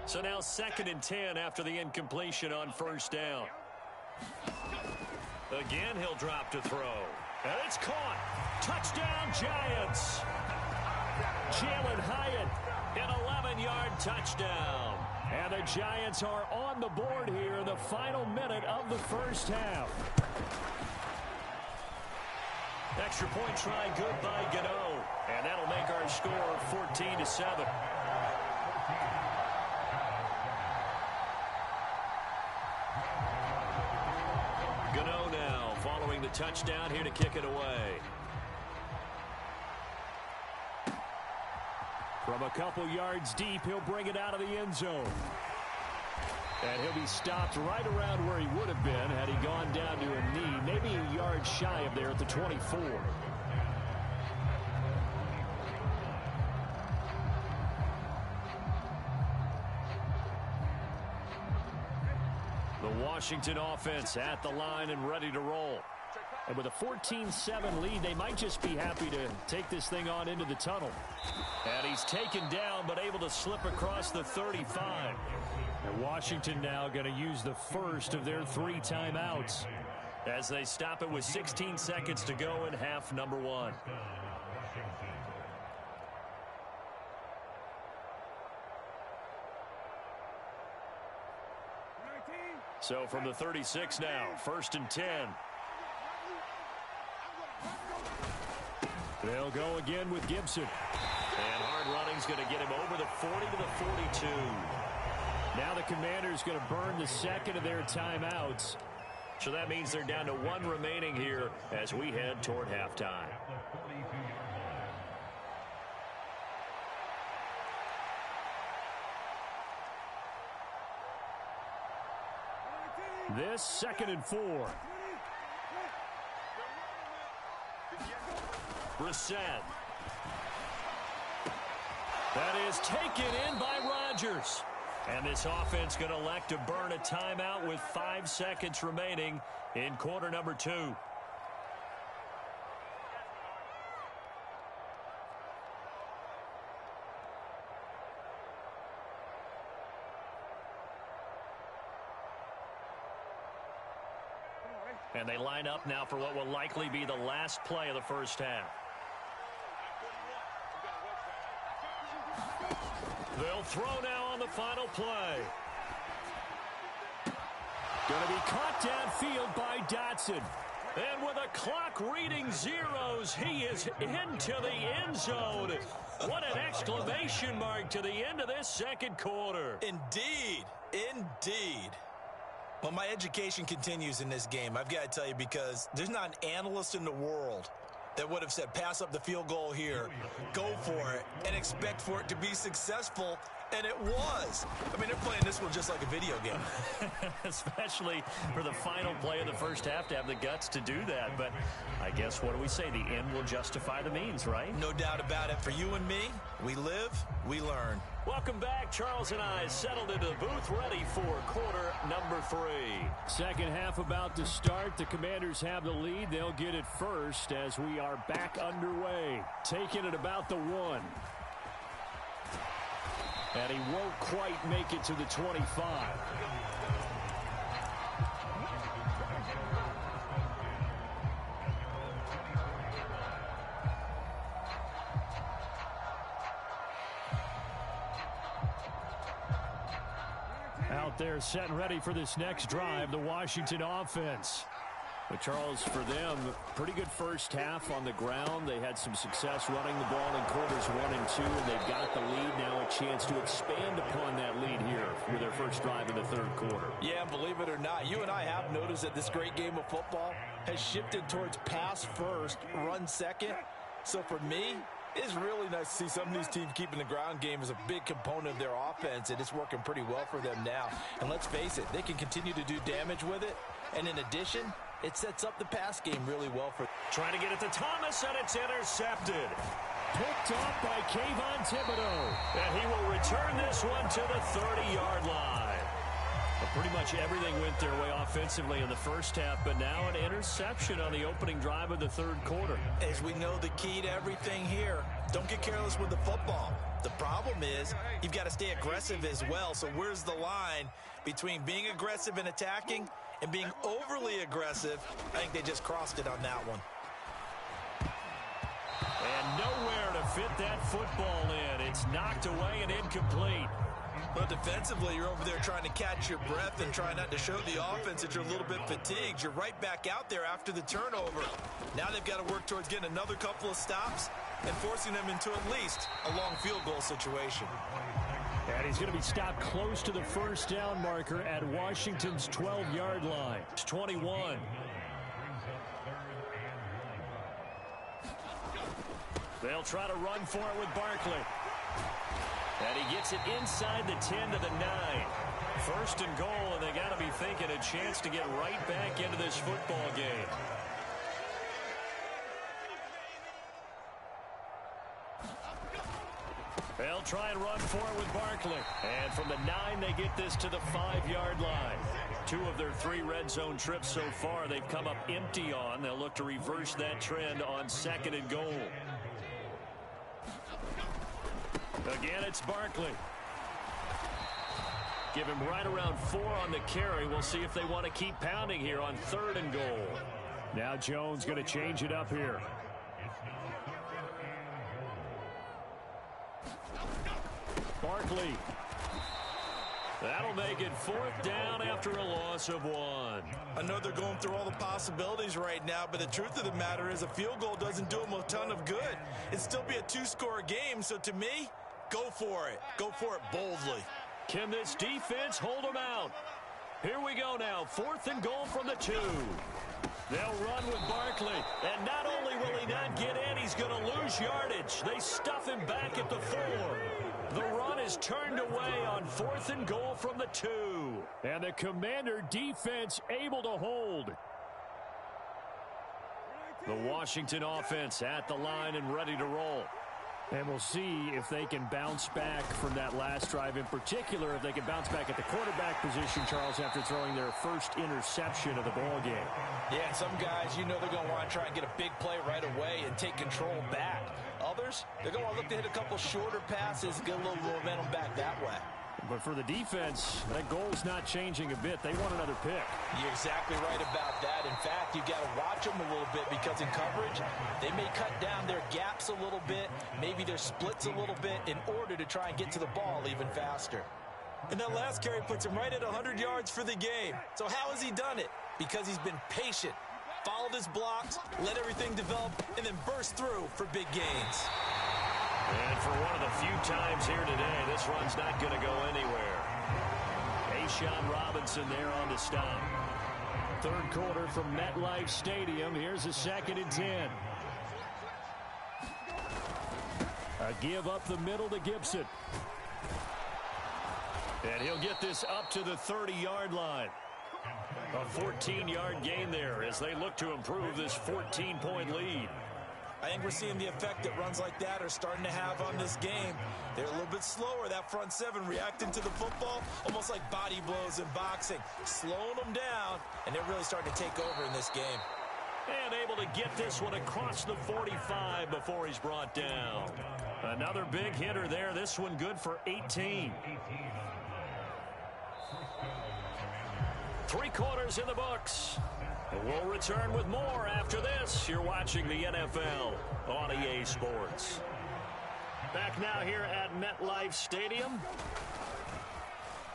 So now 2nd and 10 after the incompletion on 1st down. Again, he'll drop to throw. And it's caught. Touchdown, Giants. Jalen Hyatt, an 11-yard touchdown. And the Giants are on the board here in the final minute of the first half. Extra point try good by Gano. And that'll make our score 14-7. Gano now following the touchdown here to kick it away. From a couple yards deep, he'll bring it out of the end zone. And he'll be stopped right around where he would have been had he gone down to a knee, maybe a yard shy of there at the 24. The Washington offense at the line and ready to roll. And with a 14-7 lead, they might just be happy to take this thing on into the tunnel. And he's taken down, but able to slip across the 35. And Washington now going to use the first of their 3 timeouts as they stop it with 16 seconds to go in half number 1. So from the 36 now, 1st and 10. They'll go again with Gibson. And hard running's going to get him over the 40 to the 42. Now the Commanders going to burn the second of their timeouts. So that means they're down to 1 remaining here as we head toward halftime. This 2nd and 4. Brissett. That is taken in by Rodgers. And this offense going to elect to burn a timeout with 5 seconds remaining in quarter number 2. And they line up now for what will likely be the last play of the first half. They'll throw now on the final play. Going to be caught downfield by Dotson. And with a clock reading zeros, he is into the end zone. What an exclamation mark to the end of this second quarter. Indeed. Indeed. Well, my education continues in this game, I've got to tell you, because there's not an analyst in the world that would have said pass up the field goal here, go for it, and expect for it to be successful, and it was. I mean, they're playing this one just like a video game. Especially for the final play of the first half to have the guts to do that. But I guess, what do we say? The end will justify the means, right? No doubt about it. For you and me, we live, we learn. Welcome back. Charles and I settled into the booth, ready for quarter number 3. Second half about to start. The Commanders have the lead. They'll get it first as we are back underway. Taking it about the 1. And he won't quite make it to the 25. Out there set and ready for this next drive, the Washington offense. But Charles, for them, pretty good first half on the ground. They had some success running the ball in quarters 1 and 2, and they've got the lead now, a chance to expand upon that lead here with their first drive in the third quarter. Yeah, believe it or not, you and I have noticed that this great game of football has shifted towards pass first, run second. So for me, it's really nice to see some of these teams keeping the ground game as a big component of their offense, and it's working pretty well for them now. And let's face it, they can continue to do damage with it. And in addition, it sets up the pass game really well for them. Trying to get it to Thomas, and it's intercepted. Picked off by Kayvon Thibodeau. And he will return this one to the 30-yard line. But pretty much everything went their way offensively in the first half, but now an interception on the opening drive of the third quarter. As we know, the key to everything here, don't get careless with the football. The problem is you've got to stay aggressive as well. So where's the line between being aggressive and attacking and being overly aggressive? I think they just crossed it on that one. And nowhere to fit that football in. It's knocked away and incomplete. But defensively, you're over there trying to catch your breath and try not to show the offense that you're a little bit fatigued. You're right back out there after the turnover. Now they've got to work towards getting another couple of stops and forcing them into at least a long field goal situation. And he's going to be stopped close to the first down marker at Washington's 12-yard line. It's 21. They'll try to run for it with Barkley. And he gets it inside the 10 to the 9. First and goal, and they got to be thinking a chance to get right back into this football game. They'll try and run for it with Barkley. And from the 9, they get this to the 5-yard line. 2 of their 3 red zone trips so far they've come up empty on. They'll look to reverse that trend on second and goal. Again, it's Barkley. Give him right around 4 on the carry. We'll see if they want to keep pounding here on 3rd and goal. Now Jones going to change it up here. Barkley. That'll make it 4th down after a loss of 1. I know they're going through all the possibilities right now, but the truth of the matter is a field goal doesn't do them a ton of good. It'd still be a 2-score game, so to me, go for it. Go for it boldly. Can this defense hold them out? Here we go now. 4th and goal from the 2. They'll run with Barkley. And not only will he not get in, he's going to lose yardage. They stuff him back at the 4. The run is turned away on 4th and goal from the 2. And the Commander defense able to hold. The Washington offense at the line and ready to roll. And we'll see if they can bounce back from that last drive. In particular, if they can bounce back at the quarterback position, Charles, after throwing their first interception of the ball game. Yeah, and some guys, you know they're going to want to try and get a big play right away and take control back. Others, they're going to look to hit a couple shorter passes, get a little momentum back that way. But for the defense, that goal's not changing a bit. They want another pick. You're exactly right about that. In fact, you've got to watch them a little bit because in coverage, they may cut down their gaps a little bit, maybe their splits a little bit in order to try and get to the ball even faster. And that last carry puts him right at 100 yards for the game. So how has he done it? Because he's been patient, followed his blocks, let everything develop, and then burst through for big gains. And for one of the few times here today, this run's not going to go anywhere. A'Shawn Robinson there on the stop. 3rd quarter from MetLife Stadium. Here's a 2nd and 10. A give up the middle to Gibson. And he'll get this up to the 30-yard line. A 14-yard gain there as they look to improve this 14-point lead. I think we're seeing the effect that runs like that are starting to have on this game. They're a little bit slower, that front 7, reacting to the football, almost like body blows in boxing, slowing them down, and they're really starting to take over in this game. And able to get this one across the 45 before he's brought down. Another big hitter there, this one good for 18. 3 quarters in the books. We'll return with more after this. You're watching the NFL on EA Sports. Back now here at MetLife Stadium.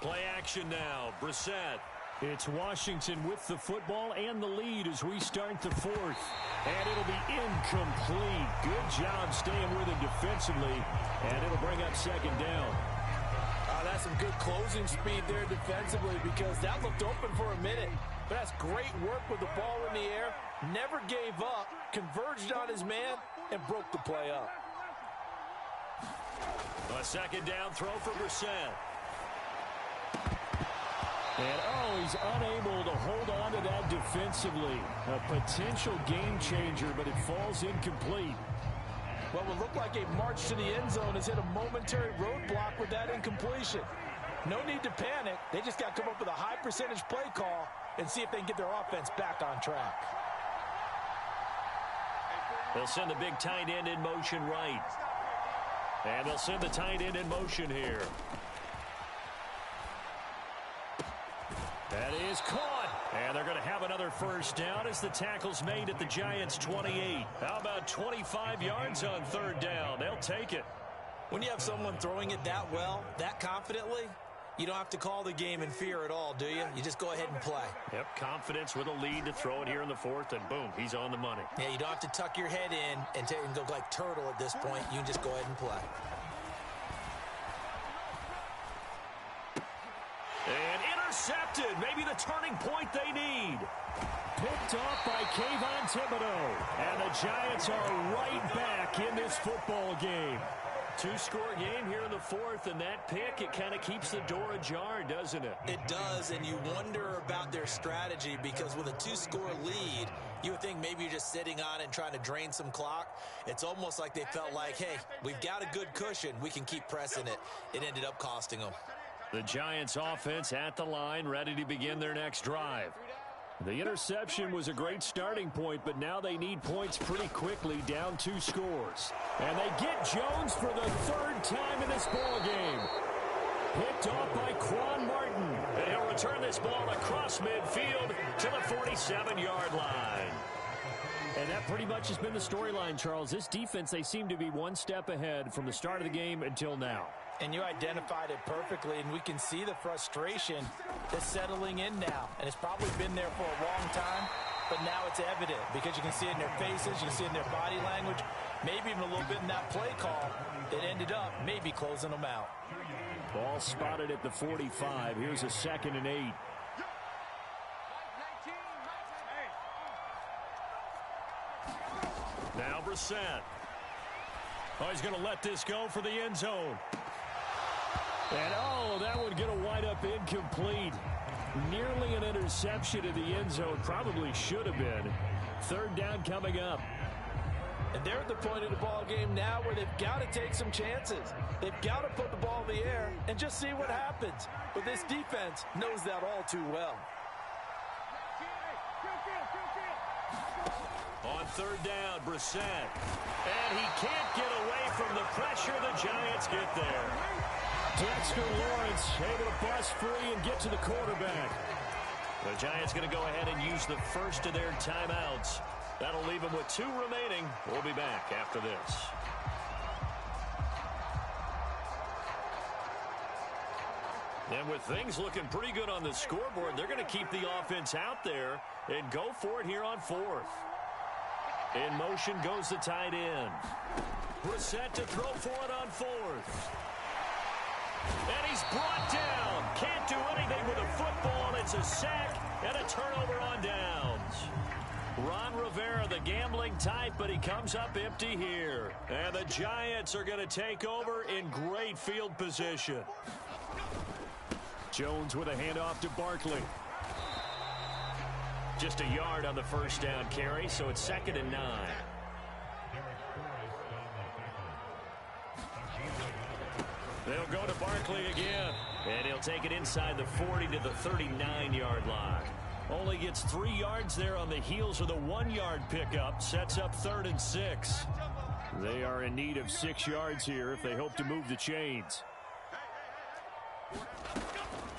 Play action now. Brissett. It's Washington with the football and the lead as we start the 4th. And it'll be incomplete. Good job staying with him defensively. And it'll bring up 2nd down. That's some good closing speed there defensively because that looked open for a minute. But that's great work with the ball in the air. Never gave up, converged on his man, and broke the play up. A 2nd down throw for Brissett. And, he's unable to hold on to that defensively. A potential game changer, but it falls incomplete. What would look like a march to the end zone has hit a momentary roadblock with that incompletion. No need to panic. They just got to come up with a high percentage play call and see if they can get their offense back on track. They'll send the big tight end in motion right. And they'll send the tight end in motion here. That is caught. And they're going to have another 1st down as the tackle's made at the Giants' 28. How about 25 yards on 3rd down? They'll take it. When you have someone throwing it that well, that confidently, you don't have to call the game in fear at all, do you? You just go ahead and play. Yep, confidence with a lead to throw it here in the 4th, and boom, he's on the money. Yeah, you don't have to tuck your head in and go like turtle at this point. You can just go ahead and play. And intercepted. Maybe the turning point they need. Picked off by Kayvon Thibodeau. And the Giants are right back in this football game. Two-score game here in the fourth, and that pick, it kind of keeps the door ajar, doesn't it? It does, and you wonder about their strategy because with a two-score lead, you would think maybe you're just sitting on it and trying to drain some clock. It's almost like they felt like, hey, we've got a good cushion. We can keep pressing it. It ended up costing them. The Giants offense at the line, ready to begin their next drive. The interception was a great starting point, but now they need points pretty quickly, down 2 scores. And they get Jones for the 3rd time in this ball game. Picked off by Quan Martin. And he'll return this ball across midfield to the 47-yard line. And that pretty much has been the storyline, Charles. This defense, they seem to be one step ahead from the start of the game until now. And you identified it perfectly, and we can see the frustration that's settling in now. And it's probably been there for a long time, but now it's evident because you can see it in their faces, you can see it in their body language, maybe even a little bit in that play call that ended up maybe closing them out. Ball spotted at the 45. Here's a 2nd and 8. Now Brissett. Oh, he's going to let this go for the end zone. And, oh, that one going to wind up incomplete. Nearly an interception in the end zone. Probably should have been. 3rd down coming up. And they're at the point of the ball game now where they've got to take some chances. They've got to put the ball in the air and just see what happens. But this defense knows that all too well. On 3rd down, Brissett. And he can't get away from the pressure. The Giants get there. Dexter Lawrence able to bust free and get to the quarterback. The Giants going to go ahead and use the first of their timeouts. That'll leave them with 2 remaining. We'll be back after this. And with things looking pretty good on the scoreboard, they're going to keep the offense out there and go for it here on 4th. In motion goes the tight end. Brissett to throw for it on 4th. And he's brought down. Can't do anything with a football. It's a sack and a turnover on downs. Ron Rivera, the gambling type, but he comes up empty here. And the Giants are going to take over in great field position. Jones with a handoff to Barkley. Just a yard on the 1st down carry, so it's 2nd and 9. They'll go to Barkley again, and he'll take it inside the 40 to the 39-yard line. Only gets 3 yards there on the heels of the 1-yard pickup. Sets up 3rd and 6. They are in need of 6 yards here if they hope to move the chains.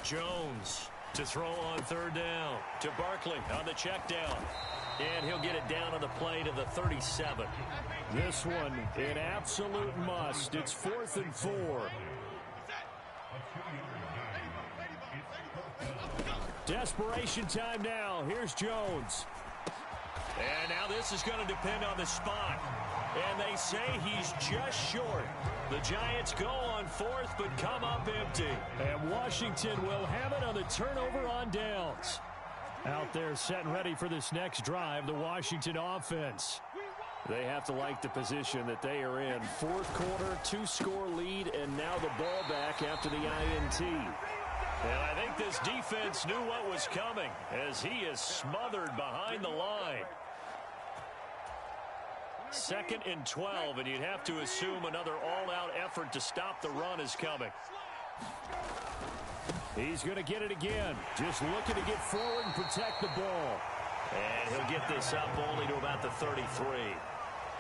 Jones to throw on 3rd down to Barkley on the check down. And he'll get it down on the play to the 37. This one an absolute must. It's 4th and 4. Desperation time now. Here's Jones. And now this is going to depend on the spot. And they say he's just short. The Giants go on 4th but come up empty. And Washington will have it on the turnover on downs. Out there set and ready for this next drive, the Washington offense. They have to like the position that they are in. 4th quarter, 2-score lead, and now the ball back after the INT. And I think this defense knew what was coming as he is smothered behind the line. 2nd and 12, and you'd have to assume another all-out effort to stop the run is coming. He's going to get it again. Just looking to get forward and protect the ball. And he'll get this up only to about the 33.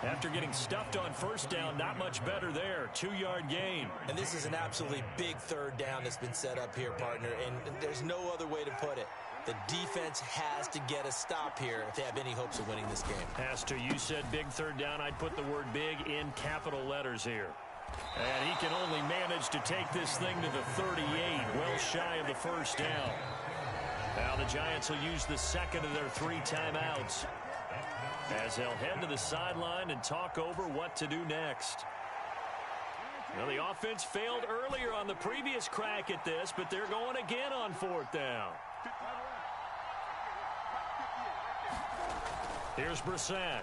After getting stuffed on 1st down, not much better there. 2-yard gain. And this is an absolutely big 3rd down that's been set up here, partner, and there's no other way to put it. The defense has to get a stop here if they have any hopes of winning this game. Pastor, you said big 3rd down. I'd put the word big in capital letters here. And he can only manage to take this thing to the 38, well shy of the 1st down. Now the Giants will use the 2nd of their 3 timeouts as they'll head to the sideline and talk over what to do next. Now the offense failed earlier on the previous crack at this, but they're going again on 4th down. Here's Brissett.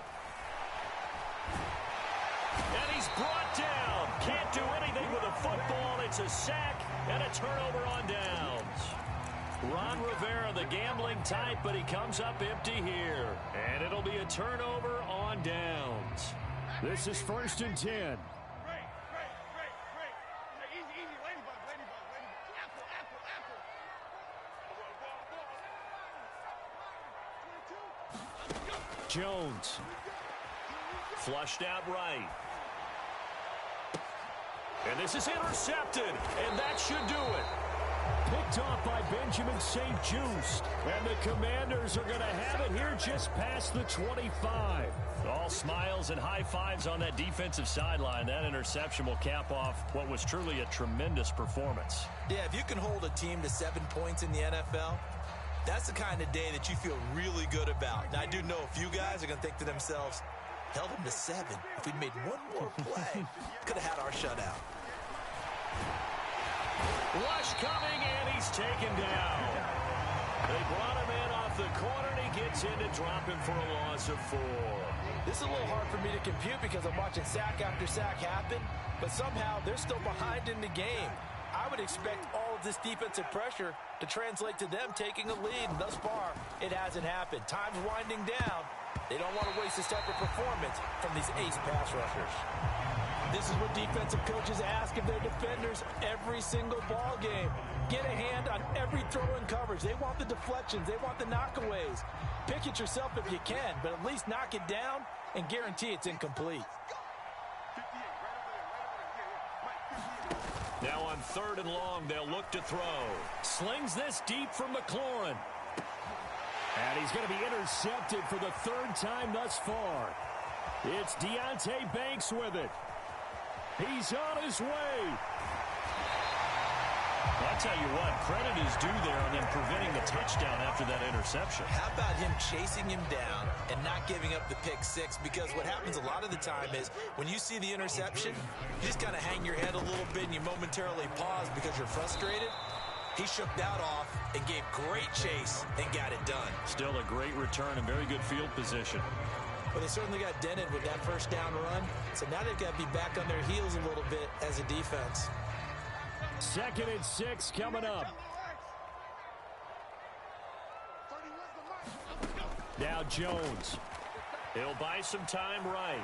And he's brought down. Can't do anything with a football. It's a sack and a turnover on downs. Ron Rivera, the gambling type, but he comes up empty here. And it'll be a turnover on downs. This is 1st and 10. Jones. Flushed out right. And this is intercepted, and that should do it. Picked off by Benjamin St. Just. And the Commanders are going to have it here just past the 25. All smiles and high fives on that defensive sideline. That interception will cap off what was truly a tremendous performance. Yeah, if you can hold a team to 7 points in the NFL, that's the kind of day that you feel really good about. Now, I do know a few guys are going to think to themselves, held them to 7. If we'd made one more play, could have had our shutout. Rush coming, and he's taken down. They brought him in off the corner, and he gets in to drop him for a loss of 4. This is a little hard for me to compute because I'm watching sack after sack happen, but somehow they're still behind in the game. I would expect all of this defensive pressure to translate to them taking a lead, and thus far, it hasn't happened. Time's winding down. They don't want to waste this type of performance from these ace pass rushers. This is what defensive coaches ask of their defenders every single ball game. Get a hand on every throw in coverage. They want the deflections. They want the knockaways. Pick it yourself if you can, but at least knock it down and guarantee it's incomplete. Now on 3rd and long, they'll look to throw. Slings this deep from McLaurin. And he's going to be intercepted for the 3rd time thus far. It's Deonte Banks with it. He's on his way. I'll tell you what, credit is due there on them preventing the touchdown after that interception. How about him chasing him down and not giving up the pick 6? Because what happens a lot of the time is when you see the interception, you just kind of hang your head a little bit and you momentarily pause because you're frustrated. He shook that off and gave great chase and got it done. Still a great return and very good field position. Well, they certainly got dented with that first down run, so now they've got to be back on their heels a little bit as a defense. 2nd and 6 coming up. Now Jones. He'll buy some time right.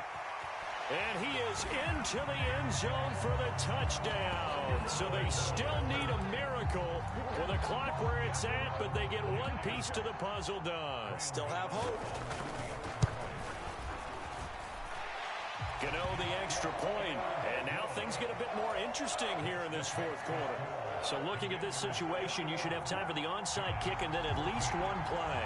And he is into the end zone for the touchdown. So they still need a miracle with the clock where it's at, but they get one piece to the puzzle done. Still have hope. Gano the extra point, and now things get a bit more interesting here in this 4th quarter. So looking at this situation, you should have time for the onside kick and then at least one play.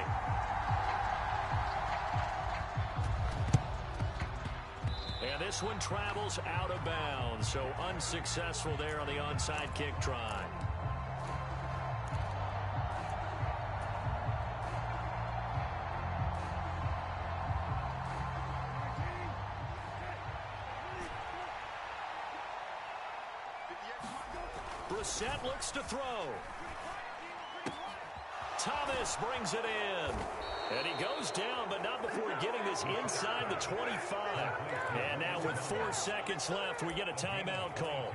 And this one travels out of bounds, so unsuccessful there on the onside kick try. Brissett looks to throw. Thomas brings it in. And he goes down, but not before getting this inside the 25. And now with 4 seconds left, we get a timeout call.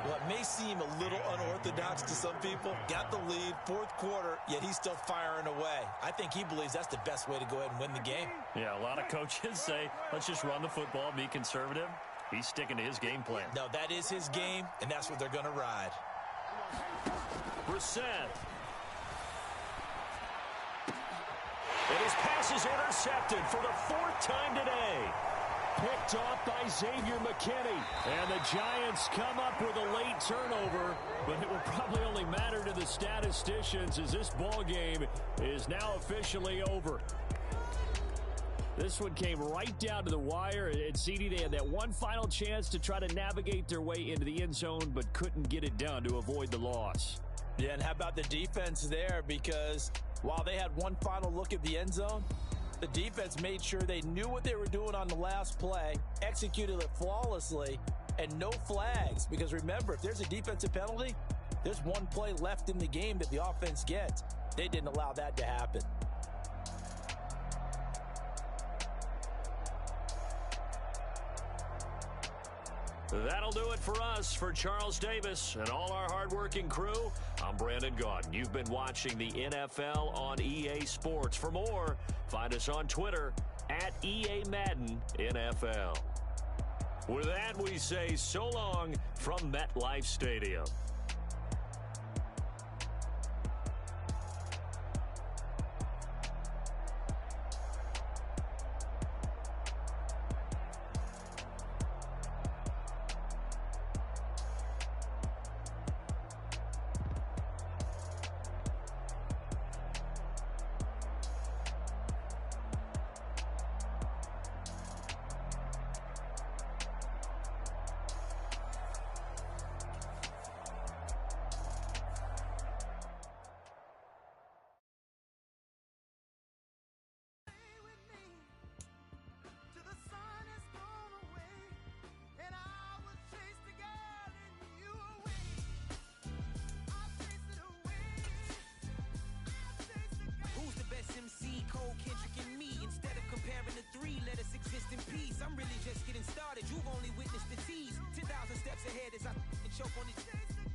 Well, it may seem a little unorthodox to some people. Got the lead, 4th quarter, yet he's still firing away. I think he believes that's the best way to go ahead and win the game. Yeah, a lot of coaches say, let's just run the football, be conservative. He's sticking to his game plan. No, that is his game, and that's what they're going to ride. Brissett. And his pass is intercepted for the 4th time today. Picked off by Xavier McKinney. And the Giants come up with a late turnover, but it will probably only matter to the statisticians as this ball game is now officially over. This one came right down to the wire. At CD, they had that one final chance to try to navigate their way into the end zone, but couldn't get it done to avoid the loss. Yeah, and how about the defense there? Because while they had one final look at the end zone, the defense made sure they knew what they were doing on the last play, executed it flawlessly, and no flags. Because remember, if there's a defensive penalty, there's one play left in the game that the offense gets. They didn't allow that to happen. That'll do it for us. For Charles Davis and all our hardworking crew, I'm Brandon Gaudin. You've been watching the NFL on EA Sports. For more, find us on Twitter at EA Madden NFL. With that, we say so long from MetLife Stadium. I'm really just getting started. You've only witnessed the tease. 10,000 steps ahead as I choke on it.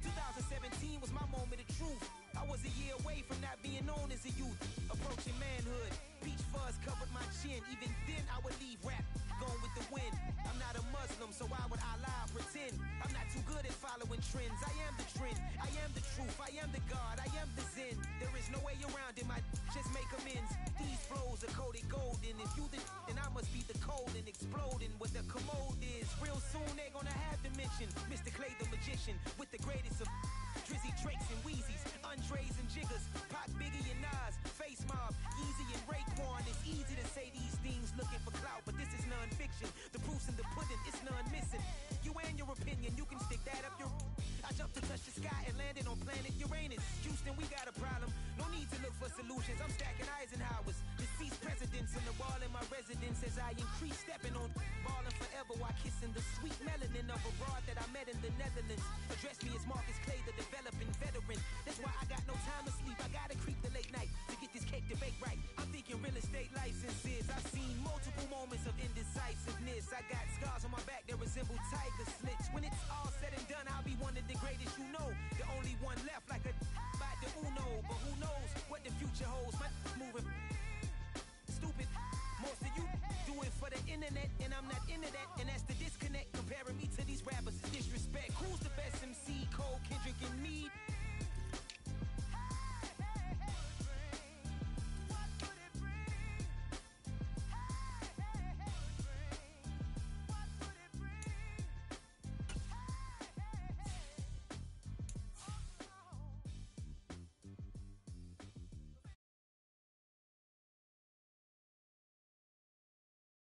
2017 was my moment of truth. I was a year away from not being known as a youth. Approaching manhood. Beach fuzz covered my chin. Even then I would leave rap going with the wind. I'm not a Muslim, so why would I lie or pretend? I'm not too good at following trends. I am the trend. I am the truth. I am the God. I am the Zen. There is no way around it. Just make amends. These flows are coated golden. If you the then I must be the cold and exploding what the commode is. Real soon they're gonna have to mention Mr. Clay the magician with the greatest of Drizzy, Drakes, and Wheezies, Andres and Jiggers, Pac, Biggie, and Nas, Face Mob, Easy and Raekwon. It's easy to say these things looking for clout, but this is non-fiction. The proof's in the pudding, it's none missing. You and your opinion, you can stick that up your... I jumped to touch the sky and landed on planet Uranus. Houston, we got a problem. No need to look for solutions. I'm stacking Eisenhowers. Deceased presidents on the wall in my residence as I increase stepping on ballin' forever while kissing the sweet melanin of a broad that I met in the Netherlands. Address me as Marcus Clay, the developing veteran. That's why I got no time to sleep. I gotta creep the late night to get this cake to bake right. I'm thinking real estate licenses. I've seen multiple moments of indecisiveness. I got scars on my back that resemble tiger slits. When it's all said and done, I'll be one of the greatest you know. The only one left like a by the Uno. But who knows what the future holds. My moving stupid. Most of you do it for the internet, and I'm not into that, and that's